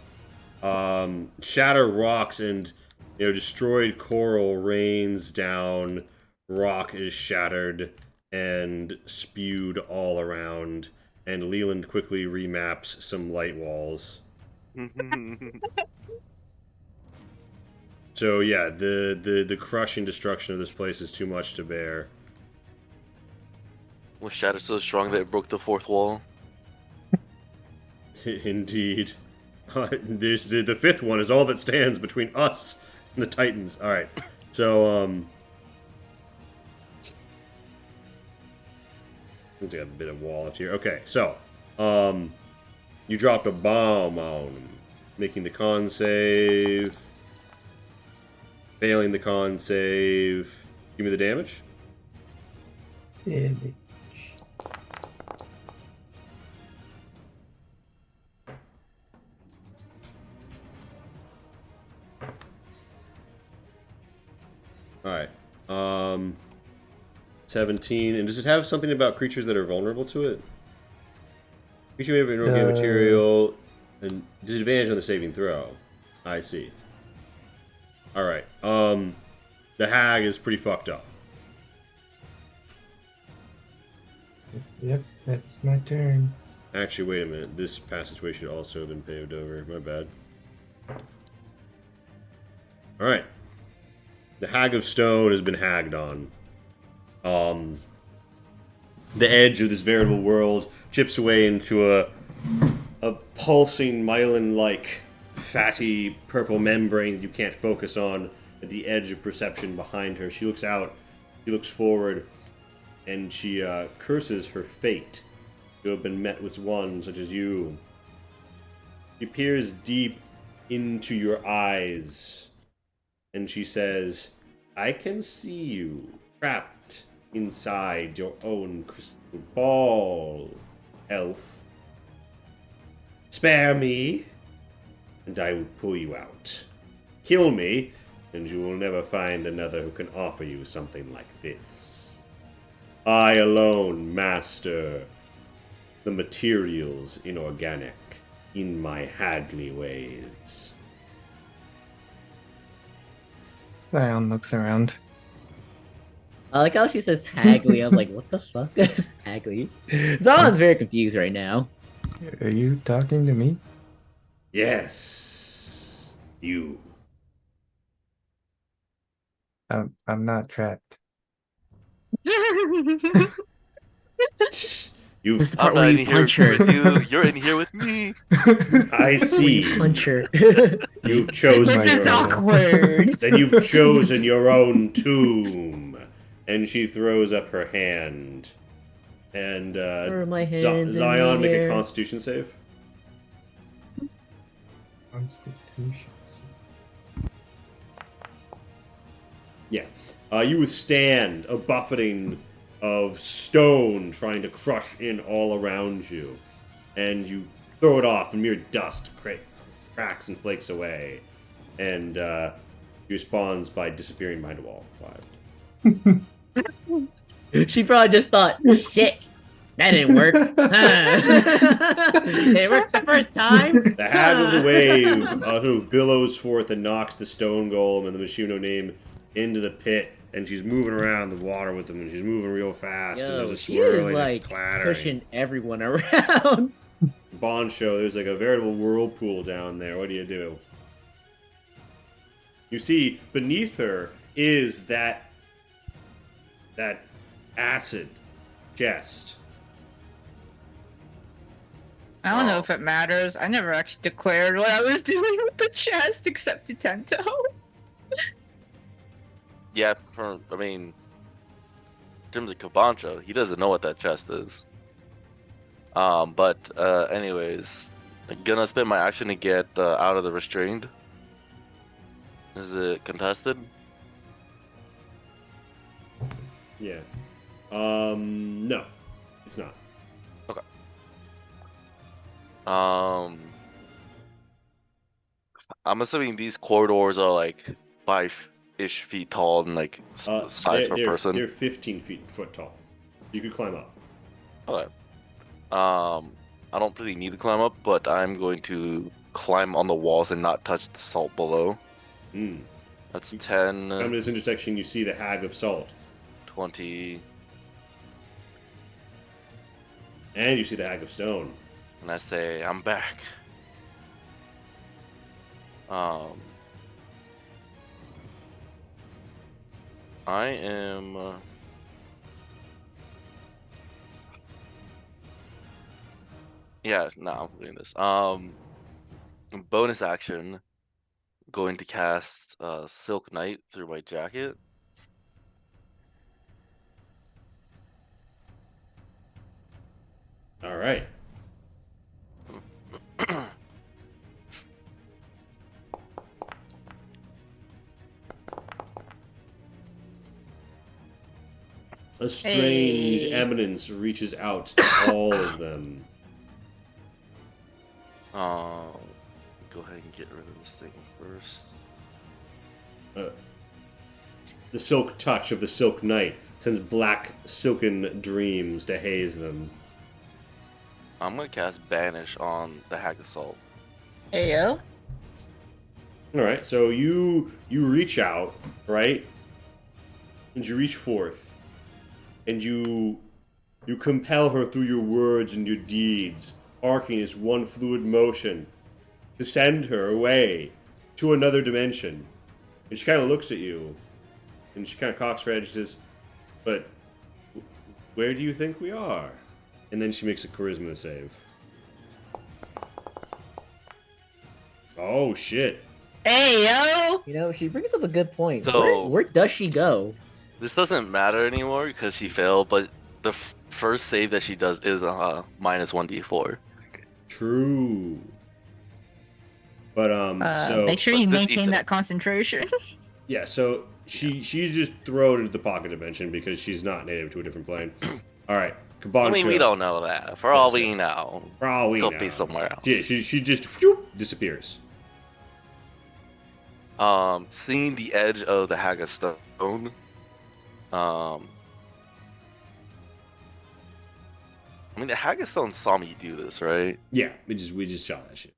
Shatter rocks and destroyed coral rains down. Rock is shattered and spewed all around. And Leland quickly remaps some light walls. So yeah, the crushing destruction of this place is too much to bear. Was Shatter so strong that it broke the fourth wall? Indeed. There's the fifth one is all that stands between us and the Titans. All right. So looks like I have a bit of wall up here. Okay. So you dropped a bomb on him, making the con save, failing the con save. Give me the damage. Damage. All right. 17. And does it have something about creatures that are vulnerable to it? Creature made of inorganic material and disadvantage on the saving throw. I see. All right. The hag is pretty fucked up. Yep, that's my turn. Actually, wait a minute. This passageway should also have been paved over. My bad. All right. The Hag of Stone has been hagged on. The edge of this veritable world chips away into a pulsing myelin-like fatty purple membrane that you can't focus on at the edge of perception behind her. She looks out, she looks forward, and she curses her fate to have been met with one such as you. She peers deep into your eyes, and she says, I can see you trapped inside your own crystal ball, elf. Spare me, and I will pull you out. Kill me, and you will never find another who can offer you something like this. I alone master the materials inorganic in my Hagley ways. Zion looks around. I like how she says Hagley. I was like, what the fuck is Hagley? Zion's very confused right now. Are you talking to me? Yes, you. I'm not trapped. You've, This is the I'm part where not you in here punch her. with you. You're in here with me. I Where see. you punch her. You've chosen my This your is God. own. awkward. Then you've chosen your own tomb. And she throws up her hand. And Where are my hands in Zion, the make a air? Constitution save. Constitutions. Yeah. You withstand a buffeting of stone trying to crush in all around you. And you throw it off, and mere dust cracks and flakes away. And she responds by disappearing behind a wall. 5. She probably just thought, shit, that didn't work. It worked the first time. The hag of the wave sort of billows forth and knocks the stone golem and the machine no name into the pit. And she's moving around the water with them, and she's moving real fast. and Yo, there's a she is swirling and like clattering. pushing everyone around. Bond show, there's like a veritable whirlpool down there. What do you do? You see, beneath her is that acid chest. I don't know if it matters. I never actually declared what I was doing with the chest except to Tento. Yeah, in terms of Kabancha, he doesn't know what that chest is. Anyways, I'm gonna spend my action to get out of the restrained. Is it contested? Yeah. No, it's not. I'm assuming these corridors are like 5-ish feet tall and like size per person. They're 15 foot tall. You could climb up. Okay. I don't really need to climb up, but I'm going to climb on the walls and not touch the salt below. Mm. That's Come 10, to this intersection, you see the Hag of Salt. 20, And you see the Hag of Stone. and I say, I'm back. I am. Yeah, no, I'm doing this. Bonus action, going to cast Silk Knight through my jacket. All right. A strange Hey. eminence reaches out to all of them. Go ahead and get rid of this thing first. The silk touch of the Silk Knight sends black silken dreams to haze them. I'm gonna cast Banish on the Hag Assault. Ayo. All right, so you reach out, right, and you reach forth, and you compel her through your words and your deeds, arcing as one fluid motion to send her away to another dimension. And she kind of looks at you, and she kind of cocks her head. She says, "But Where do you think we are? And then she makes a charisma save. Oh, shit. Hey yo! You know, she brings up a good point. So- Where does she go? This doesn't matter anymore because she failed, but the first save that she does is minus 1d4. True. But, so... Make sure but you this eats maintain it that up. concentration. Yeah, so she just throw it into the pocket dimension because she's not native to a different plane. All right, I Kabansha. mean, we don't know that. For Yeah, all so- we know, For all we could know. be somewhere else. Yeah, she just whoop, disappears. Seeing the edge of the Haggis stone, I mean, the Haggis stone saw me do this, right? Yeah, we just shot that shit.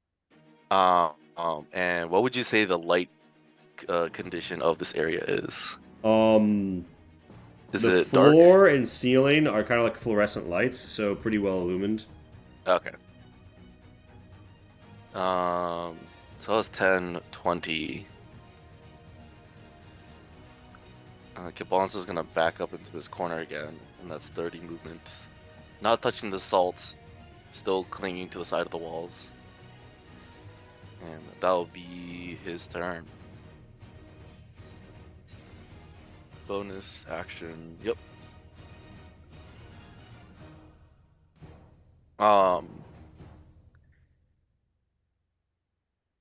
And what would you say the light condition of this area is? Is The it dark? floor and ceiling are kind of like fluorescent lights, so pretty well illumined. Okay. So that was 10, 20. Kibonzo's gonna back up into this corner again, and that's 30 movement. Not touching the salt, still clinging to the side of the walls. And that'll be his turn. Bonus action, yep.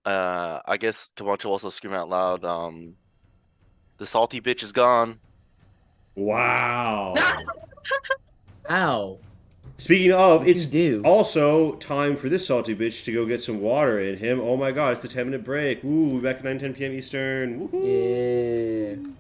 I guess Camacho also scream out loud, the salty bitch is gone. Wow. Ow. Speaking of, What'd it's you do? also time for this salty bitch to go get some water in him. Oh my god, it's the 10-minute break. Woo, we're back at 9:10 p.m. Eastern. Woohoo. Yeah.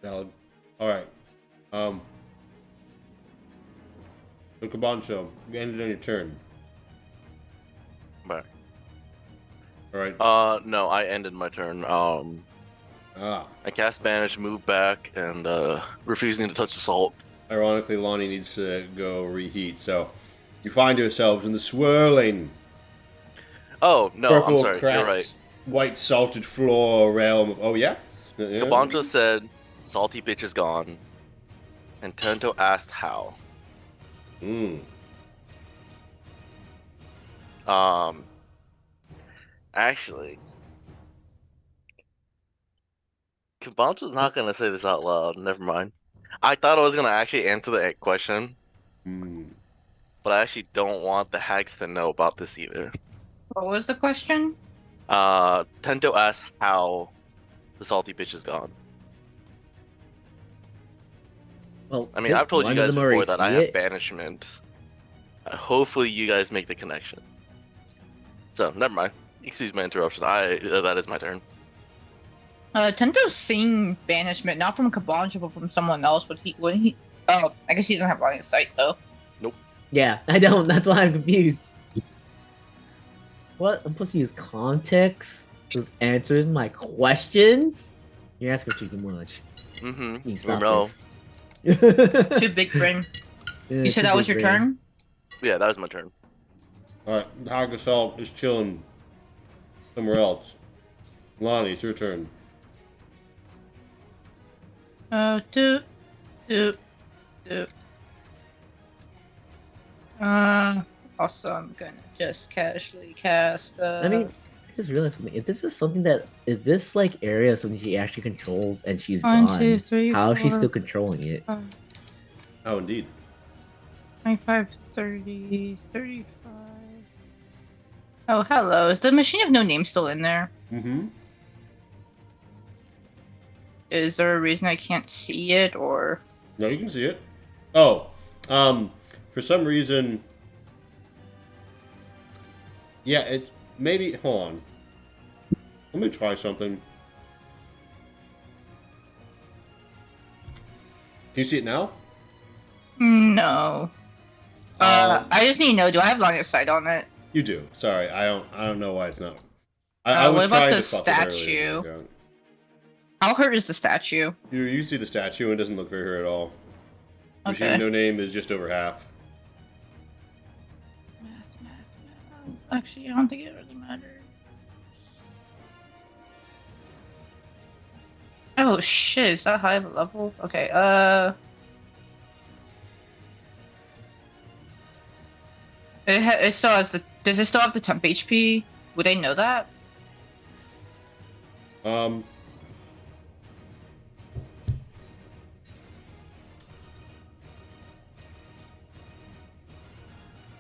Valid. All right. So Kabancho, you ended on your turn. But, All right. no, I ended my turn. Ah. I cast Banish, move back, and refusing to touch the salt. Ironically, Lonnie needs to go reheat, so you find yourselves in the swirling Oh no, I'm purple sorry. You're right. cracked white salted floor realm of. Oh yeah. Yeah. Kabancho said, "Salty bitch is gone," and Tento asked how. Hmm. Actually, Kabancho's not gonna say this out loud. Never mind. I thought I was gonna actually answer the question, Hmm. but I actually don't want the Hags to know about this either. What was the question? Tento asked how the salty bitch is gone. Well, I mean, did I've told you one of guys them already before that I see have it? banishment. Hopefully, you guys make the connection. So, never mind. Excuse my interruption. That is my turn. Tento's seen banishment, not from Kabanjo, but from someone else. But oh, I guess he doesn't have line of sight though. Yeah, I don't. That's why I'm confused. What? I'm supposed to use context? This answers my questions? You're asking too much. Mm-hmm. You stop No. this. Too big brain. Yeah, You said too that was big your brain. turn? Yeah, that was my turn. All right. Hagasol is chilling somewhere else. Lonnie, it's your turn. Do. Also, I'm gonna just casually cast. I mean, I just realized something. If this is something that is this like area something she actually controls and she's 1, gone, 2, 3, how is she 4, still controlling it? 5, Oh, indeed. 25, 30, 35. Oh, hello. Is the machine of no name still in there? Mm-hmm. Is there a reason I can't see it, or? No, you can see it. Oh, for some reason, yeah, it maybe. Hold on. Let me try something. Can you see it now? No. Um, I just need to know, do I have line of sight on it? You do. Sorry, I don't. I don't know why it's not. I was what about trying the to fuck it statue? earlier. How hurt is the statue? You see the statue and it doesn't look very hurt at all. Machine Okay. No Name is just over half. Math. Actually, I don't think it really matters. Oh shit, is that high of a level? Okay, it still has does it still have the temp HP? Would I know that? Um.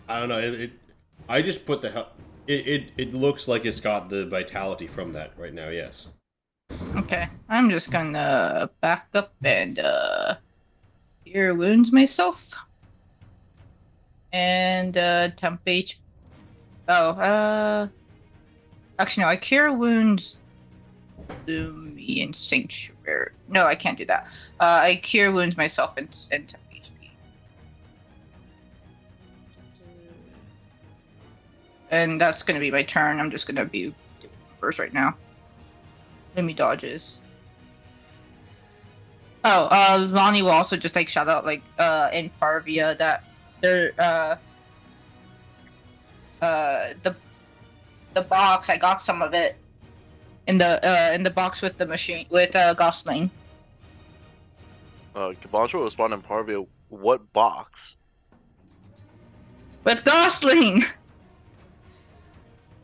I don't know. I just put the hell. It looks like it's got the vitality from that right now. Yes. Okay, I'm just gonna back up and cure wounds myself. And temp HP. Oh, actually no, I cure wounds to me in Sanctuary. No, I can't do that. I cure wounds myself in temp HP. And that's gonna be my turn. I'm just gonna be doing numbers right now. Enemy dodges. Oh, Lonnie will also just like shout out like in Parvia that they're the box, I got some of it in the box with the machine with Gosling. Kabancho will respond in Parvia. What box? With Gosling!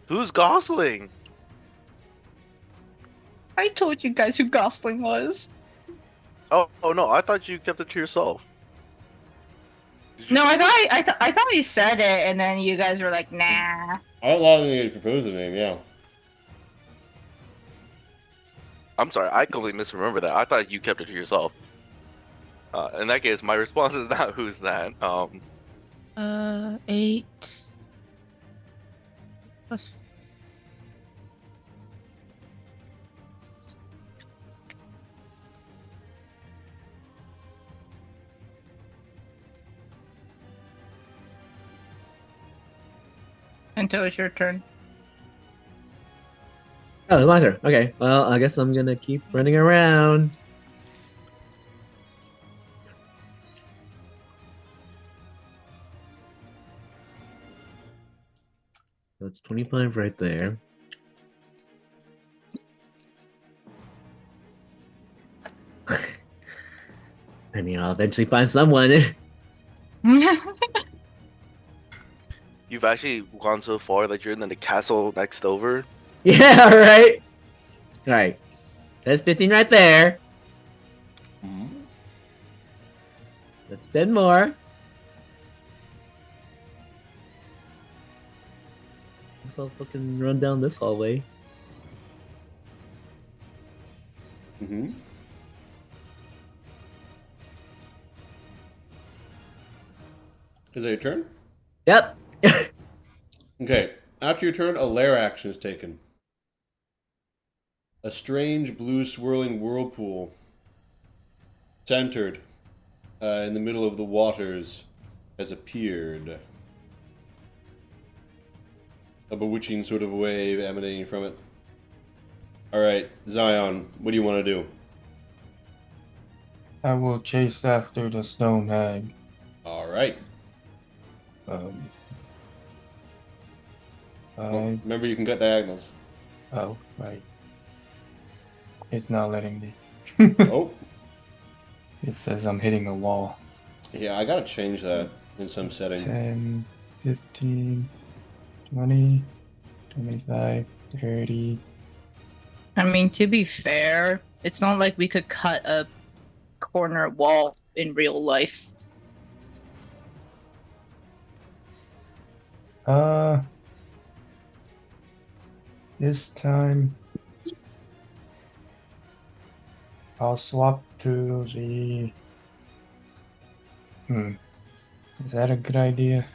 Who's Gosling? I told you guys who Gosling was. Oh no, I thought you kept it to yourself. No, I thought he said it, and then you guys were like, nah. I allowed me to propose the name. Yeah. I'm sorry, I completely misremember that. I thought you kept it to yourself. In that case, my response is not who's that. 8 plus. Until it's your turn. Oh, it's my turn. Okay. Well, I guess I'm gonna keep running around. That's 25 right there. I mean, I'll eventually find someone. You've actually gone so far that you're in the castle next over. Yeah, right. All right. That's 15 right there. That's 10 more. Guess I'll fucking run down this hallway. Mm-hmm. Is that your turn? Yep. Okay. After your turn, a lair action is taken. A strange blue swirling whirlpool centered in the middle of the waters has appeared. A bewitching sort of wave emanating from it. Alright, Zion, what do you want to do? I will chase after the stone hag. Alright. Um, Well, remember, you can cut diagonals. Oh, right. It's not letting me. Oh, It says I'm hitting a wall. yeah, I gotta change that in some setting. 10, 15, 20, 25, 30. I mean, to be fair, it's not like we could cut a corner wall in real life. This time I'll swap to the. Is that a good idea?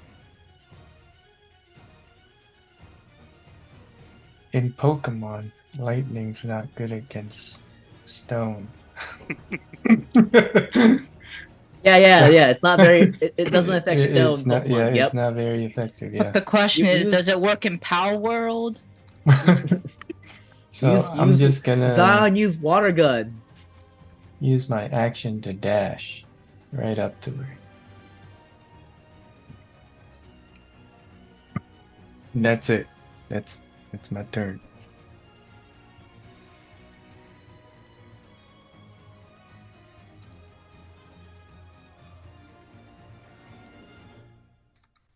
In Pokemon, lightning's not good against stone. Yeah. It's not very. It doesn't affect stone It's not, yeah, Pokemon. Yep. it's not very effective. But Yeah. the question You is, use- does it work in Power World? So I'm use just gonna Zion use water gun. use my action to dash right up to her. And that's it. That's my turn.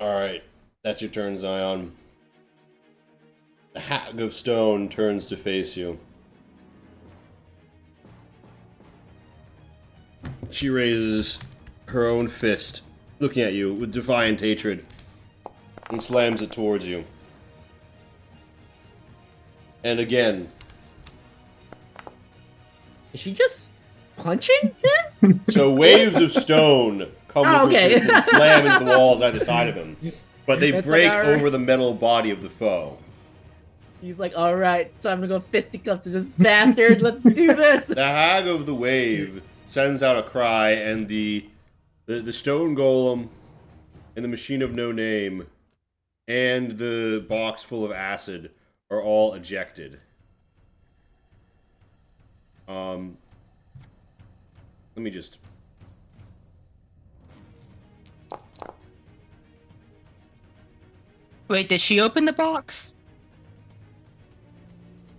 Alright, that's your turn, Zion. The Hag of Stone turns to face you. She raises her own fist, looking at you with defiant hatred, and slams it towards you. And again, Is she just punching him? so waves of stone come Oh, with her okay. fist and slam into the walls either side of him. But they It's like, break alright. over the metal body of the foe. He's like, all right, so I'm gonna go fisticuffs to this bastard. Let's do this. The Hag of the Wave sends out a cry, and the stone golem and the machine of no name and the box full of acid are all ejected. Let me just. Wait, did she open the box?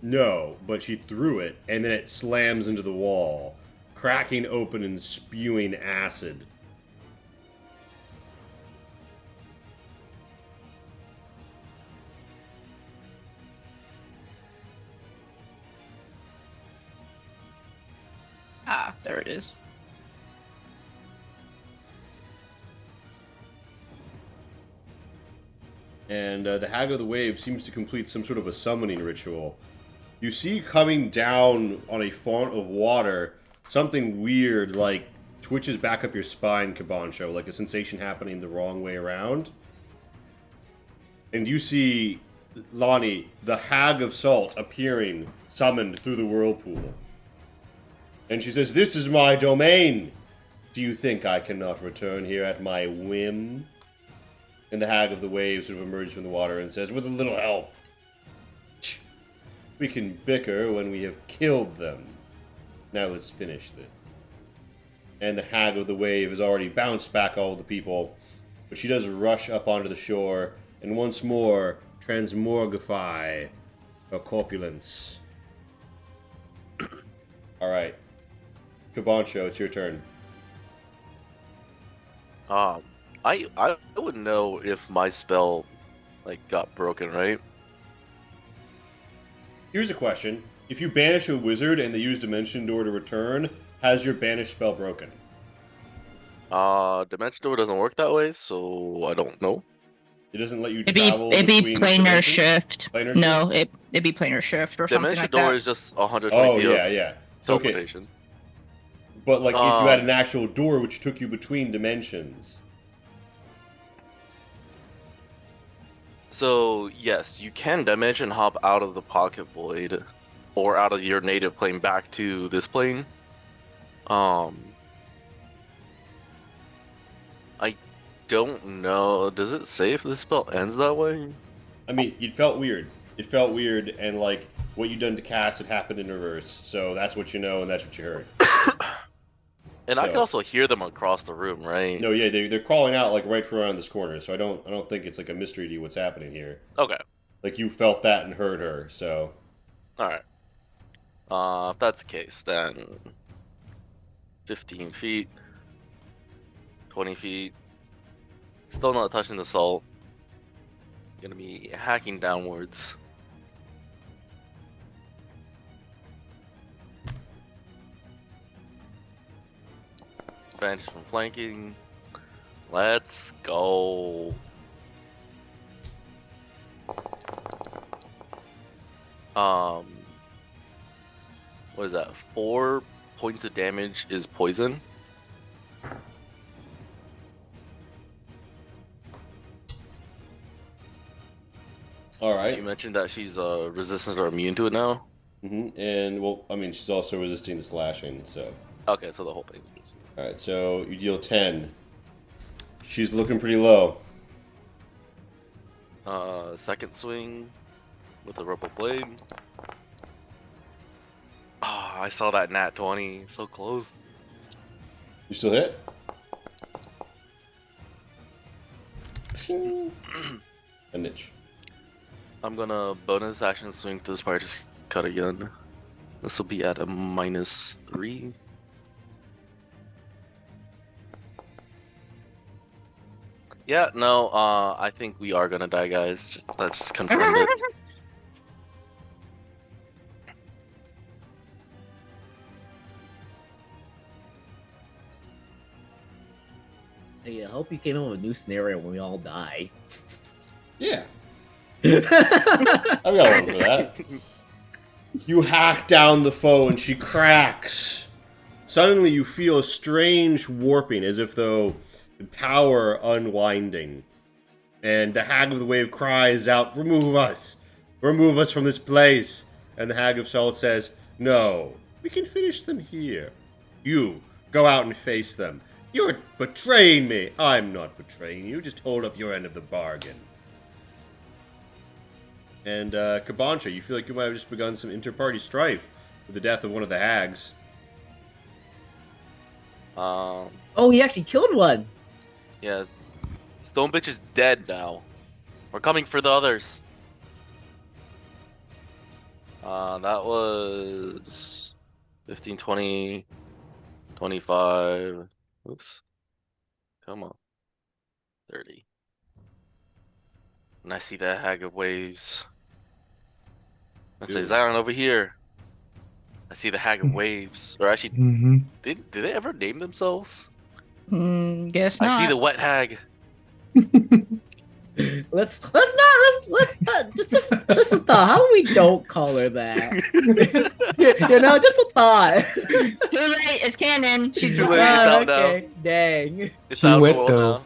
No, but she threw it, and then it slams into the wall, cracking open and spewing acid. Ah, there it is. And the Hag of the Wave seems to complete some sort of a summoning ritual. You see coming down on a font of water something weird, like twitches back up your spine, Kabancho, like a sensation happening the wrong way around. And you see Lonnie, the Hag of Salt, appearing, summoned through the whirlpool. And she says, "This is my domain. Do you think I cannot return here at my whim?" And the Hag of the Waves sort of emerges from the water and says, with a little help, we can bicker when we have killed them. Now let's finish this. And the Hag of the Wave has already bounced back all the people, but she does rush up onto the shore and once more transmorgify her corpulence. Alright. Cabancho, it's your turn. I wouldn't know if my spell like got broken, right? Here's a question. If you banish a wizard and they use Dimension Door to return, has your banish spell broken? Dimension Door doesn't work that way, so I don't know. It doesn't let you It'd travel be between planar dimensions? shift. Planar No, it'd be planar shift or something Dimension like Door that. is just 120 Oh, feet yeah, of yeah. Okay. teleportation. But, like, if you had an actual door which took you between dimensions... So, yes, you can dimension hop out of the pocket void or out of your native plane back to this plane. I don't know. Does it say if this spell ends that way? I mean, it felt weird. It felt weird, and, like, what you done to cast had happened in reverse. So that's what you know, and that's what you heard. And I So- can also hear them across the room, right? No, yeah, they're calling out, like, right from around this corner, so I don't think it's, like, a mystery to you what's happening here. Okay. Like, you felt that and heard her, so... Alright. If that's the case, then 15 feet, 20 feet, still not touching the salt. Gonna be hacking downwards. Advantage from flanking. Let's go. What is that? 4 points of damage is poison. You Alright. mentioned that she's resistant or immune to it now. And, well, I mean, she's also resisting the slashing, so... Okay, so the whole thing's resistant. Alright, so you deal 10. She's looking pretty low. Second swing with the rope of blade. Ah, I saw that nat 20. So close. You still hit? Ting. A niche. I'm gonna bonus action swing to the Spartus cut again. This will be at a -3. Yeah, no, I think we are gonna die, guys. That just confirmed it. Hey, I hope you came up with a new scenario when we all die. Yeah. I've got one for that. You hack down the foe and she cracks. Suddenly you feel a strange warping, as if though power unwinding. And the Hag of the Wave cries out, remove us! Remove us from this place! And the Hag of Salt says, no, we can finish them here. You, go out and face them. You're betraying me! I'm not betraying you, just hold up your end of the bargain. And, Cabancha, you feel like you might have just begun some inter-party strife with the death of one of the Hags. Oh, he actually killed one! Yeah. Stone Bitch is dead now. We're coming for the others. That was 15, 20, 25. Oops. Come on. 30. And I see that Hag of Waves. Let's say Dude. Zion over here. I see the Hag of Waves. Or actually, Mm-hmm. did they ever name themselves? Guess not. I see the Wet Hag. Let's not just a thought. How about we don't call her that? You know, just a thought. It's too late. It's canon. She's Too late. right. It's out okay, dang. It's She out of the wet, world though. now.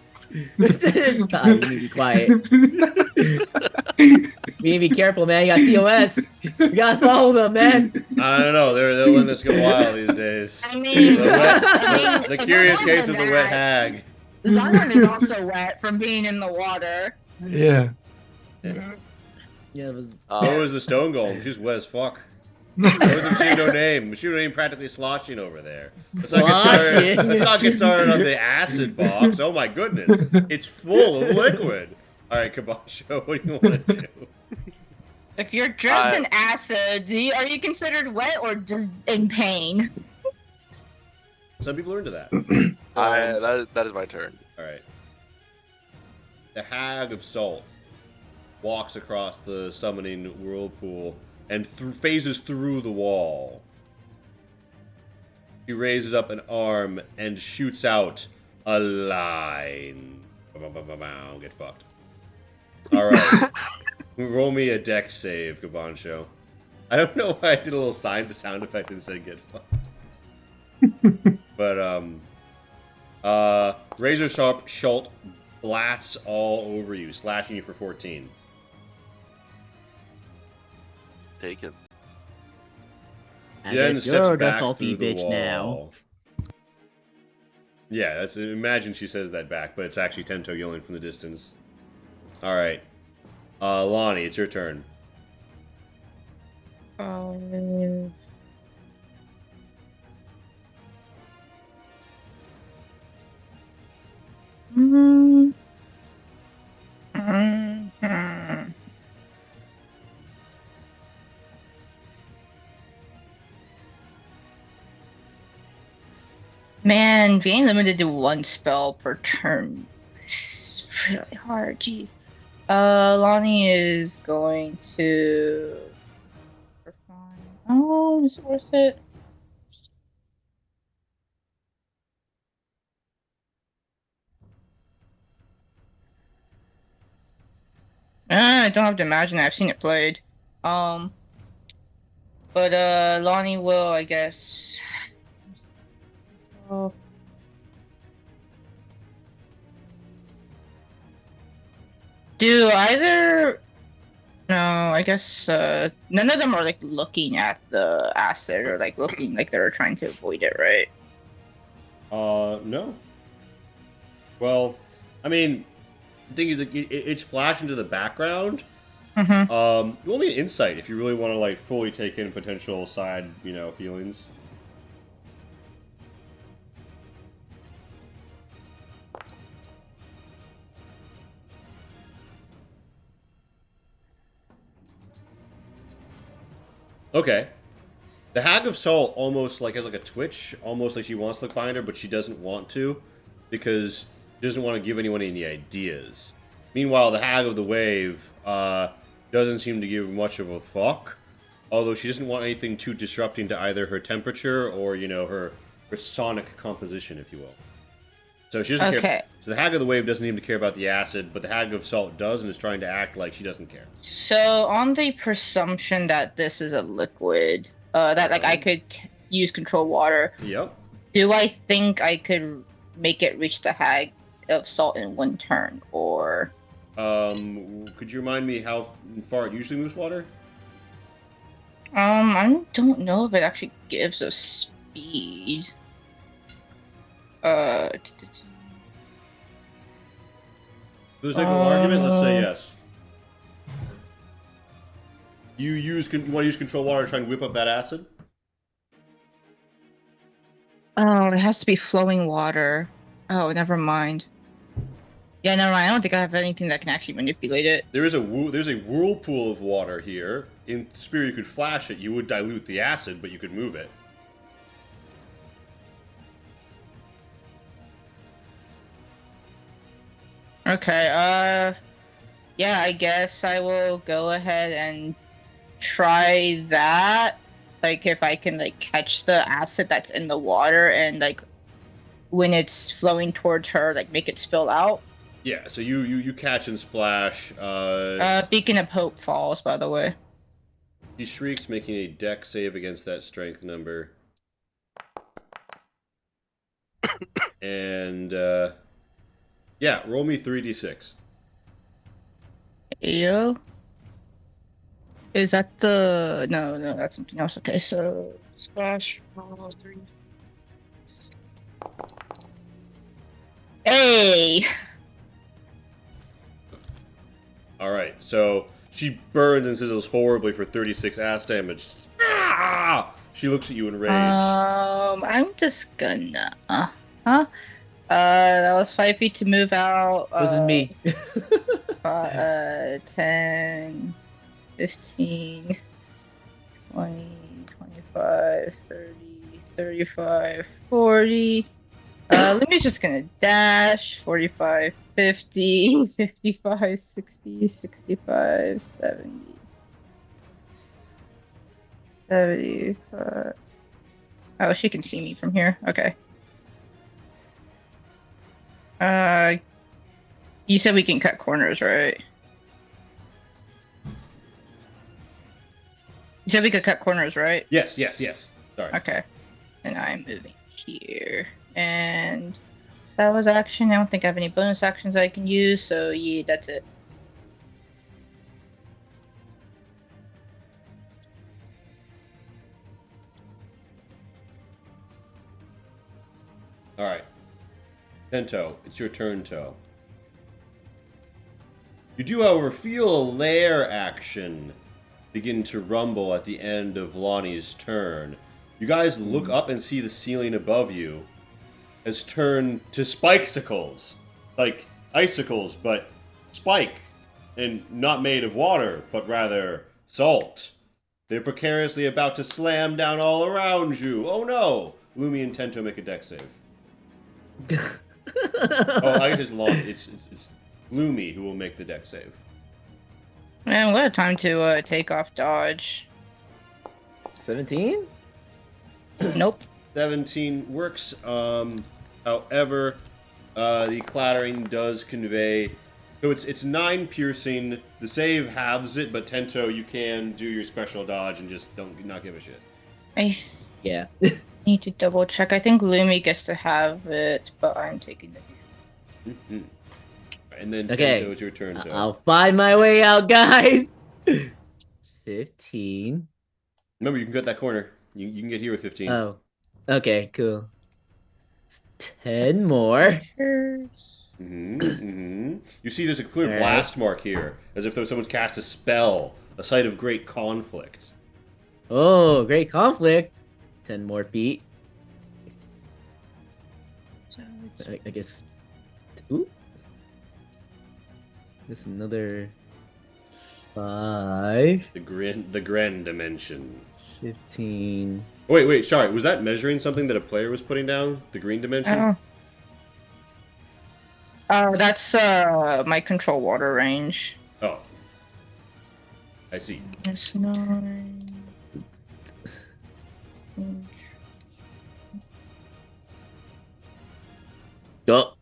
God, you need to be quiet. You need to be careful, man. You got TOS. You gotta follow them, man. I don't know, they're letting this go wild these days. I mean, The curious case of the Wet Hag. Zion is also wet from being in the water. Yeah. Yeah, it was. So is the stone golem. She's wet as fuck. So is the machine no name. Machine no name practically sloshing over there. Let's not get started. Sloshing. Let's not get started on the acid box. Oh my goodness, it's full of liquid. All right, Kabasho, what do you want to do? If you're dressed in acid, are you considered wet or just in pain? Some people are into that. That is my turn. All right. The Hag of Salt walks across the summoning whirlpool and phases through the wall. She raises up an arm and shoots out a line. Get fucked. All right. Roll me a deck save, Gabancho. I don't know why I did a little sound effect and said get fucked. But razor sharp Schult blasts all over you, slashing you for 14. Take it. I Then guess steps you're the back salty through the bitch now. wall. Yeah, that's imagine she says that back, but it's actually Tento yelling from the distance. All right, Lonnie, it's your turn. Man, being limited to one spell per turn is really hard. Jeez. Lonnie is going to. Oh, is it worth it? I don't have to imagine it. I've seen it played. But Lonnie will, I guess. Do either? No, I guess none of them are like looking at the acid or like looking like they're trying to avoid it, right? No. Well, I mean, the thing is, like, it splashed into the background. Mm-hmm. Roll me an insight if you really want to like fully take in potential side, feelings. Okay. The Hag of Salt almost like has like a twitch, almost like she wants to look behind her, but she doesn't want to because she doesn't want to give anyone any ideas. Meanwhile, the Hag of the Wave doesn't seem to give much of a fuck, although she doesn't want anything too disrupting to either her temperature or her sonic composition, if you will. So she doesn't care. So the Hag of the Wave doesn't seem to care about the acid, but the Hag of Salt does and is trying to act like she doesn't care. So on the presumption that this is a liquid, that like I could use control water. Yep. Do I think I could make it reach the Hag of Salt in one turn, or? Could you remind me how far it usually moves water? I don't know if it actually gives a speed. For the sake of argument, let's say yes. You want to use control water to try and whip up that acid? Oh, it has to be flowing water. Oh, never mind. Yeah, never mind. I don't think I have anything that can actually manipulate it. There's a whirlpool of water here. In theory, you could flash it. You would dilute the acid, but you could move it. Okay, yeah, I guess I will go ahead and try that. Like, if I can, like, catch the acid that's in the water and, like, when it's flowing towards her, like, make it spill out. Yeah, so you catch and splash. Beacon of Hope falls, by the way. He shrieks, making a deck save against that strength number. And, yeah, roll me 3d6. Yo. Is that the... No, that's something else. Okay, so... Slash... 3. Hey! All right, so she burns and sizzles horribly for 36 ass damage. Ah! She looks at you enraged. I'm just gonna. That was 5 feet to move out. This is me. 10, 15, 20, 25, 30, 35, 40. Lumi's just gonna dash 45, 50, 55, 60, 65, 70, 75. Oh, she can see me from here. Okay. You said we can cut corners, right? You said we could cut corners, right? Yes, yes, yes. Sorry. Okay. And I'm moving here. And that was action. I don't think I have any bonus actions I can use, so yeah, that's it. All right. Tento, it's your turn, Toe. You do, however, feel a lair action begin to rumble at the end of Lonnie's turn. You guys look up and see the ceiling above you has turned to spikesicles. Like icicles, but spike. And not made of water, but rather salt. They're precariously about to slam down all around you. Oh no! Lumi and Tento make a dex save. Oh, I guess it's Lonnie. It's Lumi who will make the dex save. Man, what a time to take off dodge. 17? Nope. 17 works. However, the clattering does convey. So it's 9 piercing. The save halves it, but Tento, you can do your special dodge and just not give a shit. Yeah. Need to double check. I think Lumi gets to have it, but I'm taking it. Mm-hmm. And then Okay. Tento, it's your turn. Toe. I'll find my way out, guys. 15. Remember, you can cut that corner. You can get here with 15. Oh. Okay, cool. It's 10 more. You see there's a clear Alright. blast mark here, as if though someone's cast a spell, a site of great conflict. Oh, great conflict. 10 more feet. I guess. Ooh. Just another 5. The grand dimension. 15. Wait, sorry. Was that measuring something that a player was putting down? The green dimension? That's my control water range. Oh. I see. It's 9. Oh.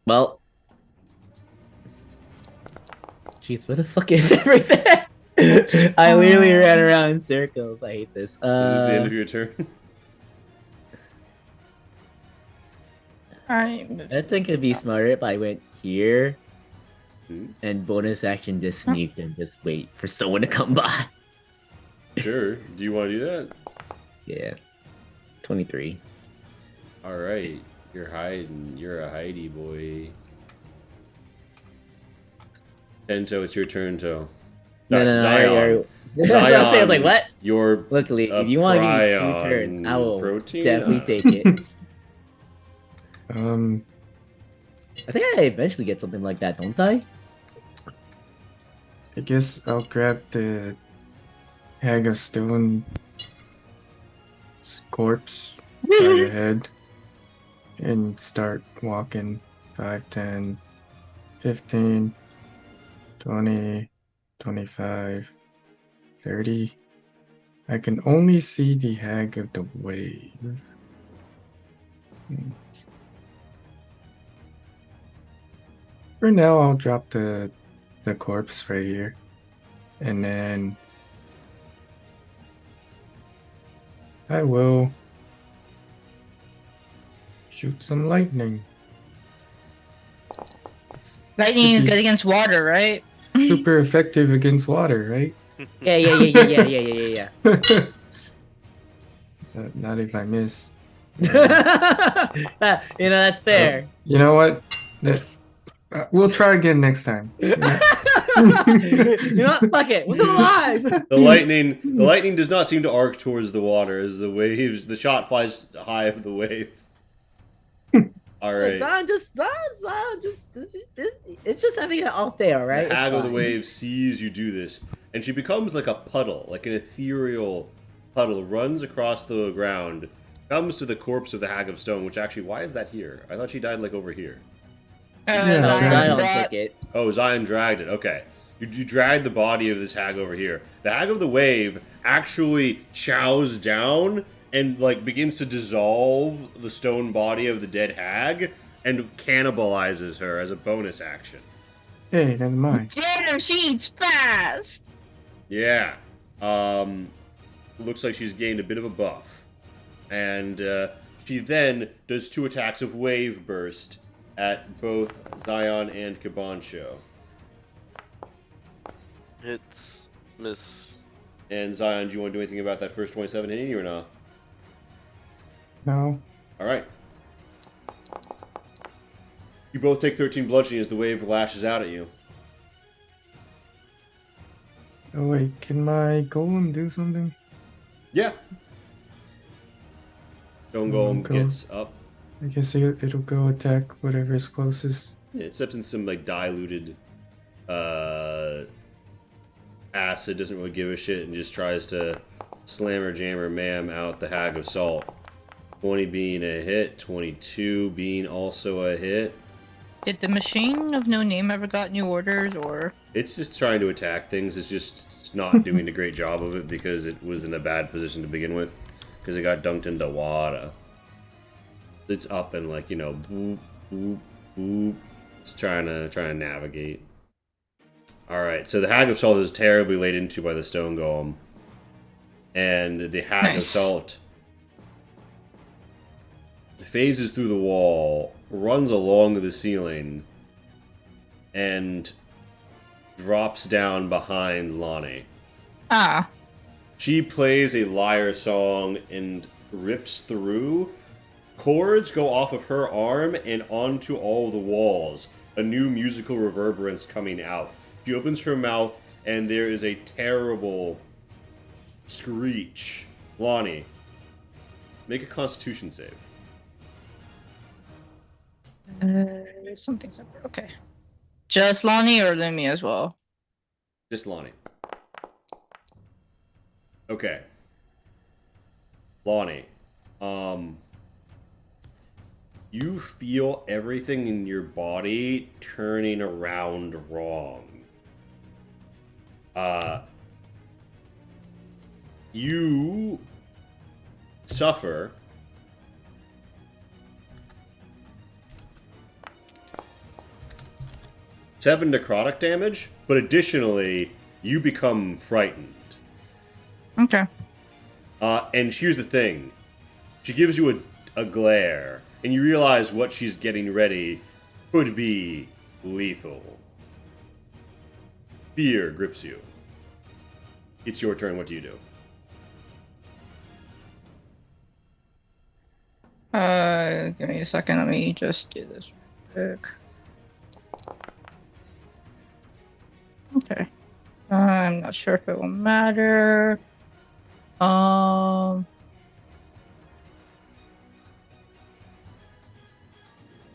Well. Jeez, what the fuck is everything? I literally ran around in circles. I hate this. Is this the end of your turn? I think it'd be smarter if I went here and bonus action just sneaked and just wait for someone to come by. Sure. Do you want to do that? Yeah. 23. Alright. You're hiding. You're a hidey boy. Tento, it's your turn, Toe. No, Zion. That's what I was like, what? You're Luckily, if you want to give me 2 turns, I will protein? definitely take it. I think I eventually get something like that, don't I? guess I'll grab the Hag of Stone's corpse right ahead and start walking 5, 10, 15, 20, 25, 30. I can only see the Hag of the Wave. For now, I'll drop the corpse right here. And then I will shoot some lightning. Lightning is good against water, right? Super effective against water, right? Yeah. Not if I miss. That's fair. You know what? We'll try again next time. You know what? Fuck it. We're still alive. The lightning does not seem to arc towards the water as the waves. The shot flies high of the wave. All right. Zion just it's just having it out there, right? The hag It's of the fine. wave sees you do this, and she becomes like a puddle, like an ethereal puddle, runs across the ground, comes to the corpse of the hag of stone. Which actually, why is that here? I thought she died like over here. Yeah, No, Zion Zion brought- took it. Oh, Zion dragged it. Okay. You dragged the body of this hag over here. The hag of the wave actually chows down and like begins to dissolve the stone body of the dead hag and cannibalizes her as a bonus action. Hey, that's mine. Damn, she eats fast. Yeah. Looks like she's gained a bit of a buff. And she then does 2 attacks of wave burst at both Zion and Kabancho. Hits, miss. And Zion, do you want to do anything about that first 27 hitting you or not? No. All right. You both take 13 bludgeoning as the wave lashes out at you. Oh wait, can my golem do something? Yeah. Stone Golem Go. gets up. I guess it'll go attack whatever is closest. Yeah, it steps in some like diluted acid, doesn't really give a shit, and just tries to slammer jammer ma'am out the hag of salt. 20 being a hit, 22 being also a hit. Did the machine of no name ever got new orders, or? It's just trying to attack things. It's just not doing a great job of it because it was in a bad position to begin with. Because it got dunked into water. It's up and like, you know, boop, boop, boop. It's trying to navigate. Alright, so the Hag of Salt is terribly laid into by the Stone Golem. And the Hag of Nice. Salt phases through the wall, runs along the ceiling, and drops down behind Lonnie. Ah. She plays a lyre song and rips through. Chords go off of her arm and onto all the walls. A new musical reverberance coming out. She opens her mouth and there is a terrible screech. Lonnie, make a constitution save. Something separate. Okay. Just Lonnie or Lumi as well? Just Lonnie. Okay. Lonnie, you feel everything in your body turning around wrong. You suffer seven necrotic damage, but additionally, you become frightened. Okay. And here's the thing. She gives you a glare, and you realize what she's getting ready could be lethal. Fear grips you. It's your turn. What do you do? Give me a second. Let me just do this real quick. Okay. I'm not sure if it will matter.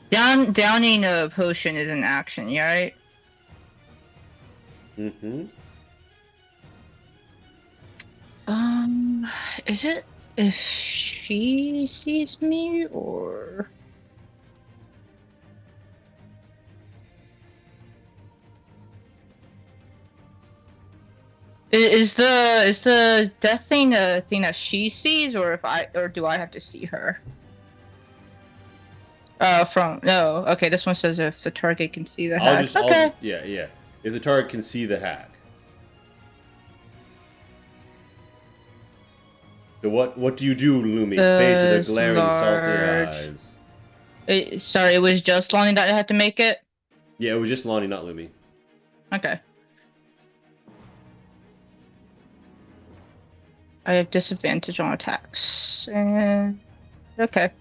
Downing a potion is an action, yeah, right? Mm-hmm. Is it if she sees me or? Is the death thing a thing that she sees, or do I have to see her? No. Okay, this one says if the target can see the hag. Okay. Yeah. If the target can see the hag. So what do you do, Lumi? Face with her glaring, large. salty eyes. Sorry, it was just Lonnie that had to make it? Yeah, it was just Lonnie, not Lumi. Okay. I have disadvantage on attacks. And okay.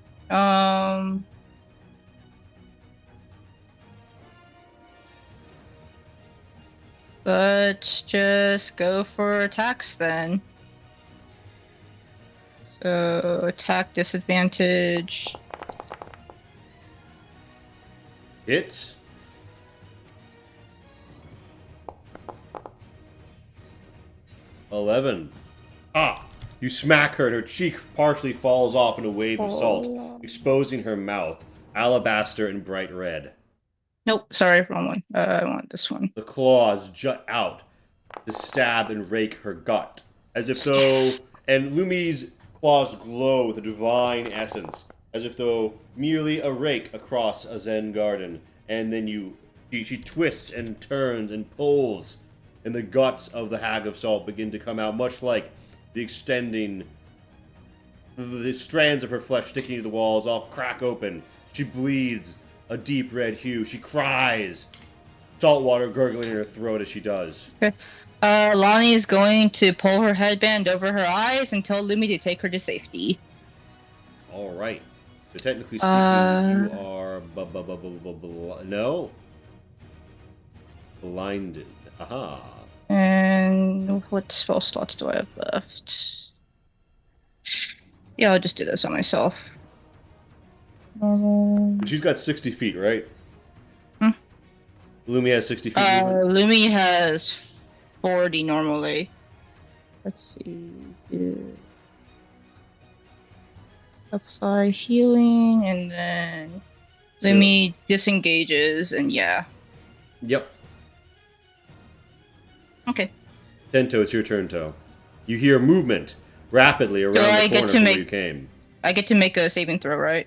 Let's just go for attacks then. So attack disadvantage. Hits. $11. Ah! You smack her and her cheek partially falls off in a wave of salt, exposing her mouth, alabaster and bright red. Nope, sorry, wrong one. I want this one. The claws jut out to stab and rake her gut, as if though... Yes. And Lumi's claws glow with a divine essence, as if though merely a rake across a Zen garden. And then she twists and turns and pulls, and the guts of the Hag of Salt begin to come out, much like the extending... The strands of her flesh sticking to the walls all crack open. She bleeds a deep red hue. She cries, salt water gurgling in her throat as she does. Okay. Lonnie is going to pull her headband over her eyes and tell Lumi to take her to safety. All right. So technically speaking, you are no blinded. Aha. And what spell slots do I have left? Yeah, I'll just do this on myself. She's got 60 feet, right? Hmm? Lumi has 60 feet. movement? Lumi has 40 normally. Let's see. Apply healing, and then So- Lumi disengages, and yeah. Yep. Okay. Tento, it's your turn, Toe. You hear movement rapidly around I the get corner to from where make- you came. I get to make a saving throw, right?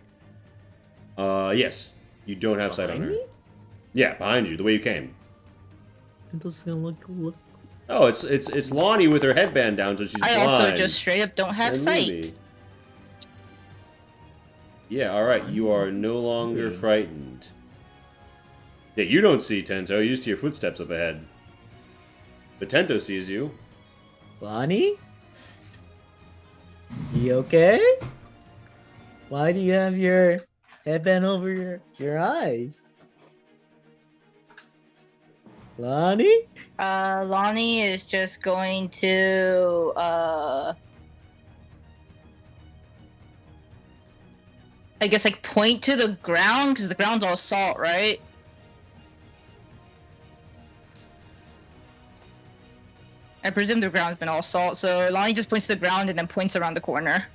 Yes. You don't have sight on Behind her. me? Yeah, behind you, the way you came. Tinto's gonna look. Oh, it's Lonnie with her headband down, so she's I blind. also just straight up don't have And sight. Lumi. Yeah, alright, you are no longer frightened. Yeah, you don't see Tento, you just hear footsteps up ahead. But Tento sees you. Lonnie? You okay? Why do you have your headband over your eyes? Lonnie? Lonnie is just going to I guess like point to the ground because the ground's all salt, right? I presume the ground's been all salt, so Lonnie just points to the ground and then points around the corner.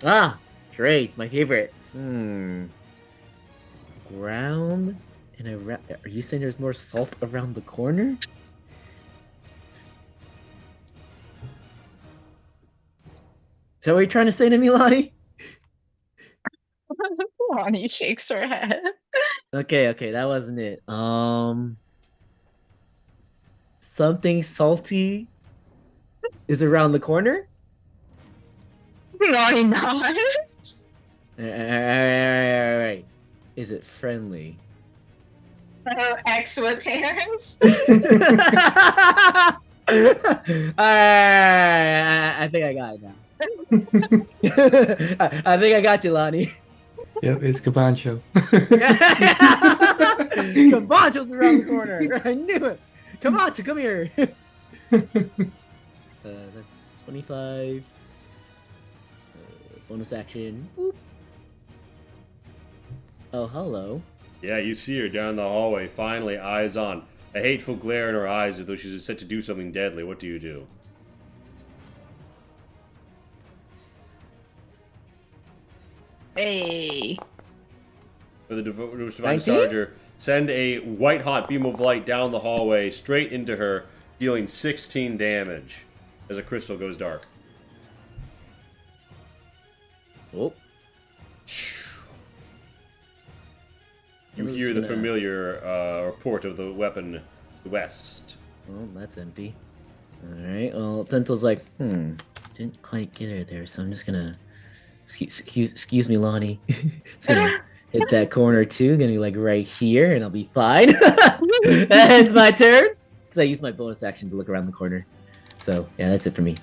Ah, great, my favorite. Ground and are you saying there's more salt around the corner? Is that what you're trying to say to me, Lonnie? Lonnie shakes her head. Okay, that wasn't it. Something salty is around the corner? Lonnie nods. Alright. Is it friendly? X with hands. Alright, I think I got it now. I think I got you, Lonnie. Yep, it's Cabancho. Kabancho's around the corner. I knew it. Kabancho, come here. That's 25. Bonus action. Boop. Oh, hello. Yeah, you see her down the hallway, finally, eyes on. A hateful glare in her eyes as though she's set to do something deadly. What do you do? Hey. For the Divine 19? Charger, send a white-hot beam of light down the hallway, straight into her, dealing 16 damage as a crystal goes dark. Oh. You I'm hear just the gonna- familiar report of the weapon west. Oh, that's empty. Alright, well, Tento's like, didn't quite get her there, so I'm just gonna... Excuse me, Lonnie. Just gonna hit that corner too, gonna be like right here, and I'll be fine. It's my turn! Because I used my bonus action to look around the corner. So, yeah, that's it for me.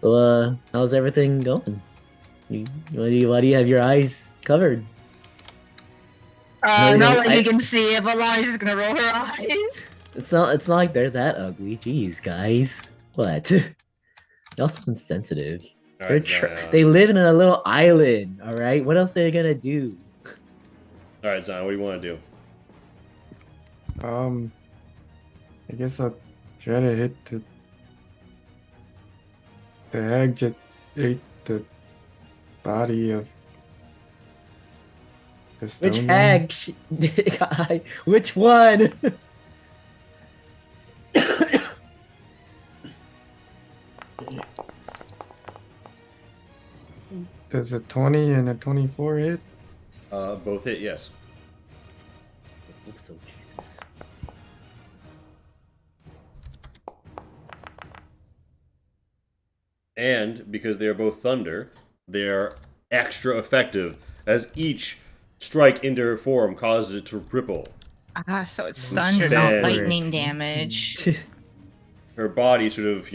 So, how's everything going? Why do you have your eyes covered? No, not no, like I- you can see it, but Lonnie's just gonna roll her eyes. It's not like they're that ugly. Jeez, guys. What? They're also insensitive. All They're right, Zion. they live in a little island, alright? What else are they gonna do? All right, Zion. What do you want to do? I guess I'll try to hit the hag just ate the body of the stone Which one. hag? Guy? Which one? Does a 20 and a 24 hit? Both hit. Yes. Looks so Jesus. And because they are both thunder, they are extra effective, as each strike into her form causes it to ripple. Ah, so it's thunder, Bad. not lightning damage. Her body sort of,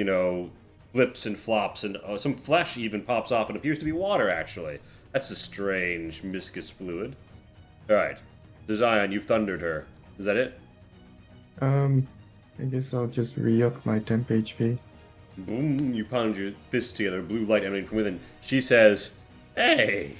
flips and flops, and some flesh even pops off and appears to be water, actually. That's a strange, viscous fluid. Alright. So Zion, you've thundered her. Is that it? I guess I'll just re-up my temp HP. Boom, you pound your fists together, blue light emanating from within. She says, "Hey,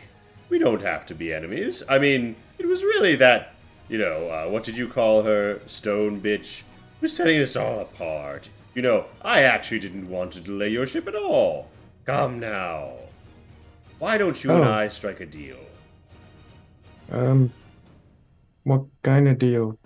we don't have to be enemies. I mean, it was really that, what did you call her, stone bitch, who's setting us all apart. I actually didn't want to delay your ship at all. Come now. Why don't you and Oh. I strike a deal? What kind of deal?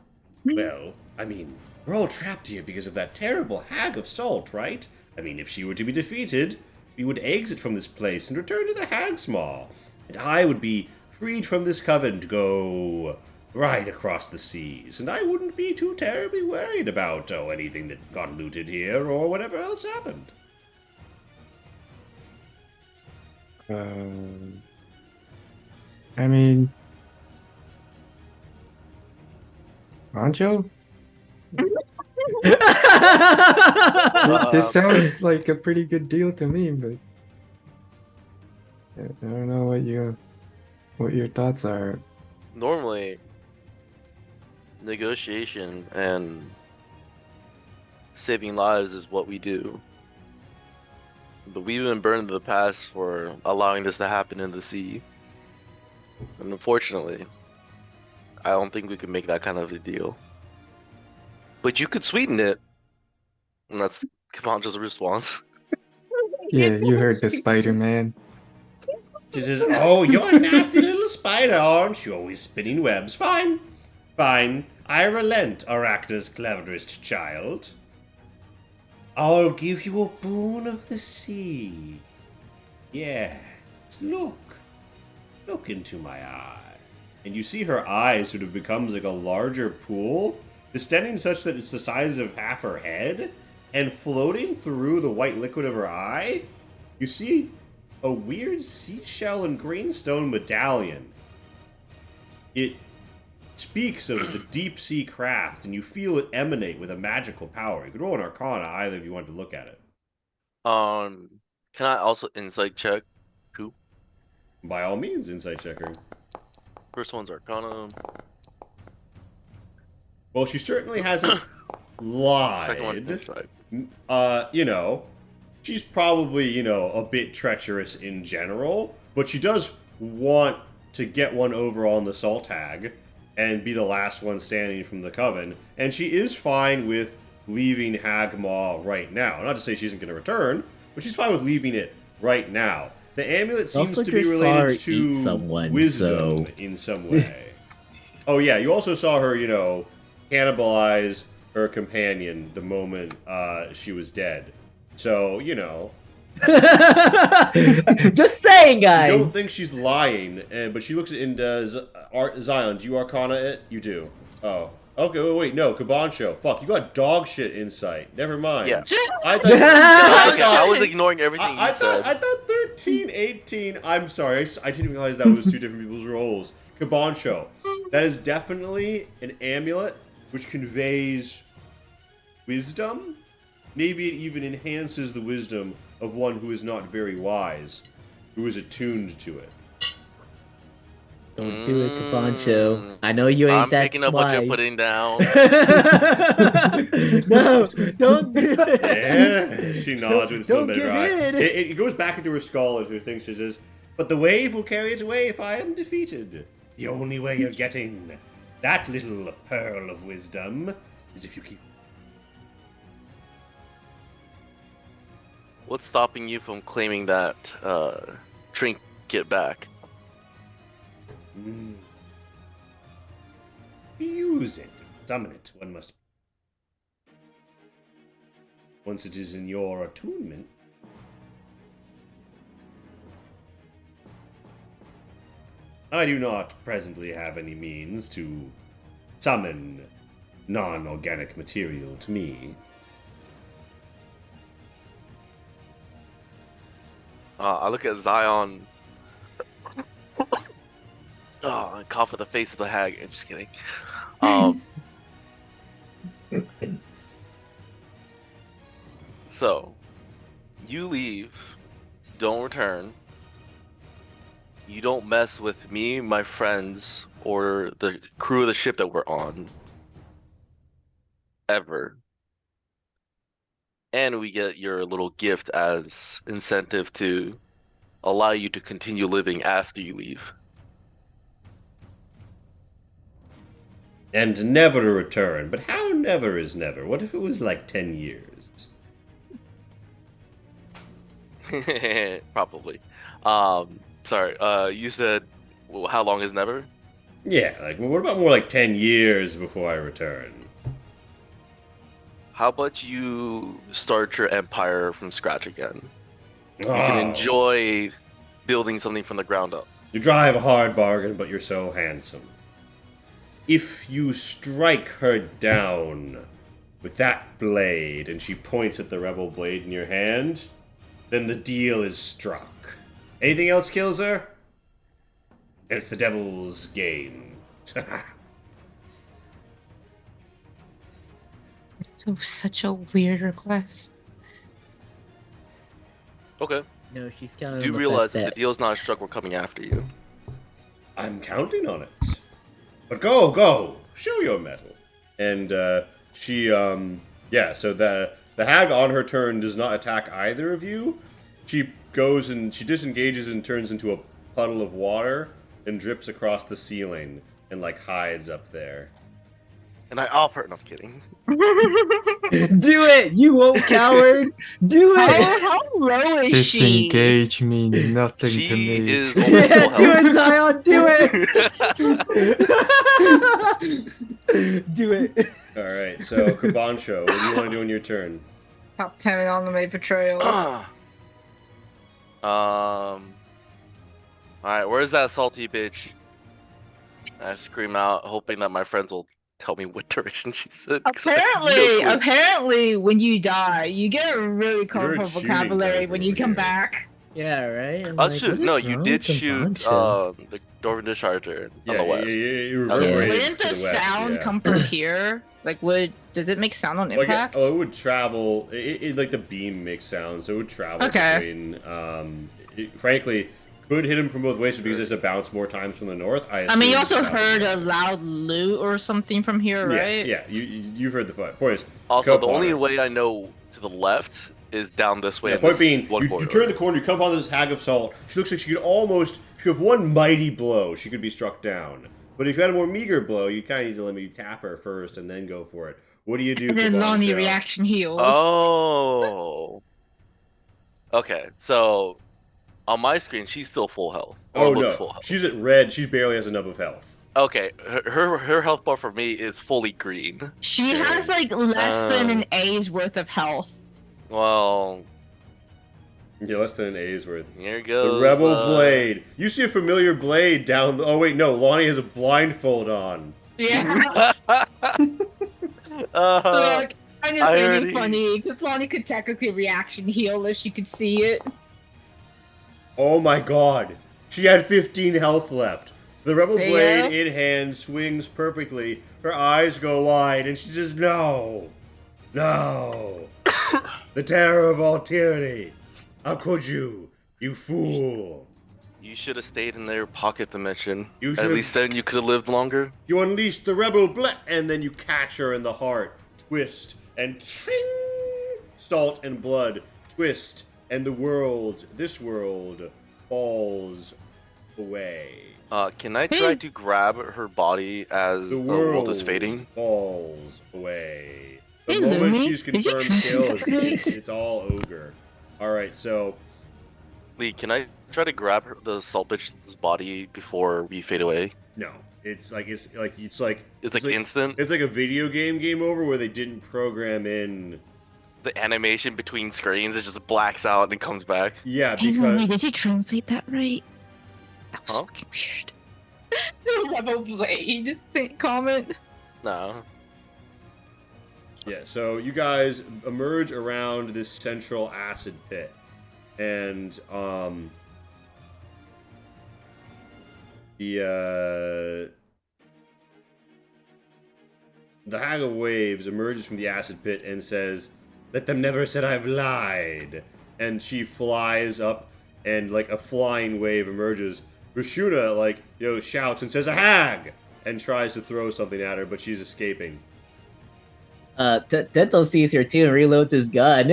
Well, I mean, we're all trapped here because of that terrible hag of salt, right? I mean, if she were to be defeated, we would exit from this place and return to the Hags Maw. And I would be freed from this coven to go right across the seas. And I wouldn't be too terribly worried about, anything that got looted here or whatever else happened." I mean, Rancho? This sounds like a pretty good deal to me, but I don't know what your thoughts are. Normally, negotiation and saving lives is what we do. But we've been burned in the past for allowing this to happen in the sea. And unfortunately, I don't think we can make that kind of a deal. But you could sweeten it. And that's Kamanja's response. Yeah, you heard the Spider-Man. She says, "Oh, you're a nasty little spider, aren't you? Always spinning webs. Fine. Fine. I relent, Arachna's cleverest child. I'll give you a boon of the sea. Yes, look. Look into my eye." And you see her eye sort of becomes like a larger pool, distending such that it's the size of half her head, and floating through the white liquid of her eye, you see a weird seashell and greenstone medallion. It speaks of the deep sea craft, and you feel it emanate with a magical power. You could roll an Arcana, either, if you wanted to look at it. Can I also insight check? Who? By all means, insight checker. First one's Arcana. Well, she certainly hasn't Second one, lied. insight. She's probably, a bit treacherous in general, but she does want to get one over on the Salt Hag and be the last one standing from the Coven, and she is fine with leaving Hag Maw right now. Not to say she isn't going to return, but she's fine with leaving it right now. The amulet seems Also to be just saw her related to eat someone, wisdom so- in some way. Oh yeah, you also saw her, cannibalize her companion the moment she was dead. So, Just saying, I guys. don't think she's lying, but she looks into Zion. Do you Arcana it? You do. Oh. Okay, wait, no, Kabancho. Fuck, you got dog shit insight. Never mind. Yeah. I Okay, I thought, was ignoring everything you said. I thought 13, 18. I'm sorry, I didn't realize that was two different people's roles. Kabancho. That is definitely an amulet which conveys wisdom. Maybe it even enhances the wisdom of one who is not very wise, who is attuned to it. Don't do it, Caponcho. I know you ain't I'm that picking up what you're wise. putting down. No, don't do it. Yeah, she nods with still Don't better get eye. hit. It goes back into her skull as her thing. She says, "But the wave will carry it away if I am defeated. The only way of getting that little pearl of wisdom is if you keep." What's stopping you from claiming that trinket back? Use it. Summon it. One must. Once it is in your attunement. I do not presently have any means to summon non-organic material to me. I look at Zion. I cough at the face of the hag. I'm just kidding. So, you leave, don't return. You don't mess with me, my friends, or the crew of the ship that we're on. Ever. And we get your little gift as incentive to allow you to continue living after you leave. And never to return. But how never is never? What if it was like 10 years? Probably. Sorry, you said, well, how long is never? Yeah, like, what about more like 10 years before I return? How about you start your empire from scratch again? You Oh, can enjoy building something from the ground up. You drive a hard bargain, but you're so handsome. If you strike her down with that blade, and she points at the rebel blade in your hand, then the deal is struck. Anything else kills her? Then it's the devil's game. So such a weird request. Okay. No, she's counting. Do on the realize fact that the deal's not struck, we're coming after you. I'm counting on it. But go, show your mettle. And so the hag on her turn does not attack either of you. She goes and she disengages and turns into a puddle of water and drips across the ceiling and like hides up there. And I offer. No, I'm kidding. Do it, you old coward! Do it! How low is she? Disengage means nothing to She me. is almost full Yeah, do health. it, Zion! Do it! Do it! All right, so Kabancho, what do you want to do on your turn? Top 10 on the May betrayals. Alright, where's that salty bitch? I scream out, hoping that my friends will tell me what direction she said. 'cause I have no clue. Apparently, when you die, you get a really colorful shooting vocabulary guy when over you come here. back. Yeah, right? I'm Oh, like, shoot. what No, is you wrong did with shoot Caponcho? the Dwarven Discharger on Yeah, the west. it Okay. reverberates Wouldn't to the the west, sound yeah. come from here? Like, does it make sound on Like impact? it would travel. Like the beam makes sound, so it would travel Okay. between. Frankly, could hit him from both ways because there's a bounce more times from the north. I mean, you also assume it's heard a south. loud loot or something from here, right? Yeah, you've heard the point. Point is, Also, come the only upon her. way I know to the left is down this way. Yeah, in point this being, one you corridor. turn the corner, you come upon this hag of salt. She looks like she could almost, if you have one mighty blow, she could be struck down. But if you had a more meager blow, you kind of need to let me tap her first and then go for it. What do you do? And then Lonnie Kabancho? reaction heals. Oh. Okay, so on my screen, she's still full health. Or Oh looks no, full health. she's at red. She barely has a nub of health. Okay, her health bar for me is fully green. She has like less than an A's worth of health. Well, Yeah, less than an A's worth. here goes The Rebel Blade. You see a familiar blade down. Oh wait, no. Lonnie has a blindfold on. Yeah. Look, I'm just I saying already- it funny because Lonnie could technically reaction heal if she could see it. Oh my god. She had 15 health left. The Rebel Blade Yeah. in hand swings perfectly. Her eyes go wide, and she says, "No. No. The terror of all tyranny. How could you? You fool." You should have stayed in their pocket dimension. You At should've- least then you could have lived longer. You unleash the rebel and then you catch her in the heart, twist, and ting! Salt and blood, twist, and this world, falls away. Can I try to grab her body as The the world world is fading? falls away. The Hey, moment Lumi, she's did you confirmed translate kill, that? it's all ogre. Alright, so Lee, can I try to grab the salt bitch's body before we fade away? no. It's like It's like instant. it's like a video game over where they didn't program in. The animation between screens, it just blacks out and comes back. Yeah, Hey, because Lumi, did you translate that right? That was Huh? fucking weird. The rebel blade. Comment. No. yeah, so you guys emerge around this central acid pit, and the Hag of Waves emerges from the acid pit and says, "Let them never say I've lied." And she flies up, and like a flying wave emerges. Rashuna shouts and says, "A hag!" and tries to throw something at her, but she's escaping. Tento sees her too and reloads his gun.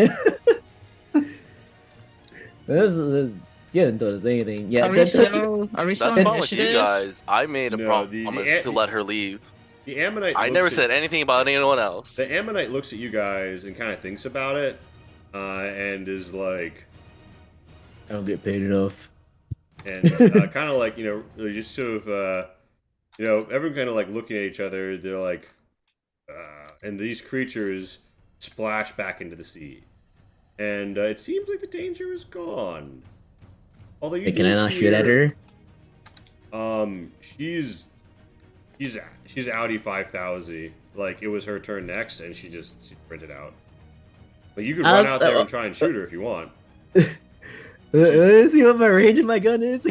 this you haven't told us anything. Yeah, Are we Tento- still That's on fine with you initiative? guys. I made a No, promise to let her leave. The Ammonite. I looks never at- said anything about anyone else. The Ammonite looks at you guys and kind of thinks about it, and is like, I don't get paid enough. and kind of like they just sort of everyone kind of like looking at each other. They're like, and these creatures splash back into the sea, and it seems like the danger is gone. Although you Hey, can I not shoot at her? She's Audi 5000. Like it was her turn next, and she printed out. But you could I run was- out there and try and shoot her if you want. Let's see what my range of my gun is.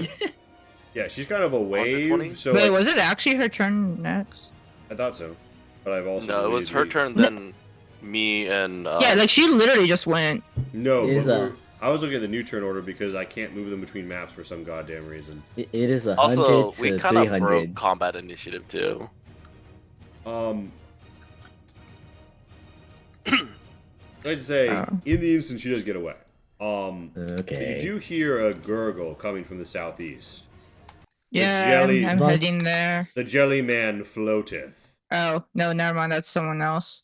Yeah, she's kind of a 120? wave. So Wait, like, was it actually her turn next? I thought so, but I've also No, it was her deleted turn, then me and Yeah, like she literally just went. No, It is but a- I was looking at the new turn order because I can't move them between maps for some goddamn reason. It is 100 also we to kind of 300. broke combat initiative too. I'd say Oh. in the instant she does get away. Okay. You do hear a gurgle coming from the southeast. Yeah, jelly- I'm What? heading there. The jelly man floateth. Oh no, never mind. That's someone else.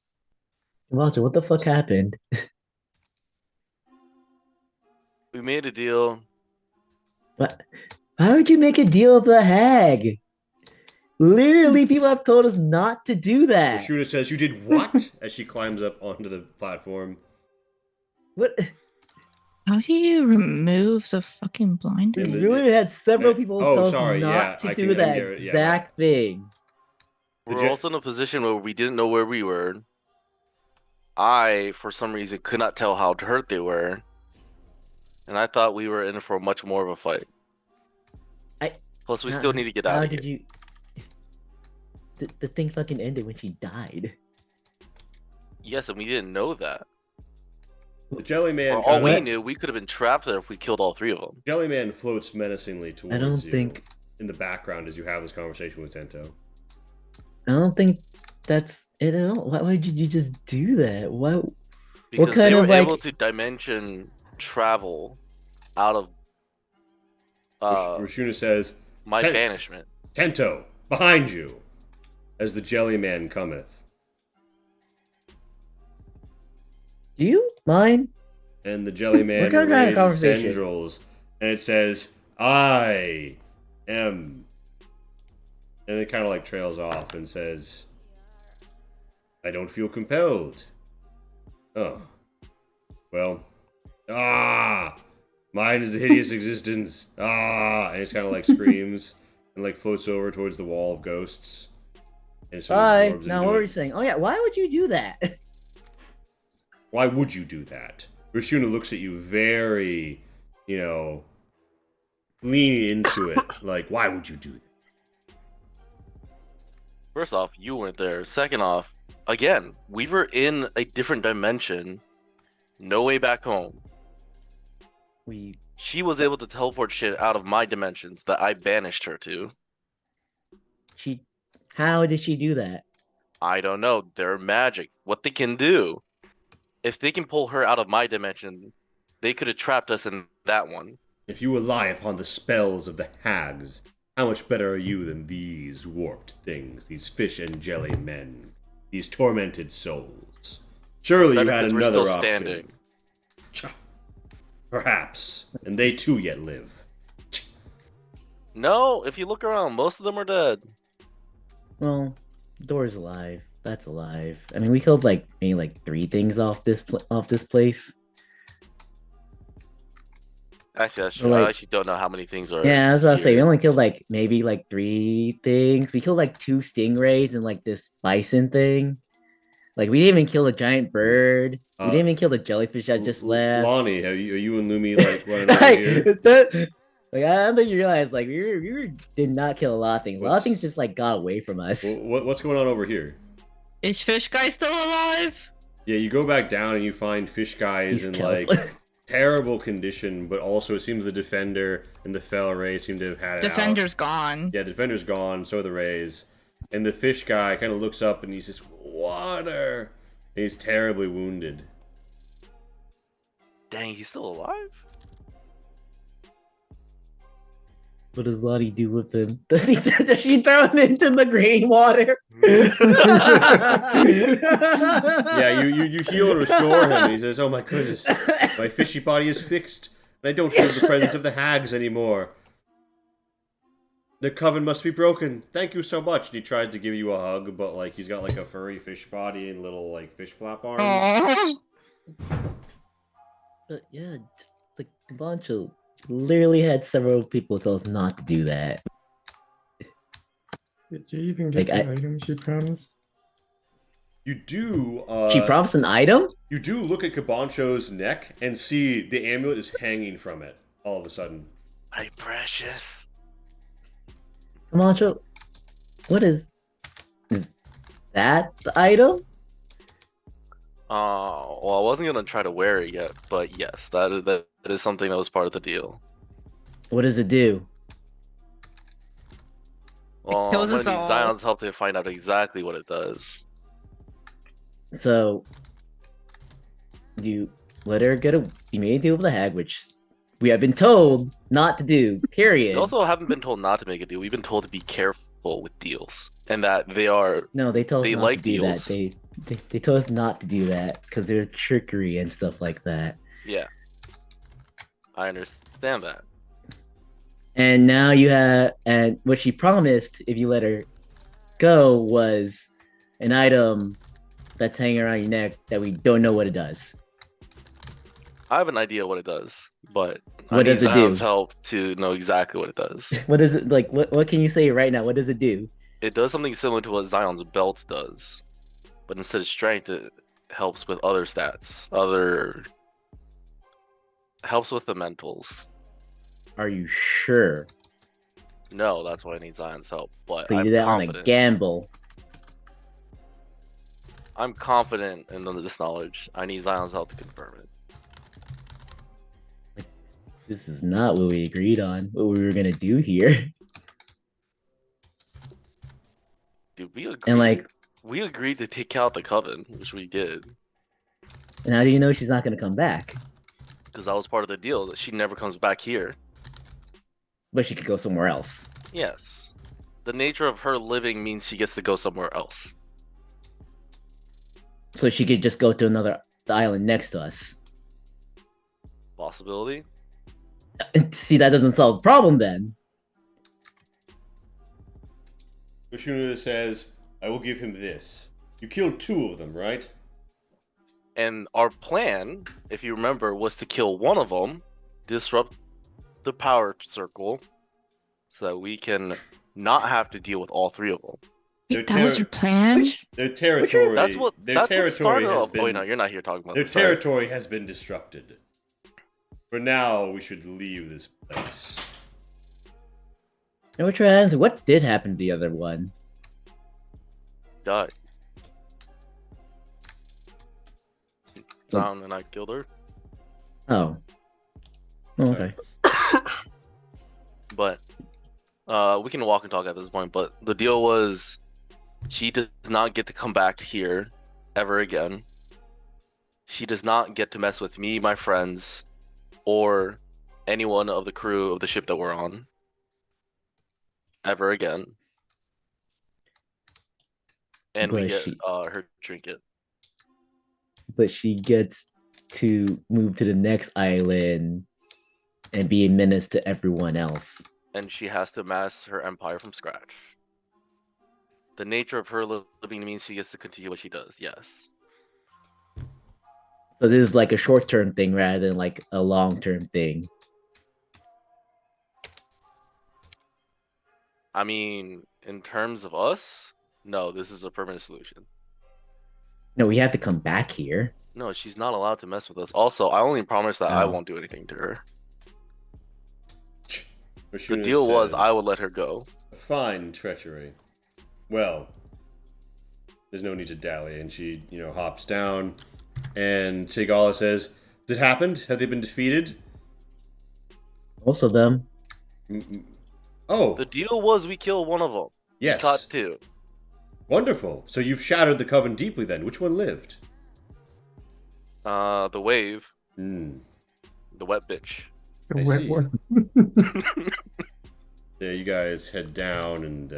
Walter, what the fuck happened? We made a deal. What? Why would you make a deal with the hag? Literally, people have told us not to do The that. shooter says, "You did what?" as she climbs up onto the platform. What? How do you remove the fucking blinder? In the- Literally had several people Oh, tell us sorry, not yeah, to I do can that get it, yeah, exact thing. The We're je- also in a position where we didn't know where we were. I, for some reason, could not tell how hurt they were, and I thought we were in for much more of a fight. Plus, we still need to get How out of did here. you? The thing fucking ended when she died. Yes, and we didn't know that. The jelly man. For all kinda- we knew, we could have been trapped there if we killed all three of them. Jelly man floats menacingly towards I don't you think. in the background as you have this conversation with Tento. I don't think that's it at all. Why would you just do that? Why? Because kind they were of, like- able to dimension travel out of Rashuna says, my Ten- banishment. "Tento, behind you!" as the jelly man cometh. Do you mind? And the jelly man What kind of raises conversation? tendrils, and it says, "I am," and it kind of like trails off and says, "I don't feel compelled." Oh, well, mine is a hideous existence. And it kind of like screams and like floats over towards the wall of ghosts. And sort of Bye. absorbs Now into what were it. you saying? Oh yeah, why would you do that? Why would you do that? Rashuna looks at you very, leaning into it. Like, why would you do that? First off, you weren't there. Second off, again, we were in a different dimension. No way back home. We She was able to teleport shit out of my dimensions that I banished her to. How did she do that? I don't know. They're magic. What they can do, if they can pull her out of my dimension, they could have trapped us in that one. If you rely upon the spells of the hags, how much better are you than these warped things, these fish and jelly men, these tormented souls? Surely you Better had 'cause we're another still option. standing. Cha. Perhaps, and they too yet live. No, if you look around, most of them are dead. Well, Door's alive. That's alive. I mean, we killed like maybe like 3 things off this place. Actually, that's true. Like- I actually don't know how many things are. Yeah, as I was saying, we here. only killed like maybe like 3 things. We killed like 2 stingrays and like this bison thing. Like we didn't even kill a giant bird. We didn't even kill the jellyfish that just left. Lonnie, are you and Lumi like running over here? Like I don't think you realize like we did not kill a lot of things. A lot of What's- things just like got away from us. What's going on over here? Is Fish Guy still alive? Yeah, you go back down and you find Fish Guy is He's in killed. like terrible condition, but also it seems the Defender and the Fell Ray seem to have had it out. Defender's gone. Yeah, the Defender's gone, so are the Rays. And the Fish Guy kind of looks up and he says, "Water!" And he's terribly wounded. Dang, he's still alive? What does Lottie do with him? Does she throw him into the green water? Yeah, you heal and restore him. And he says, "Oh my goodness, my fishy body is fixed, and I don't feel the presence of the hags anymore. The coven must be broken. Thank you so much." And he tried to give you a hug, but like he's got like a furry fish body and little like fish flap arms. Aww. But yeah, like Bancho literally had several people tell us not to do that. Did you even get Like, the item she promised? You do. She promised an item? You do look at Cabancho's neck and see the amulet is hanging from it. All of a sudden, My precious. Bancho, what is that the item? Well, I wasn't gonna try to wear it yet, but yes, that is something that was part of the deal. What does it do? Well, I'm kills gonna us need all. Zion's help to find out exactly what it does. So you let her you made a deal with the hag, which we have been told not to do, period. We also haven't been told not to make a deal. We've been told to be careful with deals, and that they are. No, they told us They not like to do deals. that. They told us not to do that because they're trickery and stuff like that. Yeah, I understand that. And now you have, and what she promised if you let her go was an item that's hanging around your neck that we don't know what it does. I have an idea what it does, but I What need does it do? Zion's help to know exactly what it does. What is it like? What can you say right now? What does it do? It does something similar to what Zion's belt does, but instead of strength, it helps with other stats. Helps with the mentals. Are you sure? No, that's why I need Zion's help. But So you I'm did that on a confident. gamble. I'm confident in this knowledge. I need Zion's help to confirm it. This is not what we agreed on. What we were gonna do here. Dude, we agreed. And like, we agreed to take out the coven, which we did, and how do you know she's not gonna come back? because that was part of the deal that she never comes back here. But she could go somewhere else. Yes, the nature of her living means she gets to go somewhere else. So she could just go to another island next to us. Possibility. See, that doesn't solve the problem then. Yoshuna says, "I will give him this. You killed 2 of them, right?" And our plan, if you remember, was to kill one of them, disrupt the power circle, so that we can not have to deal with all 3 of them. Their Wait, that was terri- your plan? Their territory. That's what. Their That's what territory started has off. been. Oh, wait, no, you're not here talking about Their this. Sorry. territory has been disrupted. For now, we should leave this place. And which one? What did happen to the other one? Died. Down and I killed her. Oh. Oh, okay. But we can walk and talk at this point. But the deal was, she does not get to come back here ever again. She does not get to mess with me, my friends, or anyone of the crew of the ship that we're on ever again. And we But get she, her trinket. but she gets to move to the next island and be a menace to everyone else. And she has to amass her empire from scratch. The nature of her living means she gets to continue what she does, yes. So this is like a short-term thing rather than like a long-term thing. I mean, in terms of us, no, this is a permanent solution. No, we have to come back here. No, she's not allowed to mess with us. Also, I only promise that I Oh. won't do anything to her. The Rashuna deal was I says, would let her go. Fine treachery. Well, there's no need to dally. And she, hops down. And Tigala says, has it happened? Have they been defeated? Most of them. Oh, The deal was we kill one of them. yes. We caught two. Wonderful. So you've shattered the coven deeply then. Which one lived? The wave, Hmm. the wet bitch. The I wet see. one. Yeah, you guys head down and,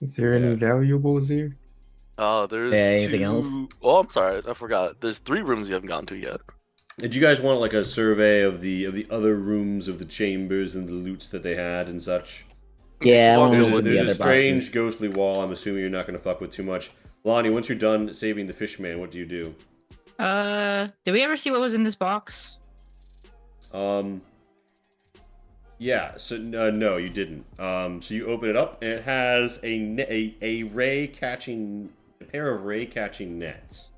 Is there any Yeah. valuables here? There's Anything two. else? Oh, I'm sorry, I forgot. There's 3 rooms you haven't gotten to yet. Did you guys want like a survey of the other rooms of the chambers and the loots that they had and such? Yeah, I want to There's look in the There's other a strange boxes. ghostly wall. I'm assuming you're not going to fuck with too much. Lonnie, once you're done saving the fishman, what do you do? Did we ever see what was in this box? Yeah. So no, you didn't. So you open it up and it has a pair of ray catching nets.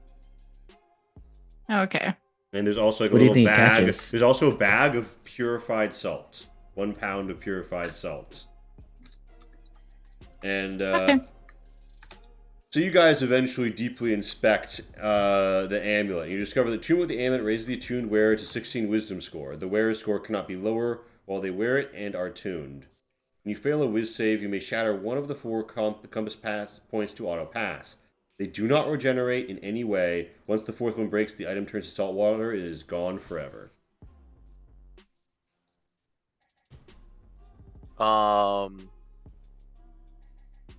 Okay. And there's also like a What do you little think it bag. catches? There's also a bag of purified salt. 1 pound of purified salt. And Okay. so you guys eventually deeply inspect the amulet. You discover the tune with the amulet raises the attuned wearer to 16 wisdom score. The wearer's score cannot be lower while they wear it and are tuned. When you fail a whiz save, you may shatter one of the 4 compass pass points to auto pass. They do not regenerate in any way. Once the 4th one breaks, the item turns to salt water. It is gone forever.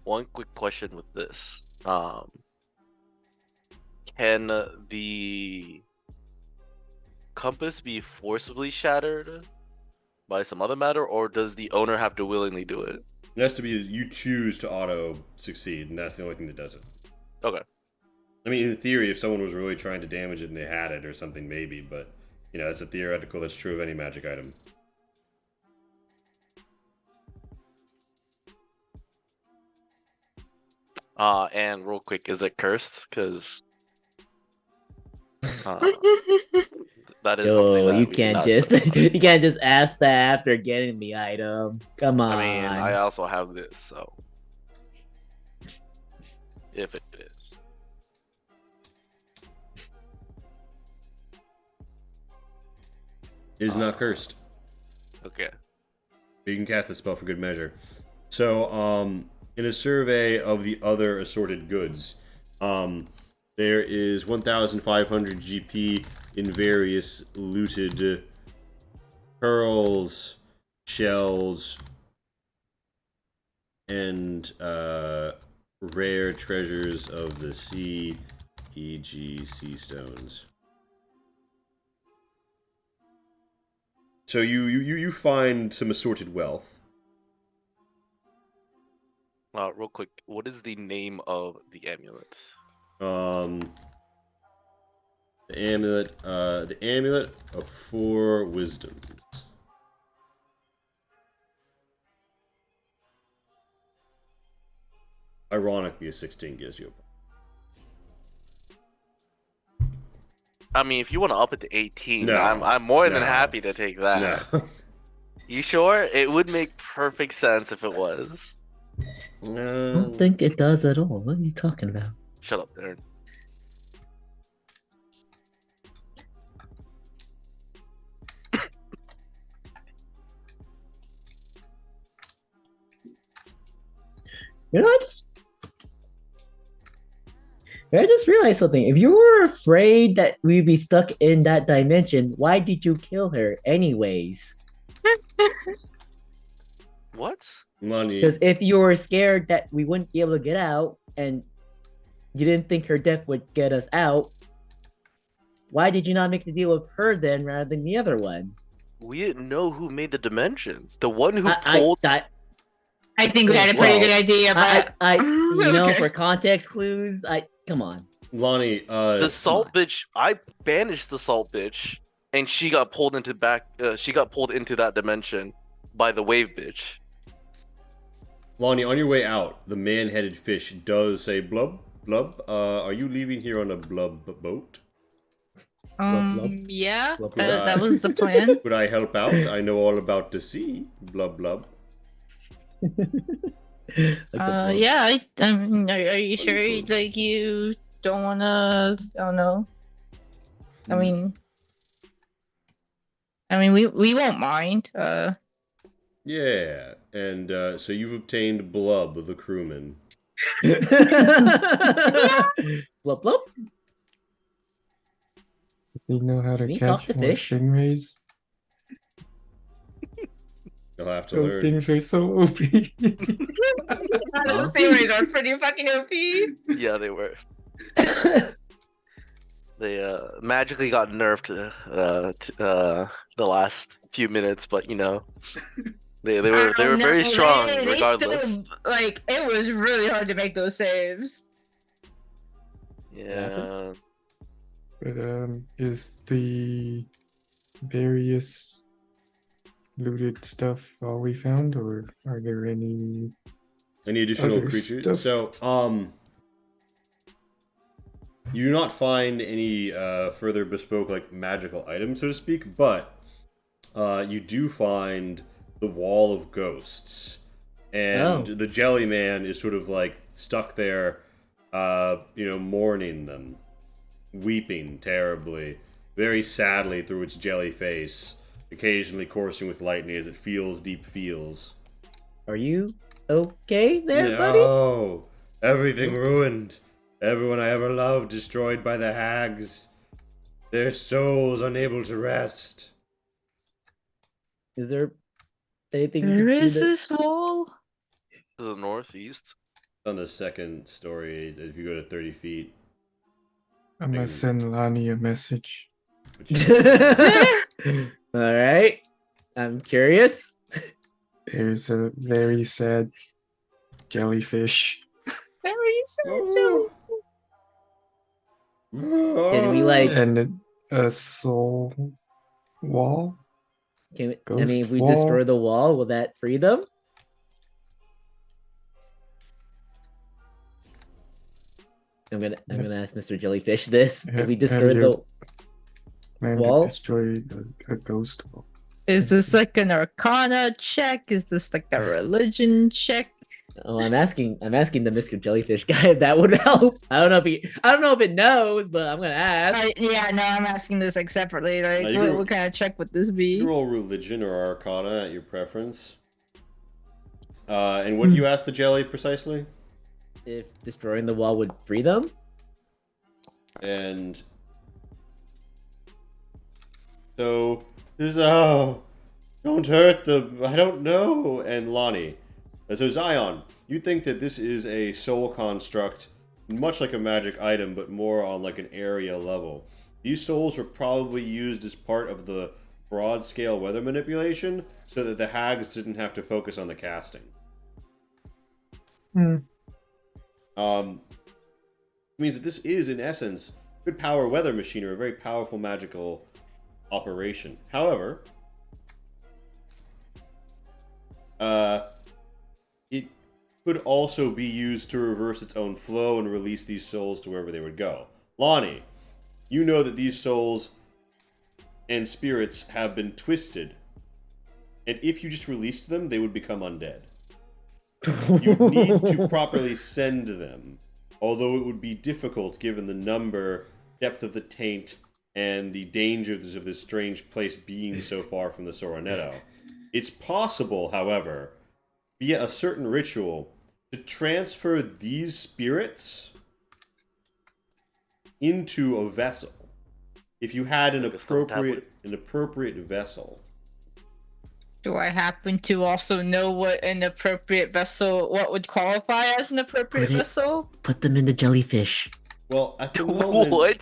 One quick question with this. Can the compass be forcibly shattered by some other matter, or does the owner have to willingly do it? It has to be you choose to auto succeed, and that's the only thing that does it. Okay. I mean, in theory, if someone was really trying to damage it and they had it or something, maybe, but, that's a theoretical that's true of any magic item. And real quick, is it cursed? Because that is something Yo, that you we can can't ask just about. you can't just ask that after getting the item. Come on. I mean, I also have this, so if it is. It is not cursed. Okay. You can cast the spell for good measure. So, in a survey of the other assorted goods, there is 1,500 GP in various looted pearls, shells, and rare treasures of the sea, e.g., sea stones. So you find some assorted wealth. Real quick, what is the name of the amulet? The amulet of 4 wisdoms. Ironically, a 16 gives you a. I mean, if you want to up it to 18, No, I'm more than no, happy to take that. No. You sure? It would make perfect sense if it was. I don't think it does at all. What are you talking about? Shut up, Darren. You know, I just realized something. If you were afraid that we'd be stuck in that dimension, why did you kill her anyways? What? Lonnie, Because if you were scared that we wouldn't be able to get out and you didn't think her death would get us out, why did you not make the deal with her then rather than the other one? We didn't know who made the dimensions. The one who I pulled. I think we had a pretty Well, good idea, but you know, Okay. for context clues, come on. Lonnie, The salt bitch. I banished the salt bitch, and she got pulled into back. She got pulled into that dimension by the wave bitch. Lonnie, on your way out, the man-headed fish does say blub, blub. Are you leaving here on a blub boat? blub. Yeah, Blub, that, blub. that was the plan. Could I help out? I know all about the sea. Blub, blub. Like the blub. Yeah. I mean, are you sure? Like, you don't wanna? I don't know. I mean, we won't mind. Yeah, and so you've obtained Blub, the crewman. Blub blub. We know how to Can you talk catch to more fish? stingrays. You'll have to Those learn. things are so OP. Those stingrays are pretty fucking OP. Yeah, they were. They magically got nerfed the last few minutes, but you know, they were very strong regardless. Still, like, it was really hard to make those saves. Yeah. But is the various looted stuff all we found, or are there any? Any additional Other creatures? stuff. So, you do not find any further bespoke, like, magical items, so to speak, but you do find the Wall of Ghosts. And the Jelly Man is sort of, like, stuck there, mourning them. Weeping terribly, very sadly through its jelly face, occasionally coursing with lightning as it feels deep feels. Are you okay there, buddy? No, everything ruined. Everyone I ever loved destroyed by the hags. Their souls unable to rest. Is there anything? Where is that... this wall? To the northeast. On the second story, if you go to 30 feet. I'm gonna send Lani a message. All right. I'm curious. There's a very sad jellyfish. Very sad. Oh. Can we like? And a soul wall. Can we, I Ghost mean, if we wall? destroy the wall, will that free them? I'm gonna ask Mr. Jellyfish this. If we destroy the Man wall? could destroy a ghost wall. Is this like an Arcana check? Is this like a religion check? Oh, I'm asking the Mr. Jellyfish guy if that would help. I don't know if it knows, but I'm gonna ask. Yeah, no, I'm asking this like separately. Like, No, you can- what kind of check would this be? You roll religion or arcana at your preference. And what do you ask the jelly precisely? If destroying the wall would free them? And so this don't hurt them. I don't know. And Lonnie. So Zion, you think that this is a soul construct, much like a magic item, but more on like an area level. These souls were probably used as part of the broad scale weather manipulation, so that the hags didn't have to focus on the casting. Means that this is, in essence, good power weather machine, or a very powerful magical operation. However, it could also be used to reverse its own flow and release these souls to wherever they would go. Lonnie, you know that these souls and spirits have been twisted, and if you just released them, they would become undead. You need to properly send them, although it would be difficult given the number, depth of the taint, and the dangers of this strange place being so far from the Soronetto. It's possible, however, via a certain ritual, to transfer these spirits into a vessel. If you had an Like a stone appropriate vessel. Do I happen to also know what an appropriate vessel, what would qualify as an appropriate Put it- vessel? Put them in the jellyfish. Well, at the moment, What?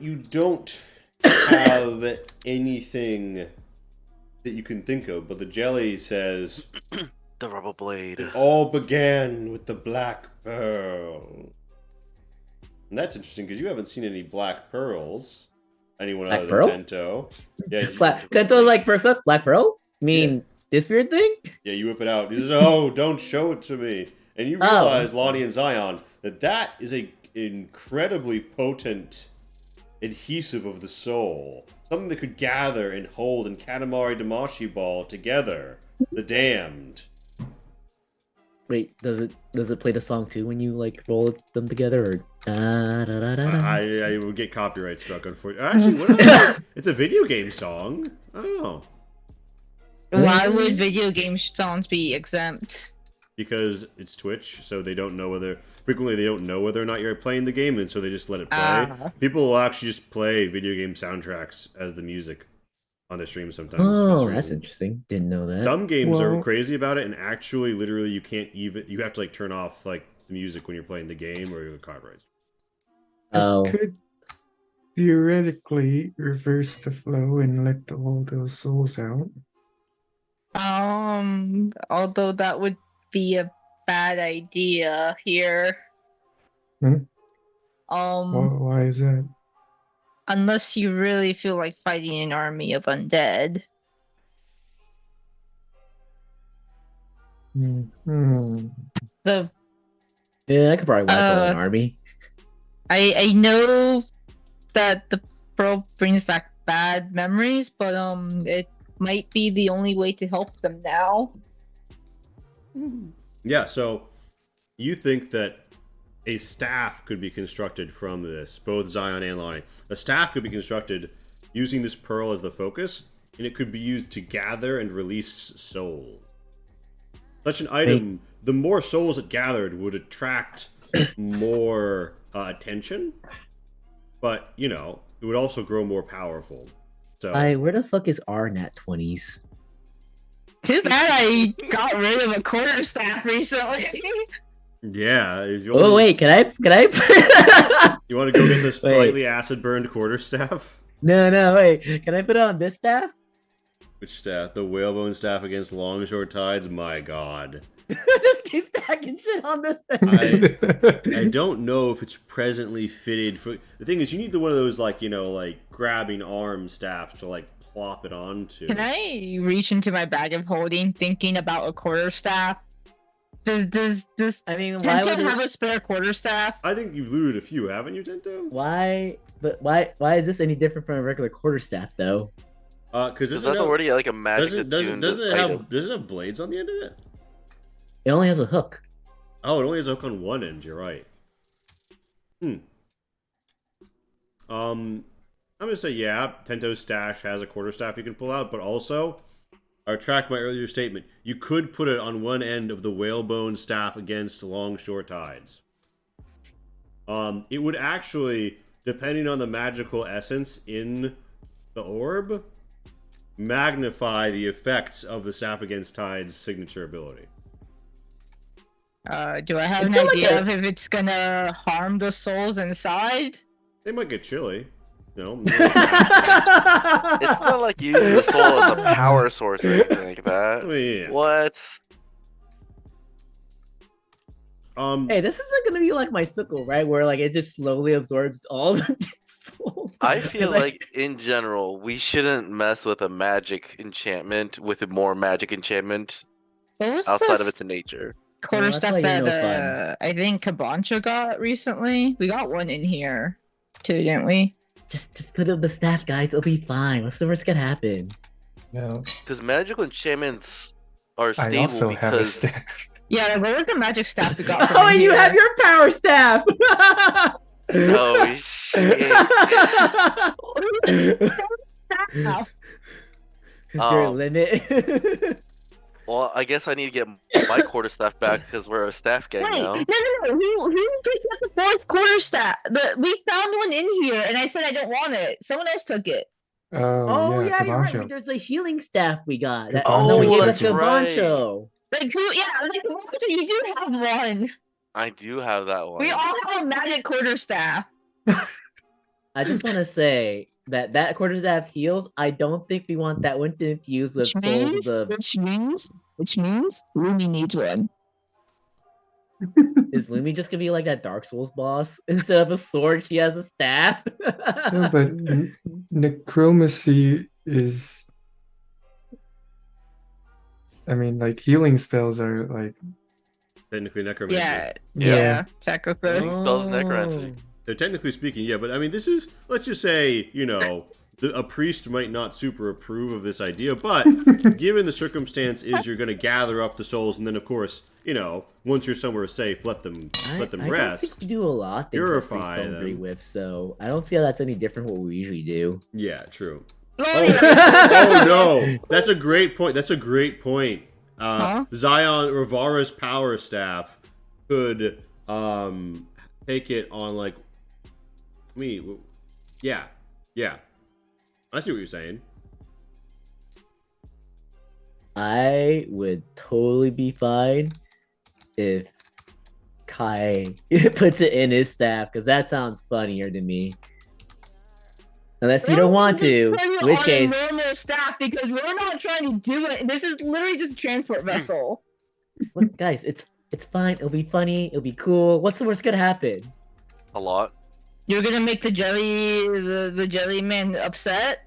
you don't have anything that you can think of, but the jelly says The rubber blade. it all began with the black pearl. And that's interesting because you haven't seen any black pearls. Anyone Black other pearl? than Tento. Yeah, Black Tento's like perfect. Black Pearl? You mean this weird thing? yeah, you whip it out. He says, "Oh, don't show it to me." And you realize, Lonnie and Zion, that is a incredibly potent adhesive of the soul. Something that could gather and hold in Katamari Damashi Ball together. The damned. Wait, does it play the song too when you like roll them together or da, da, da, da, da? I will get copyright struck, unfortunately. Actually, what else? It's a video game song. Oh. Why would video game songs be exempt? Because it's Twitch, so they don't know whether... Frequently, they don't know whether or not you're playing the game, and so they just let it play. Ah. People will actually just play video game soundtracks as the music on their stream sometimes. for Oh, this that's reason. interesting. Didn't know that. Some games are Well- crazy about it, and actually, literally, you can't even... You have to, like, turn off, like, the music when you're playing the game, or you'll copyright. Oh, Could theoretically reverse the flow and let all those souls out. Although that would be a bad idea here. Hmm? Why is that? Unless you really feel like fighting an army of undead. Hmm. The yeah, I could probably wipe out an army. I know that the pearl brings back bad memories, but it might be the only way to help them now. Yeah, so you think that a staff could be constructed from this, both Zion and Lonnie. A staff could be constructed using this pearl as the focus, and it could be used to gather and release souls. Such an item, the more souls it gathered would attract more attention, but, you know, it would also grow more powerful. So, Where the fuck is our nat 20s? Too bad I got rid of a quarterstaff recently. yeah, if you Oh wanna- wait, can I? you want to go get this Wait. slightly acid-burned quarterstaff? No, wait. Can I put it on this staff? Which staff? The whalebone staff against longshore tides? My god. Just keep stacking shit on this thing. I don't know if it's presently fitted for... The thing is, you need one of those, like, you know, like, grabbing arm staffs to, like, plop it onto. Can I reach into my bag of holding, thinking about a quarterstaff? Does I mean, why Tento would have a spare quarterstaff? I think you've looted a few, haven't you, Tento? why? But why is this any different from a regular quarterstaff though? Because Is that already like a magic doesn't it have blades on the end of it? It only has a hook. Oh, it only has a hook on one end. You're right. I'm gonna say yeah. Tento's stash has a quarterstaff you can pull out, but also, I retract my earlier statement. You could put it on one end of the whalebone staff against longshore tides. It would actually, depending on the magical essence in the orb, magnify the effects of the staff against tides signature ability. Do I have an Until, like, idea of if it's gonna harm the souls inside? They might get chilly. No. It's not like you using the soul as a power source or anything like that. Oh, yeah. What? Hey, this isn't gonna be like my sickle, right? Where like it just slowly absorbs all the souls. I feel 'Cause, like in general we shouldn't mess with a magic enchantment with a more magic enchantment What was outside of this its nature. quarterstaff why you're that no I think Kabancha got recently? We got one in here too, didn't we? just put up the staff, guys. It'll be fine. What's the worst gonna happen? No, Because magical enchantments are I stable also have a because staff. Yeah, where was the magic staff we got from Oh, in you here? have your power staff. oh shit. Staff. Is there a Um, limit? Well, I guess I need to get my quarterstaff back because we're a staff gang Hey, now. no. Who picked up the fourth quarterstaff? We found one in here, and I said I don't want it. Someone else took it. Oh yeah, you're right. Kabancho. There's the healing staff we got. Kabancho. No, we Oh, gave that's that to right. Bancho. Like who? Yeah, like Monster, you do have one. I do have that one. We all have a magic quarterstaff. I just want to say that quarterstaff heals. I don't think we want that one to infuse with souls of the. Which means Lumi needs one. Is Lumi just gonna be like that Dark Souls boss? Instead of a sword, she has a staff. No, but necromancy is. I mean, like healing spells are like. Technically necromancy. Yeah, technically. Healing spells, necromancy. So technically speaking, yeah, but I mean, this is, let's just say, you know, a priest might not super approve of this idea, but given the circumstance is you're going to gather up the souls, and then, of course, you know, once you're somewhere safe, let them I don't think rest. we do a lot of things that Purify priests don't them. agree with, so I don't see how that's any different from what we usually do. Yeah, true. Oh, Oh no, that's a great point. That's a great point. Huh? Zion Rivara's power staff could take it on like me. Yeah. I see what you're saying. I would totally be fine if Kai puts it in his staff, because that sounds funnier to me. Unless you don't want to, in which case, normal staff because we're not trying to do it. This is literally just a transport vessel. look, guys, it's fine. It'll be funny. It'll be cool. What's the worst gonna happen? A lot. You're gonna make the jelly man upset.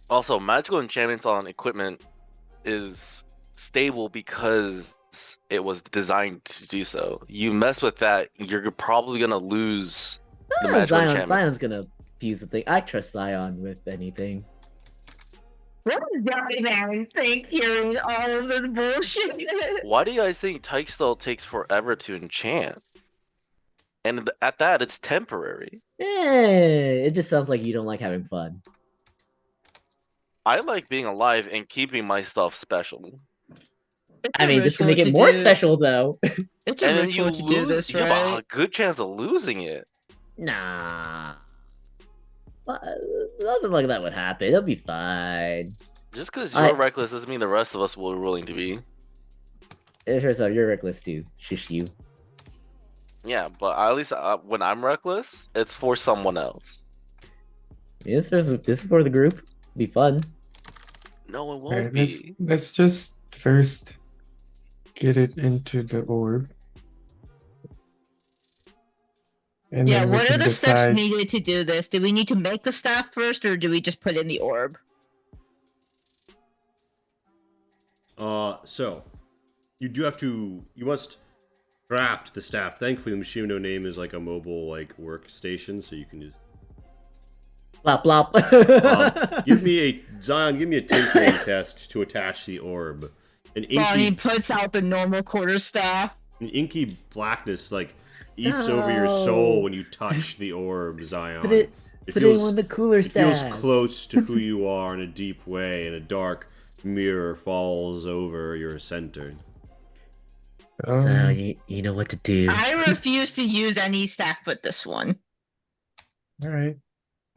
Also, magical enchantments on equipment is stable because it was designed to do so. You mess with that, you're probably gonna lose the magical enchantment. Zion's gonna fuse the thing. I trust Zion with anything. What does jelly man think hearing all of this bullshit? Why do you guys think Tykestal takes forever to enchant? And at that, it's temporary. It just sounds like you don't like having fun. I like being alive and keeping my stuff special. I mean, this can make it more special, though. It's a And then you ritual to do lose, this, you have right? a good chance of losing it. Nah. Nothing like that would happen. It'll be fine. Just because you're reckless doesn't mean the rest of us will be willing to be. Sure, so you're reckless too. Shush you. Yeah, but at least when I'm reckless, it's for someone else. This is for the group. It'll be fun. No, it won't Alright, be. let's just first get it into the orb. And Yeah, then we what can are the steps decide. needed to do this? Do we need to make the staff first, or do we just put in the orb? So you must craft the staff. Thankfully, the machine no name is like a mobile like workstation, so you can just Blop blop. give me a tinkering test to attach the orb. An Bonnie puts out the normal quarterstaff. inky blackness like eats over your soul when you touch the orb, Zion. Put it in one of the cooler It feels staffs. close to who you are in a deep way, and a dark mirror falls over your center. So you know what to do. I refuse to use any staff but this one. Alright.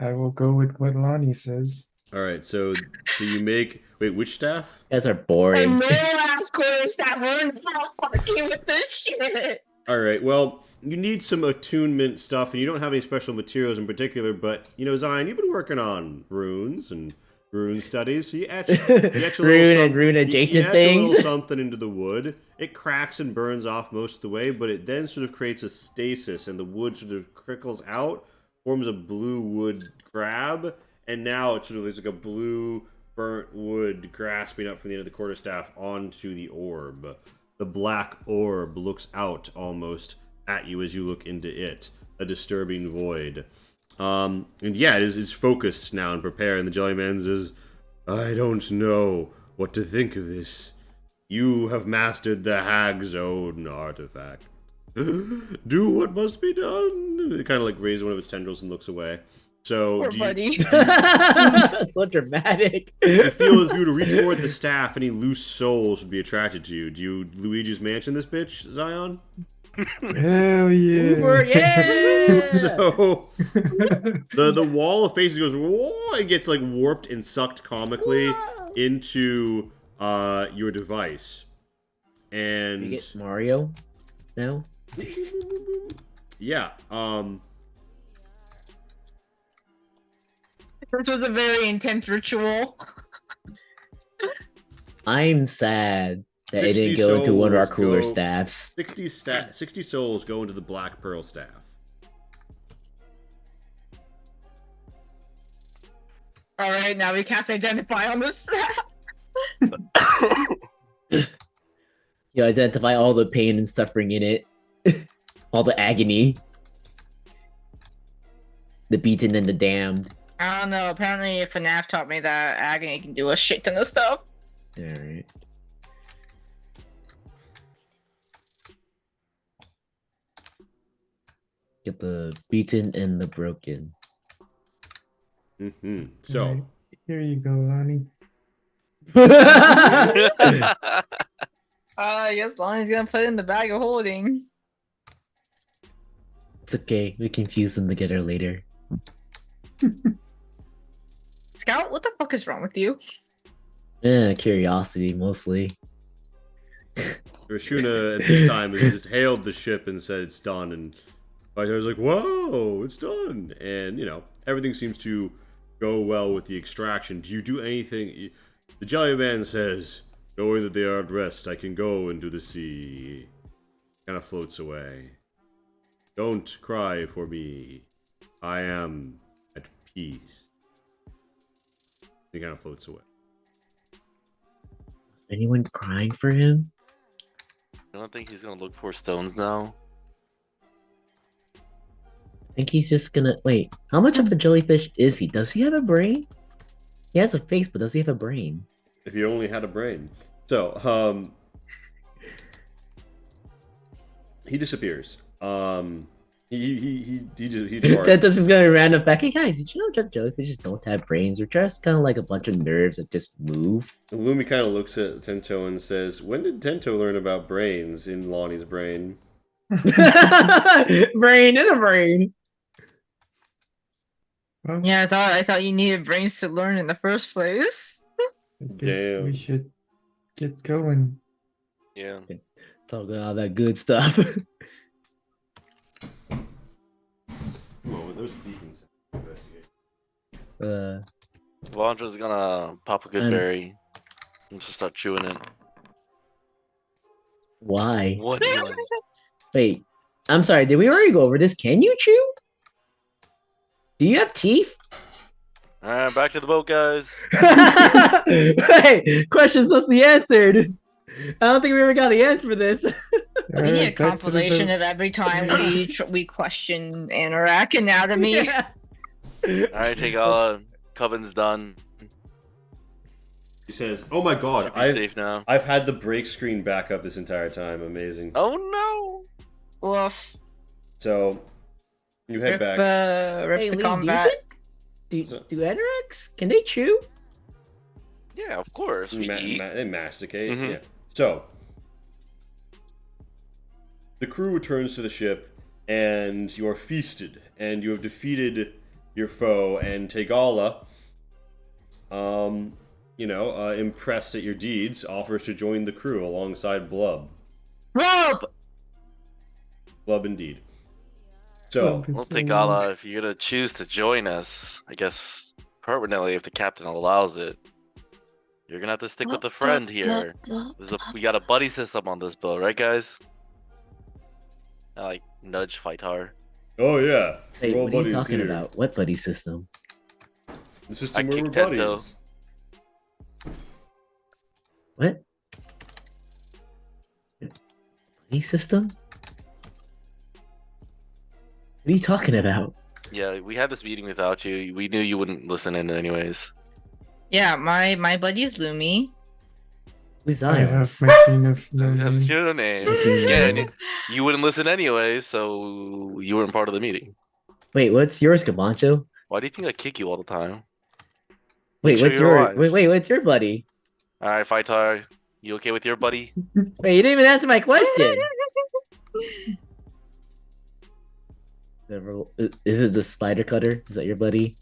I will go with what Lonnie says. All right, so you make which staff? You guys are A boring. normal ass quarterstaff. We're not fucking with this shit. All right, well, you need some attunement stuff, and you don't have any special materials in particular, but, you know, Zion, you've been working on runes and rune studies, so you etch Rune adjacent things. a little something into the wood. It cracks and burns off most of the way, but it then sort of creates a stasis, and the wood sort of trickles out, forms a blue wood grab, and now it sort of there's like a blue burnt wood grasping up from the end of the quarterstaff onto the orb. The black orb looks out almost at you as you look into it, a disturbing void. And yeah, it's focused now and prepared, and the Jellyman says, I don't know what to think of this. You have mastered the Hag's own artifact. Do what must be done. And it kind of like raises one of its tendrils and looks away. So Poor do you, buddy. So dramatic. you feel if you were to reach forward the staff, any loose souls would be attracted to you? Do you Luigi's Mansion this bitch, Zion? Hell yeah. Uber, yeah. So the wall of faces goes whoa, and gets like warped and sucked comically into your device. You And get Mario now. yeah, This was a very intense ritual. I'm sad that it 60 didn't go into one of our souls cooler go- staffs. 60 souls go into the Black Pearl staff. All right, now we cast identify on this. You identify all the pain and suffering in it, all the agony, the beaten and the damned. I don't know. Apparently, FNAF taught me that agony can do a shit ton of stuff. All right. Get the beaten and the broken. So Alright, here you go, Lonnie. Yes, Lonnie's gonna put it in the bag of holding. It's okay. We can fuse them together later. Scout, what the fuck is wrong with you? Curiosity mostly. Rashuna at this time has just hailed the ship and said it's done, and Vitar's like, "Whoa, it's done!" And you know everything seems to go well with the extraction. Do you do anything? The Jelly Man says, "Knowing that they are at rest, I can go into the sea." Kind of floats away. Don't cry for me. I am at peace. He kind of floats away. Anyone crying for him? I don't think he's gonna look for stones now. I think he's just gonna wait. How much of a jellyfish is he? Does he have a brain? He has a face, but does he have a brain? If you only had a brain. So, he disappears. He That departs. just gonna random fact. Hey guys, did you know that jellyfishes don't have brains? They're just kind of like a bunch of nerves that just move. Lumi kind of looks at Tento and says, "When did Tento learn about brains in Lonnie's brain?" Brain in a brain. Well, Yeah, I thought you needed brains to learn in the first place. I guess we Damn. should get going. Yeah. Talking all that good stuff. Well, there's beacons. Investigate. Vondra's gonna pop a good And- berry and just start chewing it. Why? What? Wait, I'm sorry. Did we already go over this? Can you chew? Do you have teeth? Alright, back to the boat, guys. Hey, question's supposed to be answered. I don't think we ever got the answer for this. We need a compilation of every time we question Anorak anatomy. Yeah. Alright, take all Coven's done. He says, "Oh my God, Should be I've safe now. had the break screen back up this entire time. Amazing." Oh Woof. So you head Rip, back. rip Hey, the Lee, combat. do Anorex, can they chew? no! Yeah, of course. We eat. They masticate. Mhm. Yeah. So the crew returns to the ship, and you are feasted, and you have defeated your foe. And Tegala, impressed at your deeds, offers to join the crew alongside Blub. Rob! Blub, indeed. So We'll take Ala if you're gonna choose to join us. I guess permanently if the captain allows it. You're gonna have to stick with a friend here. We got a buddy system on this boat, right, guys? I like nudge Fightar. oh yeah, Hey, we're all what are you buddies talking here. about? What buddy system? The system where we're kicked Tento. buddies. What? Buddy system? What are you talking about? Yeah, we had this meeting without you. We knew you wouldn't listen in anyways. Yeah, my buddy's Lumi. Who's I Zion? have machine of That's learning. your name. Machine Yeah, learning. and you wouldn't listen anyways, so you weren't part of the meeting. Wait, what's yours, Cabancho? Why do you think I kick you all the time? Wait, sure what's you're your alive. what's your buddy? All right, Fightar, you okay with your buddy? Wait, you didn't even answer my question. Is it the spider cutter? Is that your buddy?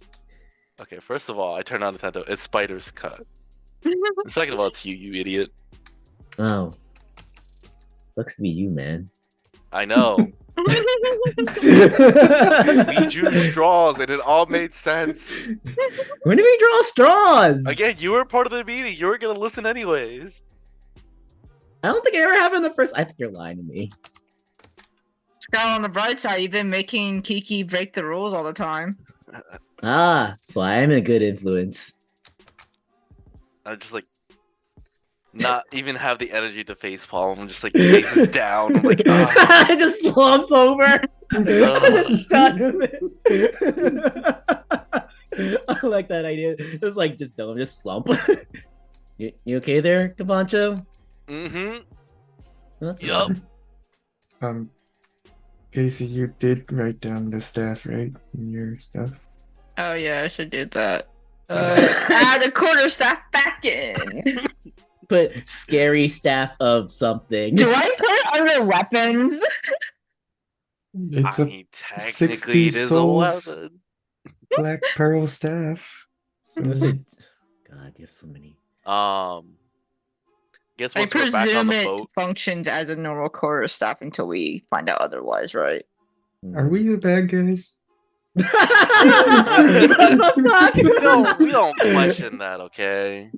Okay, first of all, I turned on Nintendo. It's Spider's Cut. And second of all, it's you, you idiot. Oh, sucks to be you, man. I know. We drew straws and it all made sense. When do we draw straws? Again, you were part of the meeting. You were gonna listen anyways. I don't think I ever have in the first. I think you're lying to me. Scout, on the bright side, you've been making Kiki break the rules all the time. Ah, so I am a good influence. I just like not even have the energy to face palm. I'm just like faces down. I'm like, ah. I just slumps over. Just done with it. I like that idea. It's like just don't just slump. You okay there, Cabancho? Mm-hmm. That's Yup. fine. Casey, you did write down the staff, right? In your stuff. Oh yeah, I should do that. Add a quarter staff back in. Put scary staff of something. Do I put it under weapons? It's I a mean, technically 60 it is a souls. weapon. black pearl staff. So, Let's say, God, you have so many. Guess I once we're back on presume the it boat. functions as a normal quarter staff until we find out otherwise, right? are we the bad guys? What the fuck? No, we don't question that, okay?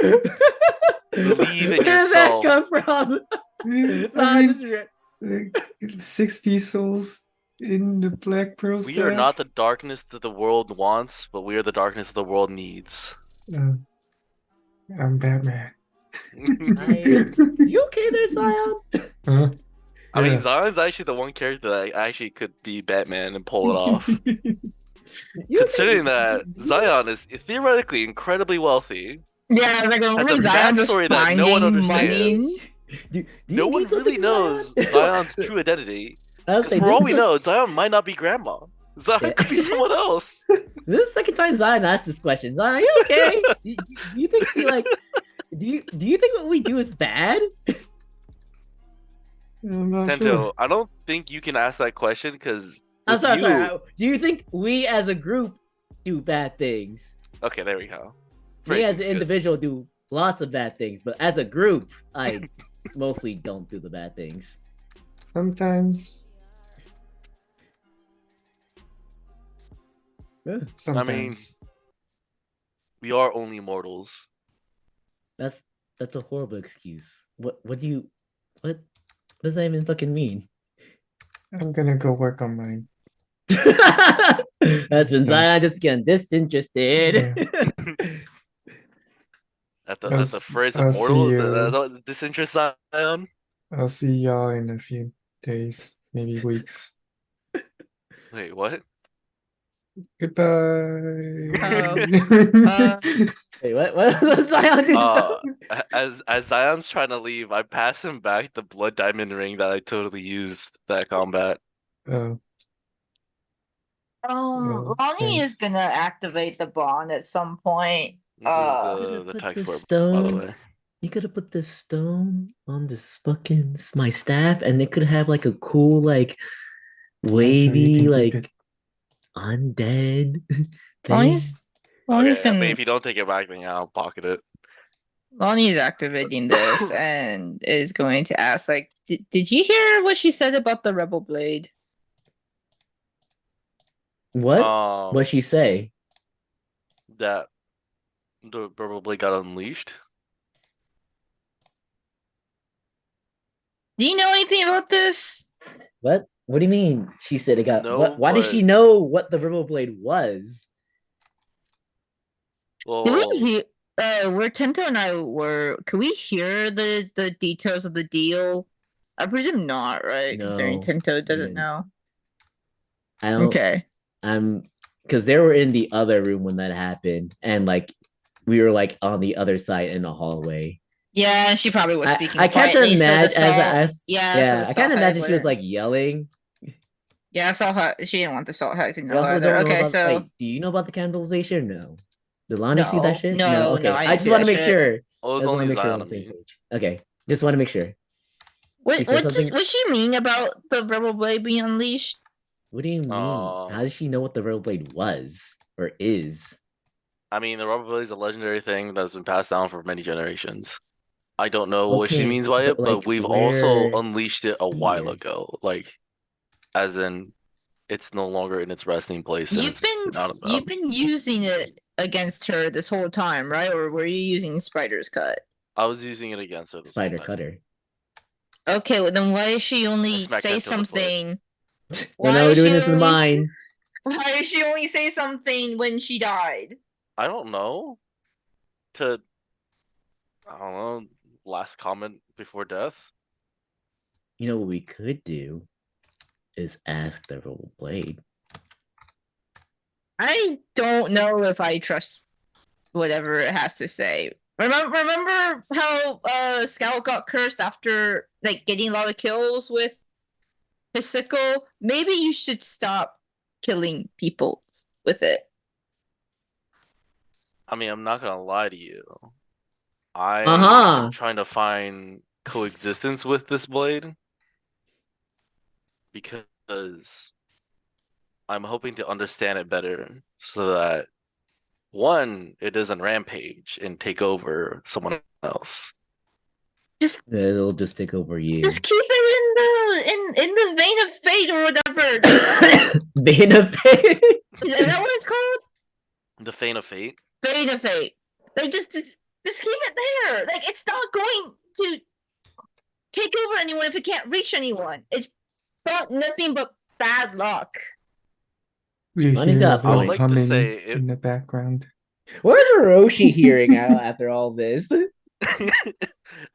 Believe in Where did that yourself. come from? I mean, like, 60 souls in the black pearl We staff. are not the darkness that the world wants, but we are the darkness the world needs. I'm Batman. You okay there, Zion? Huh? I mean, Yeah. Zion's actually the one character that actually could be Batman and pull it off. You Considering that Zion is theoretically incredibly wealthy, Yeah, like has a remember Zion just backstory that no one finding understands. money. Do No you one need something, really knows Zion? Zion's true identity. I was Because saying, for all this we is know, the- Zion might not be grandma. Zion Yeah. could be someone else. This is the second time Zion asked this question. Zion, are you okay? do you think we like? Do you think what we do is bad? I'm not Tento, sure. I don't think you can ask that question because I'm sorry. Do you think we as a group do bad things? Okay, there we go. Me as Phrasing's an good. individual do lots of bad things, but as a group, I mostly don't do the bad things. Sometimes. Yeah. Sometimes. We are only mortals. That's a horrible excuse. What does that even fucking mean? I'm gonna go work on mine. That's when Zion just getting disinterested. At the I'll phrase I'll of see mortals, you. that's what disinterest Zion. I'll see y'all in a few days, maybe weeks. Wait, what? Goodbye. Wait, what does Zion do? As Zion's trying to leave, I pass him back the blood diamond ring that I totally used that combat. Oh, Oh, Lonnie thanks. is gonna activate the bond at some point. This is Put the text the word, by the stone- way. You could have put this stone on this fucking my staff, and it could have like a cool like wavy keep like it. undead thing. Lonnie's Okay, gonna but if you don't take it back, then I'll pocket it. Lonnie's activating this and is going to ask, like, did you hear what she said about the Rebel Blade? What? What'd she say? That probably got unleashed. Do you know anything about this? What? What do you mean? She said it got. No, what? Why did but- she know what the Rebel Blade was? Well, Did we hear, where Tento and I were, could we hear the details of the deal? I presume not, right? Considering No, Tento doesn't didn't. know. I don't. Okay. Because they were in the other room when that happened, and like we were like on the other side in the hallway. Yeah, she probably was speaking I can't quietly, so the imagine sound- as yeah, so yeah, the I sound can't had imagine she was clear. like yelling. Yeah, salt hag. She didn't want the salt hag to We know also either. don't know Okay, about. so Wait, do you know about the cannibalization? No. Did Lonnie see that shit? No. no, Okay. I I didn't just see want that to make shit. sure. Oh, it I was just want to only make sure we're Zion on the and same me. page. Okay. Just want to make sure. What She said something. what she mean about the rebel blade being unleashed? What do you mean? How does she know what the Rebel Blade was or is? I mean, the rubber blade is a legendary thing that's been passed down for many generations. I don't know what she Okay, means by but it, but like we've also where unleashed it a while here? ago. Like, as in, it's no longer in its resting place and it's been out of You've been using it against her this whole time, right? Or were you using Spider's Cut? I was using it against her this whole Spider time. Cutter. Okay, well then why does she I only smacked say that to the foot. something? Well, now we're doing this in mine. Why does she only say something when she died? I don't know. I don't know, last comment before death? You know what we could do is ask the Rebel Blade. I don't know if I trust whatever it has to say. Remember how Scout got cursed after like getting a lot of kills with his sickle? Maybe you should stop killing people with it. I mean, I'm not gonna lie to you. I Uh-huh. am trying to find coexistence with this blade because I'm hoping to understand it better so that one, it doesn't rampage and take over someone else. It'll just take over you. Just keep it in the vein of fate or whatever. Vein of Fate. Is that what it's called? The Feign of Fate. Vein of fate. Like just keep it there. Like it's not going to take over anyone if it can't reach anyone. It's not nothing but bad luck. You Money's hear a got a I would little point. like to humming say it, in the background. Where's Hiroshi hearing out after all this?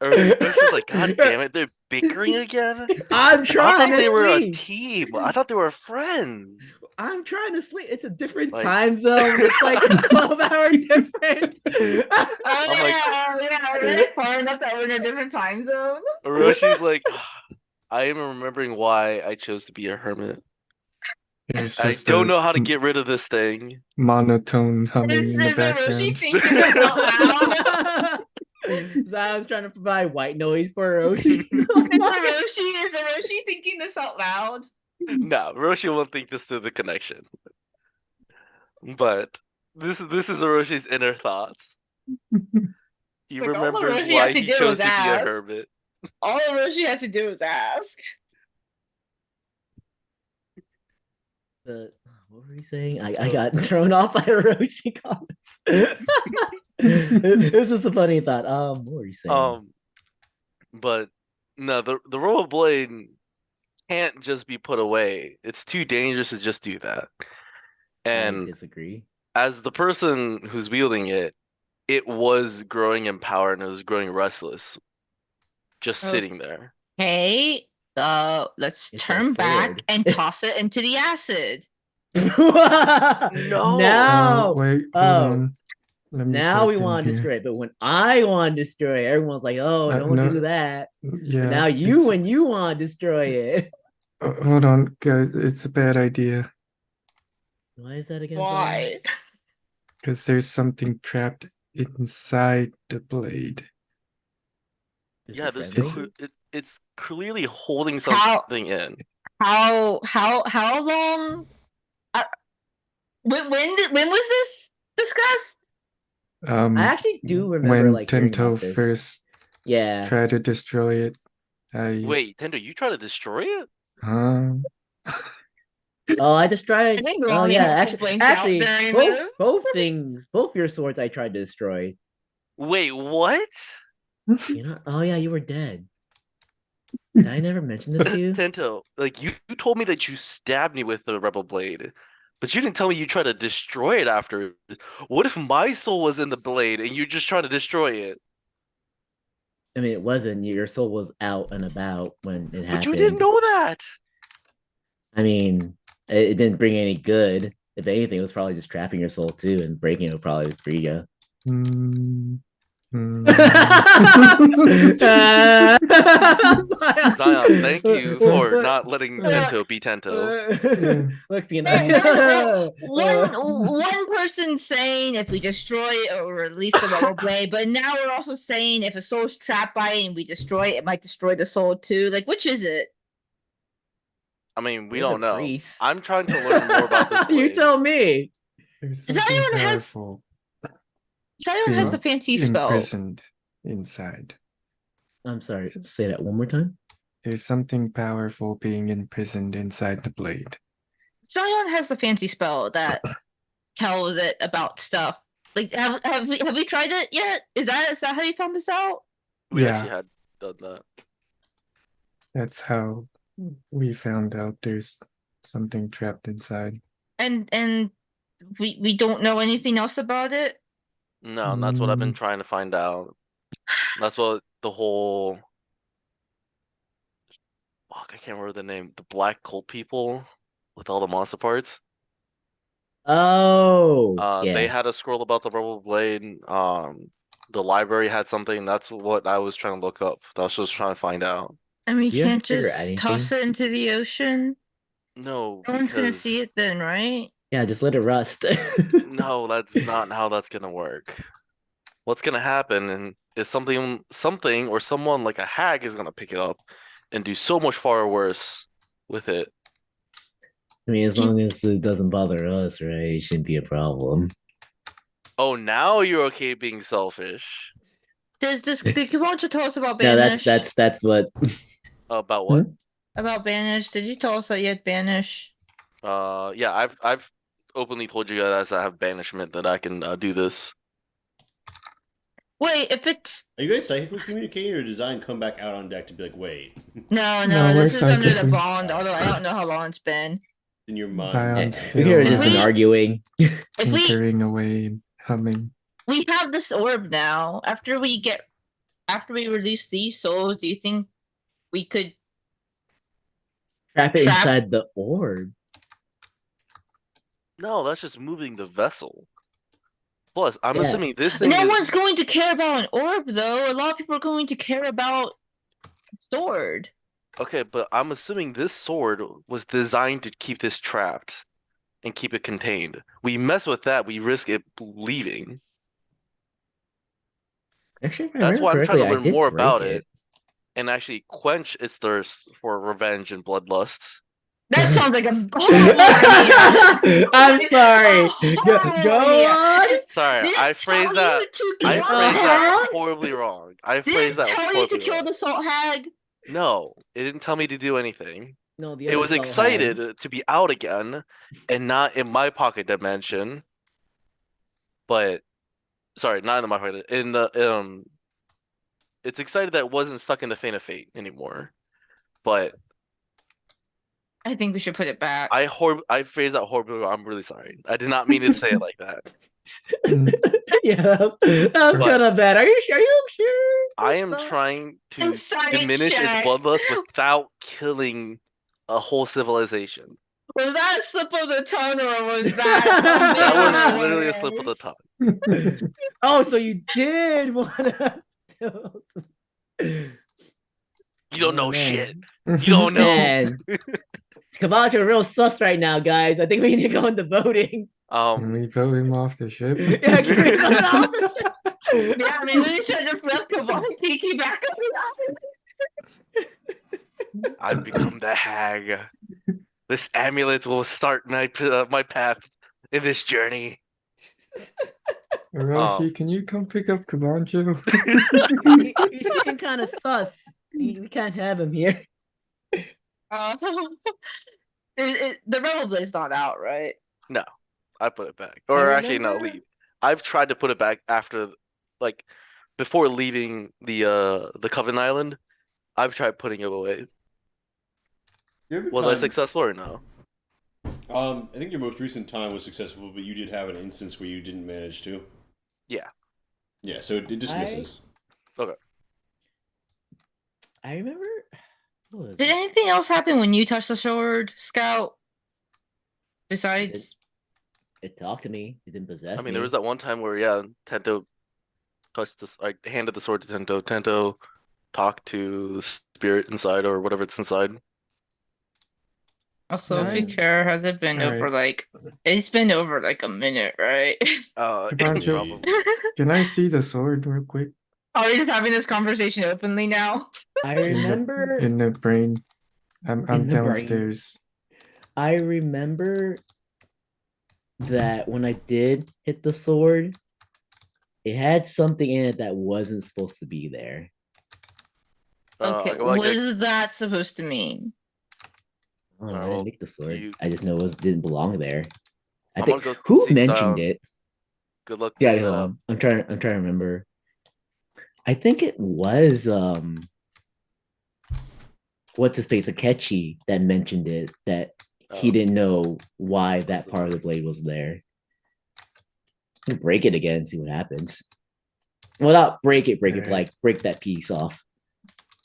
or she's like, God damn it, they're bickering again. I'm I trying thought they to were a sleep. team. I thought they were friends. I'm trying to sleep. It's a different Like- time zone. It's like a 12-hour difference. I'm like- we're far enough that we're in a different time zone. Roshi's like, I am remembering why I chose to be a hermit. There's I just don't a know how to get rid of this thing. monotone humming Is in the Roshi background. thinking this out loud? Zion's trying to provide white noise for Hiroshi. Is Roshi thinking this out loud? No, Roshi won't think this through the connection. But this is Roshi's inner thoughts. He Like, all remembers Orochi why has to he do chose is to be a ask. hermit. All Roshi has to do is ask. What were we saying? I got thrown off by Hiroshi comments. It was just a funny thought. What were you saying? But no, the rollerblade can't just be put away. It's too dangerous to just do that. I And disagree. as the person who's wielding it, it was growing in power and it was growing restless, just sitting there. Hey, let's It's a turn back sword. and toss it into the acid. No. Now, Wait, hold on. Let me now we type in want to here. destroy it. But when I want to destroy it, everyone's like, "Oh, don't no, do that." Yeah. But now when you want to destroy it, Hold on, guys. It's a bad idea why is that against? Why? because there's something trapped inside the blade. Is Yeah, it there's friendly? it's clearly holding How- something in. How long? When was this discussed? I actually do remember when like hearing Tento about this. first Yeah. tried to destroy it. Wait, Tendo, you try to destroy it? Oh, I just tried. I think Oh Ronnie yeah, must have blinked out actually, during both this. both things, both your swords, I tried to destroy. Wait, what? You know? Oh yeah, you were dead. Did I never mention this to you? Tento, like you told me that you stabbed me with the rebel blade, but you didn't tell me you tried to destroy it after. What if my soul was in the blade and you're just trying to destroy it? I mean, it wasn't. Your soul was out and about when it happened. But you didn't know that. I mean, it didn't bring any good. If anything, it was probably just trapping your soul too, and breaking it would probably free you. Hmm. Zion, thank you for not letting Tento be Tento. Look, being One person saying if we destroy it or release the rubber blade, but now we're also saying if a soul's trapped by it and we destroy it, it might destroy the soul too. Like, which is it? I mean, we You're the don't know. priest. I'm trying to learn more about this You blade. tell me. There's Zion something has- powerful Zion has the fancy spell. imprisoned inside. I'm sorry. Say that one more time. There's something powerful being imprisoned inside the blade. Zion has the fancy spell that tells it about stuff. Like, have we tried it yet? Is that how you found this out? We Yeah. actually had done that. That's how we found out there's something trapped inside. And we don't know anything else about it. No, and that's what I've been trying to find out. That's what the whole fuck, I can't remember the name. The black cult people with all the monster parts. Oh, They yeah. had a scroll about the rubber blade. The library had something. That's what I was trying to look up. I was just trying to find out. And we Do you have can't to figure just anything? toss it into the ocean. No, No one's gonna because see it then, right? Yeah, just let it rust. no, that's not how that's gonna work. What's gonna happen and is something or someone like a hag is gonna pick it up and do so much far worse with it. I mean, as long as it doesn't bother us, right? It shouldn't be a problem. Oh, now you're okay being selfish. Did Kibancha tell us about No, Banish? that's what. About what? About Banish. Did you tell us that you had Banish? Yeah, I've openly told you guys I have banishment that I can do this. Wait, if it's Are you guys psychically communicating, or does Zion come back out on deck to be like, wait, no, No, we're this is under the psychically- bond. Although I don't know how long it's been. in your mind? Zion's We still could have just been arguing. If we tinkering away and humming. we have this orb now. After we release these souls, do you think we could? Trap it Trap- inside the orb. No, that's just moving the vessel. Plus, I'm Yeah. assuming this thing No is one's going to care about an orb, though. A lot of people are going to care about sword. okay, but I'm assuming this sword was designed to keep this trapped and keep it contained. We mess with that, we risk it leaving. Actually, if I That's remember why I'm trying to correctly, I learn did more break about it and actually quench its thirst for revenge and bloodlust. That sounds like a horrible idea. I'm sorry. Go Horrible on. idea. Sorry, Did I it phrased tell that. you to I kill phrased the that hag? horribly wrong. I Did phrased it that tell you to horribly kill wrong. the salt hag? No, it didn't tell me to do anything. No, the It other was soul excited had- to be out again and not in my pocket dimension. But sorry, not in my pocket. In the it's excited that it wasn't stuck in the Fane of Fate anymore. But I think we should put it back. I phrased that horribly. I'm really sorry. I did not mean to say it like that. Yeah, that was But- kind of bad. Are you sure? I am That's not- trying to Inside diminish its check. bloodlust without killing a whole civilization. Was that a slip of the tongue or was that? That was Ah, literally a slip of the tongue. Oh, so you did want to. You don't know Oh, man. shit. You don't know. Man, Camacho real sus right now, guys. I think we need to go into voting. Can we vote him off the ship? Yeah, can we vote off the show? Yeah, maybe we should have just left Kabali Piki back on the island. I've become the hag. This amulet will start my path in this journey. Hiroshi, can you come pick up Kabanjo? He's seeming kind of sus. We can't have him here. The Rebel Blade's not out, right? I put it back. Or actually, no, remember- leave. I've tried to put it back after, like, before leaving the Coven Island. I've tried putting it away. Was I successful or no? I think your most recent time was successful, but you did have an instance where you didn't manage to. Yeah. Yeah, so it dismisses. I remember. What was Did it? anything else happen when you touched the sword, Scout? Besides, It talked to me. It didn't possess I mean, me. there was that one time where, yeah, Tento touched this. I handed the sword to Tento. Tento talked to the spirit inside or whatever it's inside. Also, if you Alright. care, has it been over Alright. like it's been over like a minute, right? Hibanshu, Probably. can I see the sword real quick? Are we just having this conversation openly now? I In the remember in the brain. I'm In the brain. downstairs. I remember that when I did hit the sword, it had something in it that wasn't supposed to be there. Okay, well, I what get- is that supposed to mean? I don't know, I well, didn't make the sword. you- I just know it didn't belong there. I I'm think gonna go who see mentioned Zion. it? Good luck Yeah, picking that hold up. on. I'm trying to remember. I think it was what's his face, Akechi, that mentioned it, that he Oh. didn't know why that part of the blade was there. You can break it again and see what happens. Well, not break it, but Alright. like break that piece off.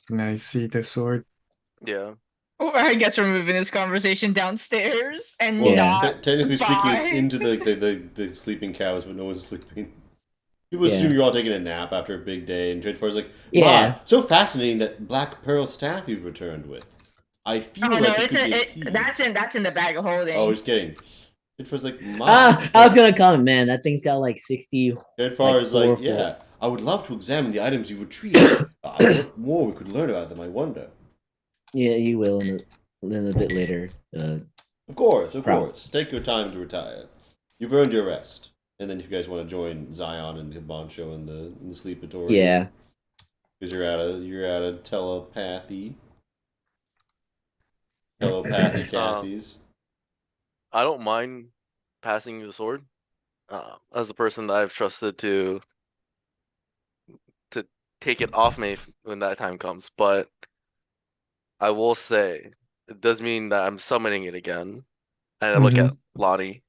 Can I see the sword? Yeah. Well, I guess we're moving this conversation downstairs and Well, Yeah. not technically speaking, it's by- into the sleeping cows, but no one's sleeping. People Yeah. assume you're all taking a nap after a big day, and Dreadfar's like, Yeah. "Ma, so fascinating that black pearl staff you've returned with. I feel Oh like no, it it's could be a it, key." that's in the bag of holding. Oh, just kidding. Dreadfar's like, "Ma." I was gonna comment, man. That thing's got like 60. Dreadfar like is like, four- "Yeah, I would love to examine the items you've retrieved. What more we could learn about them, I wonder." Yeah, you will in a bit later. Of course, of Prob- course. Take your time to retire. You've earned your rest. And then if you guys want to join Zion and Hibansho in the sleepatory, Yeah. because you're out of telepathy Cathy's. I don't mind passing you the sword. As the person that I've trusted to take it off me when that time comes, but I will say it does mean that I'm summoning it again. And I look at Lonnie.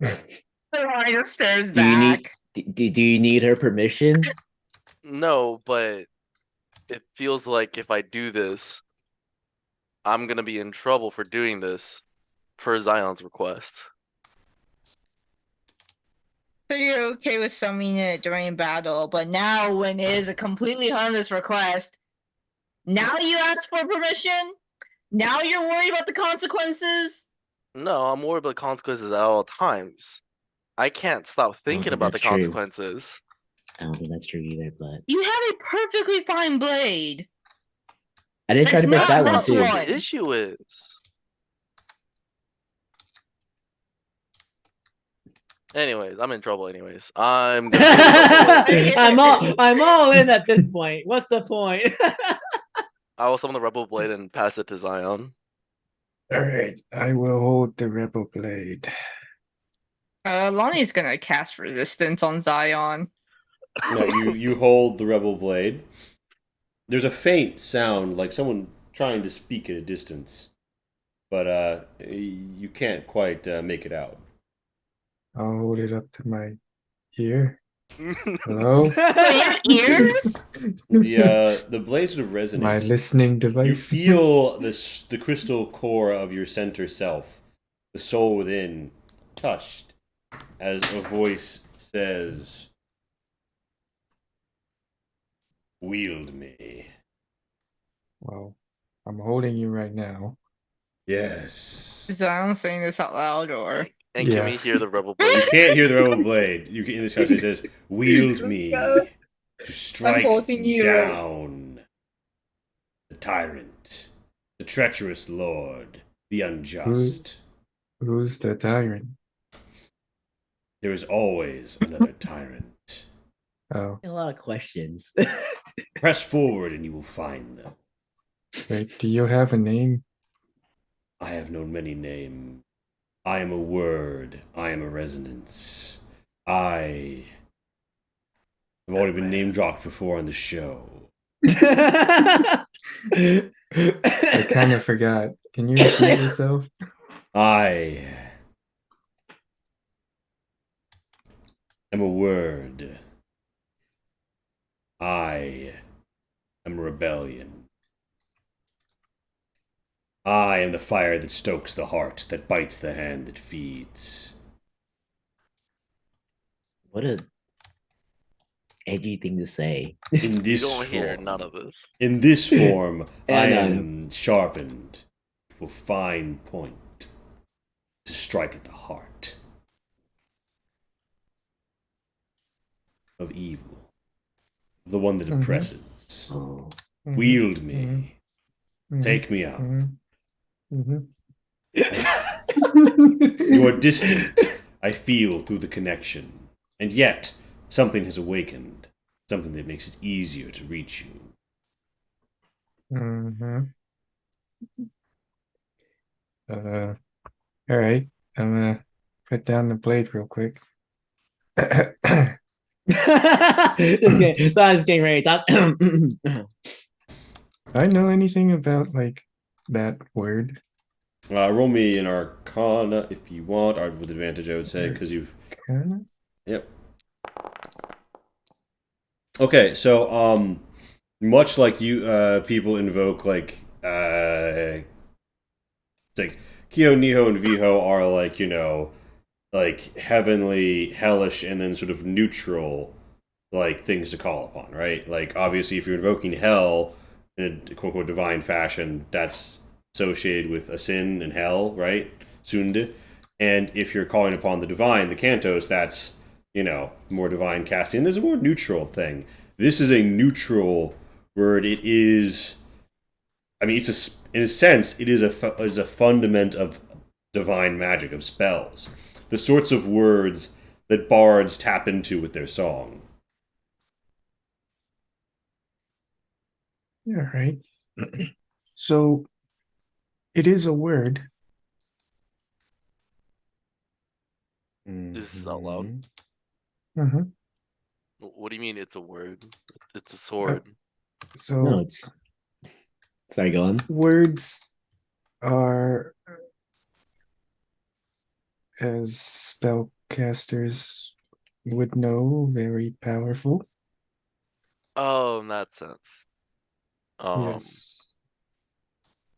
I just stares Do you need back. do you need her permission? No, but it feels like if I do this, I'm gonna be in trouble for doing this per Zion's request. So you're okay with summoning it during battle, but now when it is a completely harmless request, now you ask for permission? Now you're worried about the consequences? No, I'm worried about the consequences at all times. I can't stop thinking think about the that's true. consequences. I don't think that's true either, but You have a perfectly fine blade. I did try It's to break not that one this too. one. What the issue is. Anyways, I'm in trouble. Anyways, I'm gonna take the Rebel Blade. I'm all in at this point. What's the point? I will summon the Rebel Blade and pass it to Zion. Alright, I will hold the rebel blade. Lonnie's gonna cast resistance on Zion. Now you hold the rebel blade. There's a faint sound like someone trying to speak at a distance, but you can't quite make it out. I'll hold it up to my ear. Hello? Wait, you have ears? The blade sort of My resonates. listening You device. feel the crystal core of your center self, the soul within, touched as a voice says, "Wield me." Well, I'm holding you right now. Yes. Is Zion saying this out loud or? And Yeah. can we hear the Rebel You Blade? can't hear the rebel blade. You can, in this conversation it says, "Wield me to strike holding you. down the tyrant, the treacherous lord, the unjust." Who's the tyrant? There is always another tyrant. Oh, A lot of questions. Press forward and you will find them. wait, do you have a name? I have known many names. I am a word. I am a resonance. I have already been name dropped before on the show. I kind of forgot. Can you repeat yourself? I am a word. I am rebellion. I am the fire that stokes the heart, that bites the hand that feeds. What a edgy thing to say. In You this don't hear form, none of this. in this form, Yeah, I no, I am sharpened to a fine point to strike at the heart of evil, the one that Mhm. oppresses. Oh. Wield me, Mhm. take me up. Mm-hmm. You are distant, I feel through the connection, and yet something has awakened, something that makes it easier to reach you. Mm-hmm. All right. I'm gonna put down the blade real quick. So I was getting ready to talk. I know anything about like that word? Roll me an Arcana if you want, or with advantage, I would say, because you've. Kinda? Yep. Okay, so much like you, people invoke like Kyo, Niho, and Viho are like like heavenly, hellish, and then sort of neutral like things to call upon, right? Like obviously, if you're invoking hell in a quote unquote divine fashion, that's associated with a sin and hell, right? Sunde. And if you're calling upon the divine, the cantos, that's more divine casting. And there's a more neutral thing. This is a neutral word. It is. I mean, it's in a sense, it is a fundament of divine magic of spells. The sorts of words that bards tap into with their song. All right. So it is a word. This is out loud. Uh-huh. What do you mean it's a word? It's a Uh, sword. so No, it's. Sorry, go on. words are, as spellcasters would know, very powerful. Oh, in that sense. Yes.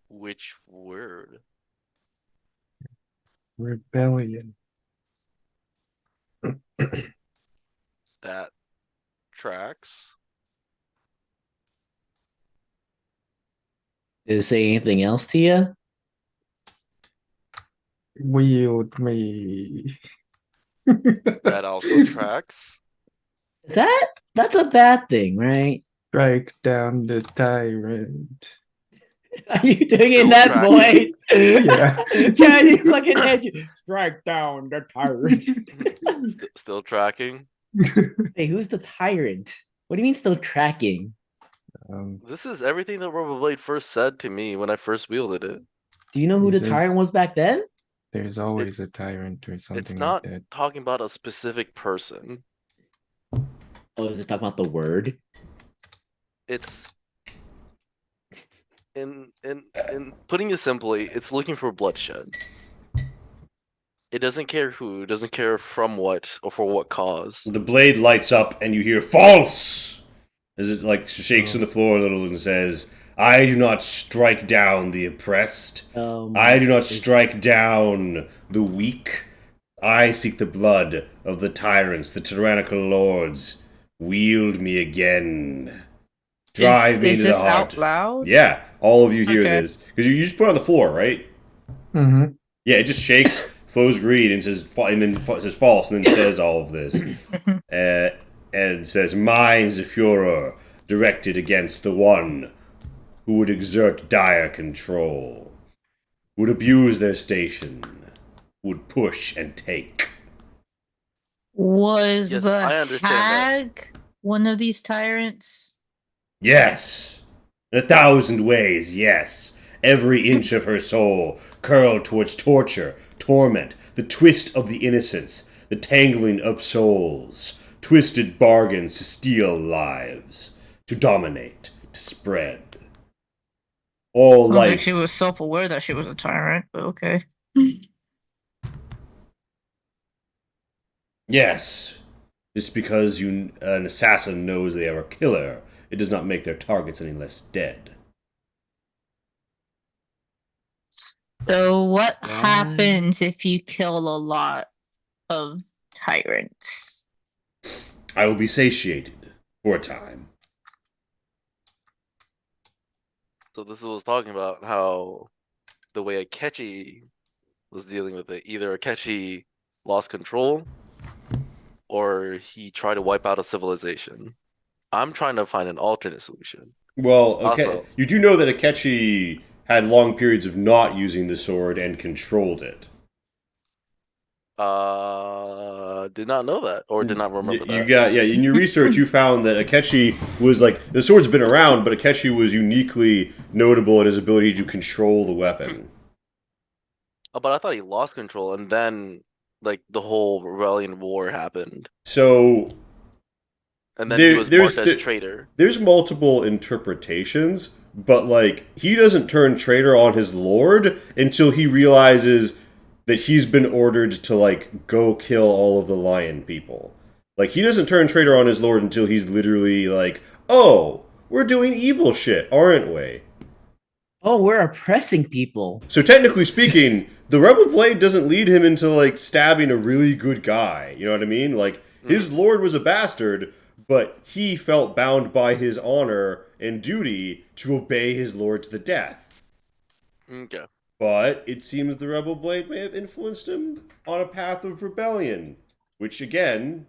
Which word? Rebellion. That tracks? Did it say anything else to you? Wield me. That also tracks? Is that's a bad thing, right? Strike down the tyrant. Are you doing it in Still that tracking. voice? Yeah. Chinese fucking edgy. Strike down the tyrant. Still tracking? Hey, who's the tyrant? What do you mean still tracking? This is everything that Rubberblade first said to me when I first wielded it. Do you know who He the says- tyrant was back then? There's always a tyrant or It's something not like that. talking about a specific person. Oh, is it talking about the word? It's in putting it simply, it's looking for bloodshed. It doesn't care who, it doesn't care from what or for what cause. The blade lights up, and you hear "false" as it like shakes on the floor a little and says, "I do not strike down the oppressed. I do not strike down the weak. I seek the blood of the tyrants, the tyrannical lords. Wield me again. Drive me Is into the this heart." out loud? Yeah, all of you hear Okay. this because you just put it on the floor, right? Mm-hmm. Yeah, it just shakes, flows green, and says, and then says false, and then says all of this, and it says, "Mine is a furor directed against the one who would exert dire control, would abuse their station, would push and take." Was Yes, the I understand that. hag one of these tyrants? Yes, in 1,000 ways, yes. Every inch of her soul curled towards torture, torment, the twist of the innocents, the tangling of souls, twisted bargains to steal lives, to dominate, to spread. All I don't think life. she was self-aware that she was a tyrant, but okay. Yes. Just because an assassin knows they are a killer, it does not make their targets any less dead. So what Yeah. happens if you kill a lot of tyrants? I will be satiated for a time. So this was talking about how the way Akechi was dealing with it. Either Akechi lost control or he tried to wipe out a civilization. I'm trying to find an alternate solution. Well, okay, Also, you do know that Akechi had long periods of not using the sword and controlled it. did not know that or did not remember You that. got in your research you found that Akechi was like the sword's been around, but Akechi was uniquely notable in his ability to control the weapon. Oh, but I thought he lost control and then like the whole rebellion war happened. So And then he was marked as there, traitor. there's multiple interpretations, but like he doesn't turn traitor on his lord until he realizes that he's been ordered to like go kill all of the lion people. Like he doesn't turn traitor on his lord until he's literally like, "Oh, we're doing evil shit, aren't we?" Oh, we're oppressing people. So technically speaking, the Rebel Blade doesn't lead him into like stabbing a really good guy. You know what I mean? Like his lord was a bastard, but he felt bound by his honor and duty to obey his lord to the death. Okay. But it seems the Rebel Blade may have influenced him on a path of rebellion, which again,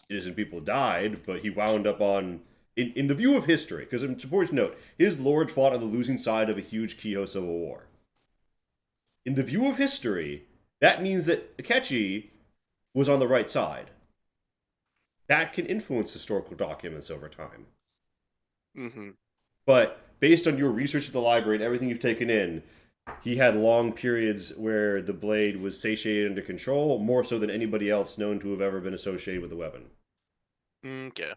innocent people died, but he wound up on in the view of history, because it's important to note, his lord fought on the losing side of a huge Kiho civil war. In the view of history, that means that Akechi was on the right side. That can influence historical documents over time. Mm-hmm. But based on your research at the library and everything you've taken in, he had long periods where the blade was satiated under control, more so than anybody else known to have ever been associated with the weapon. Okay.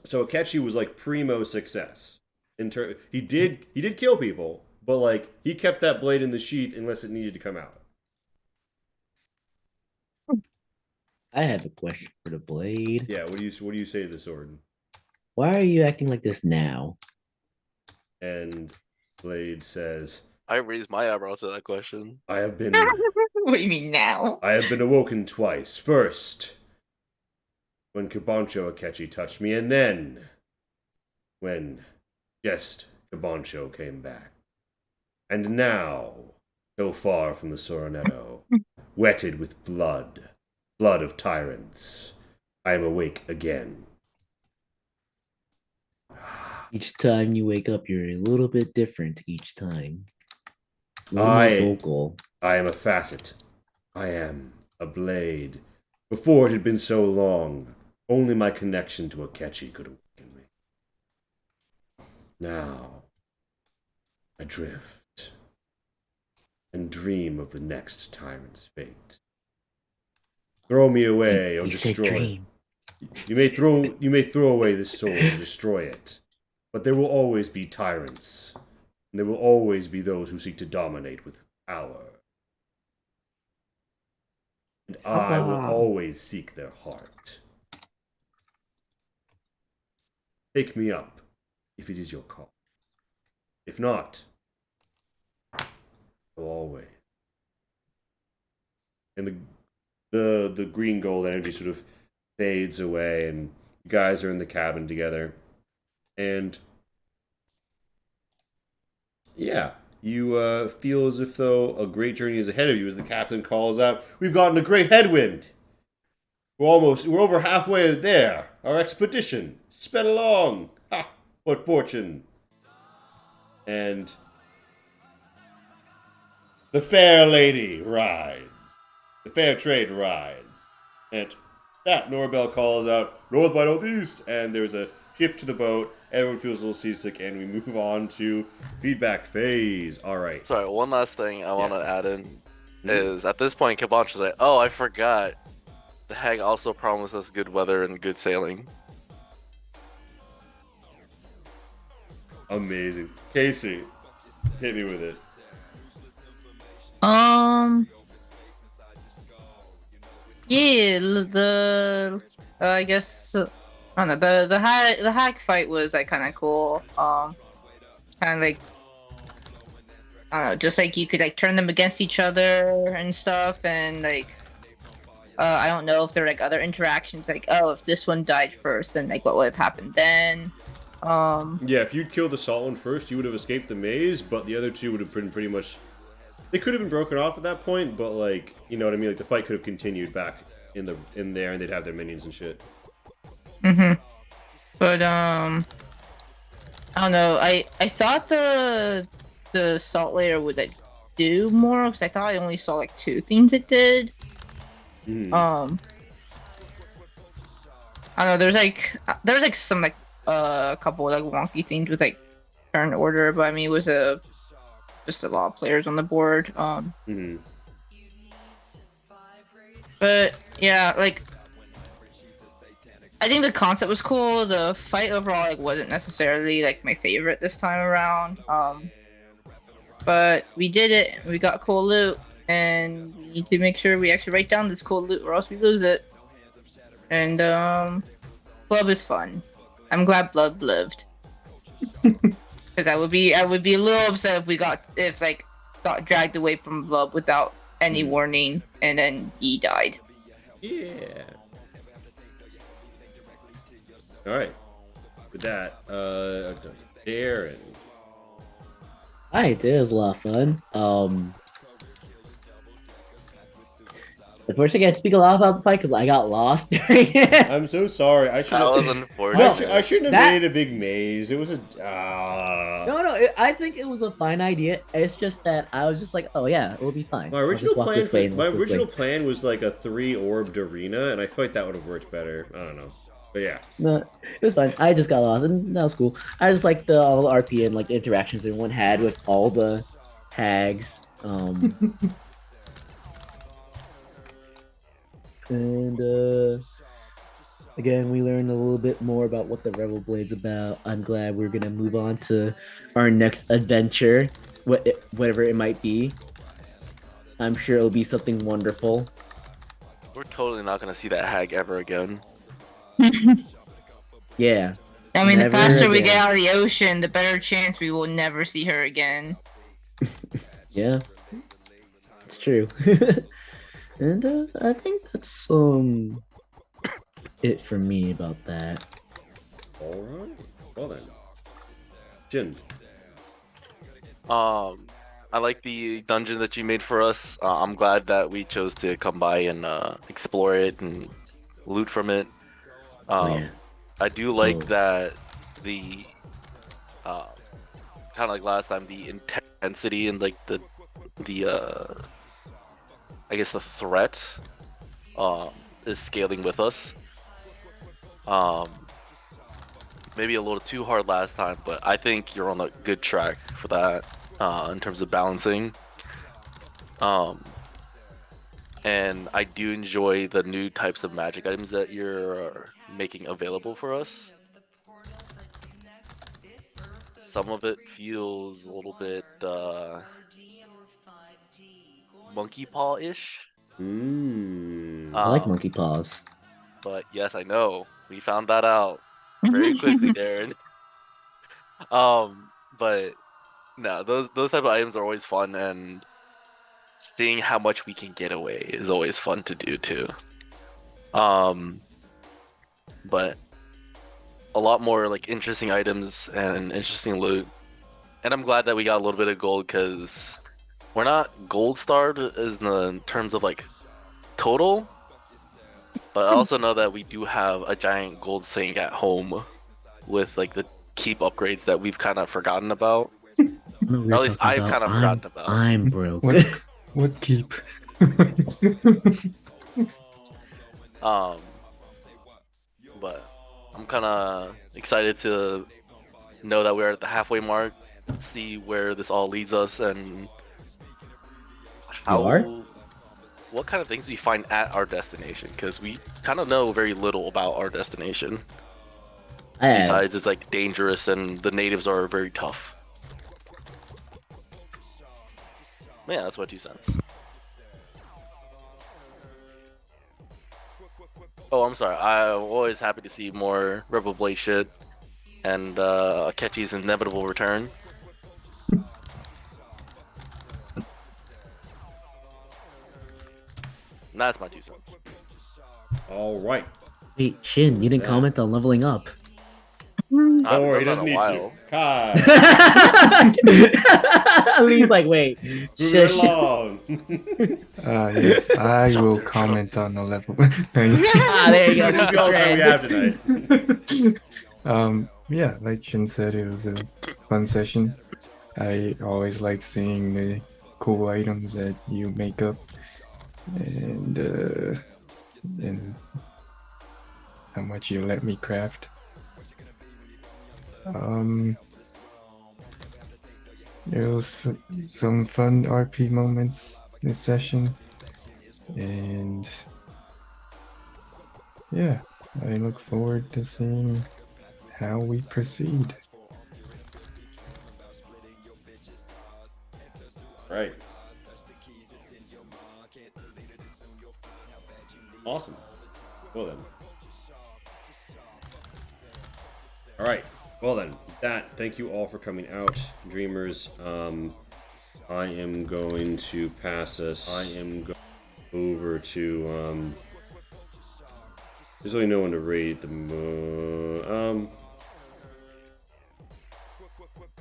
So Akechi was like primo success. He did kill people, but like he kept that blade in the sheath unless it needed to come out. I have a question for the blade. Yeah, what do you say to the sword? Why are you acting like this now? And Blade says, I raised my eyebrow to that question. I have been What do you mean now? I have been awoken twice. First, when Kabancho Akechi touched me, and then when just Kabancho came back. And now, so far from the Soronetto, wetted with blood of tyrants, I am awake again. Each time you wake up, you're a little bit different each time. A little I- more vocal. I am a facet. I am a blade. Before it had been so long, only my connection to Akechi could awaken me. Now, I drift and dream of the next tyrant's fate. Throw me away or He said destroy. dream. You may throw away this sword or destroy it, but there will always be tyrants, and there will always be those who seek to dominate with power. And I will Wow. always seek their heart. Take me up, if it is your call. If not, I will always. And the green gold energy sort of fades away, and you guys are in the cabin together. And yeah, you feel as if though a great journey is ahead of you as the captain calls out, "We've gotten a great headwind. We're over halfway there. Our expedition. Sped along. Ha! What fortune." And the fair lady rides. The fair trade rides. And that Norbell calls out, "North by northeast," and there's a shift to the boat. Everyone feels a little seasick, and we move on to feedback phase. All right. Sorry, one last thing I want to add in Hmm? is at this point, Kabanch is like, oh, I forgot. The hag also promised us good weather and good sailing. Amazing. Casey, hit me with it. Yeah, the I guess I don't know, the hack fight was like kind of cool. Kind of like I don't know, just like you could like turn them against each other and stuff, and like I don't know if there are like other interactions, like oh, if this one died first, then like what would have happened then. Yeah, if you'd killed the salt one first, you would have escaped the maze, but the other two would have been pretty much. They could have been broken off at that point, but like, you know what I mean? Like the fight could have continued back in there, and they'd have their minions and shit. But I don't know. I thought the salt layer would like do more because I thought I only saw like 2 things it did. I don't know. There's like some like a couple like wonky things with like turn order, but I mean it was just a lot of players on the board. But yeah, like I think the concept was cool. The fight overall like wasn't necessarily like my favorite this time around. But we did it. We got cool loot, and we need to make sure we actually write down this cool loot, or else we lose it. And Blub is fun. I'm glad Blub lived, because I would be a little upset if like got dragged away from Blub without any warning, and then he died. Yeah. All right. With that, Darren. Alright, it was a lot of fun. Unfortunately, I can't speak a lot about the fight because I got lost during it. I'm so sorry. I should. That was unfortunate. I shouldn't have That- made a big maze. It was a. No, I think it was a fine idea. It's just that I was just like, oh yeah, it'll be fine. My I'll original just walk plan. this way and walk this way. Plan was like a 3-orbed arena, and I feel like that would have worked better. I don't know, but yeah. No, it was fine. I just got lost, and that was cool. I just like all the RP and like the interactions everyone had with all the hags. And again, we learned a little bit more about what the Rebel Blade's about. I'm glad we're gonna move on to our next adventure, whatever it might be. I'm sure it'll be something wonderful. We're totally not gonna see that hag ever again. Yeah. I mean, the Never faster we again. get out of the ocean, the better chance we will never see her again. Yeah, it's true. And I think that's it for me about that. All right. Well then, Jin. I like the dungeon that you made for us. I'm glad that we chose to come by and explore it and loot from it. Yeah. I do like Oh. that the kind of like last time, the intensity and like the I guess the threat is scaling with us. Maybe a little too hard last time, but I think you're on a good track for that in terms of balancing. And I do enjoy the new types of magic items that you're making available for us. Some of it feels a little bit monkey paw-ish. I like monkey paws. But yes, I know. We found that out very quickly, Darren. But no, those type of items are always fun, and seeing how much we can get away is always fun to do too. But a lot more like interesting items and interesting loot. And I'm glad that we got a little bit of gold, because we're not gold starred in terms of like total. But I also know that we do have a giant gold sink at home with like the keep upgrades that we've kind of forgotten about. Or at least I've kind of forgotten about. I'm broke. What keep? But I'm kind of excited to know that we're at the halfway mark, see where this all leads us, and are? what kind of things we find at our destination, because we kind of know very little about our destination. Besides, it's like dangerous and the natives are very tough. Yeah, that's my 2 cents. Oh, I'm sorry. I'm always happy to see more Rebel Blade shit and Akechi's inevitable return. That's my 2 cents. All right. Wait, Shin, you didn't Yeah. comment on leveling up. I haven't Don't worry, he done that doesn't in a need while. to. Kai, Lee's like, wait, moving shush. along. Yes, I will comment on the level. Ah, there you go. Use all the time we have tonight. Yeah, like Shin said, it was a fun session. I always like seeing the cool items that you make up, and how much you let me craft. There was some fun RP moments this session, and yeah, I look forward to seeing how we proceed. Right. Awesome. Well then. All right. Well then, thank you all for coming out, dreamers. I am going to pass us. I am going over to there's really no one to rate the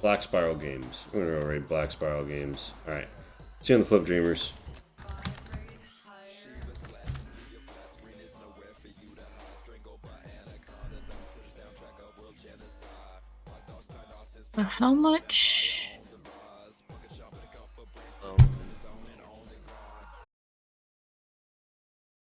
Black Spiral Games. We're gonna go rate Black Spiral Games. All right. See you on the flip, dreamers. How much?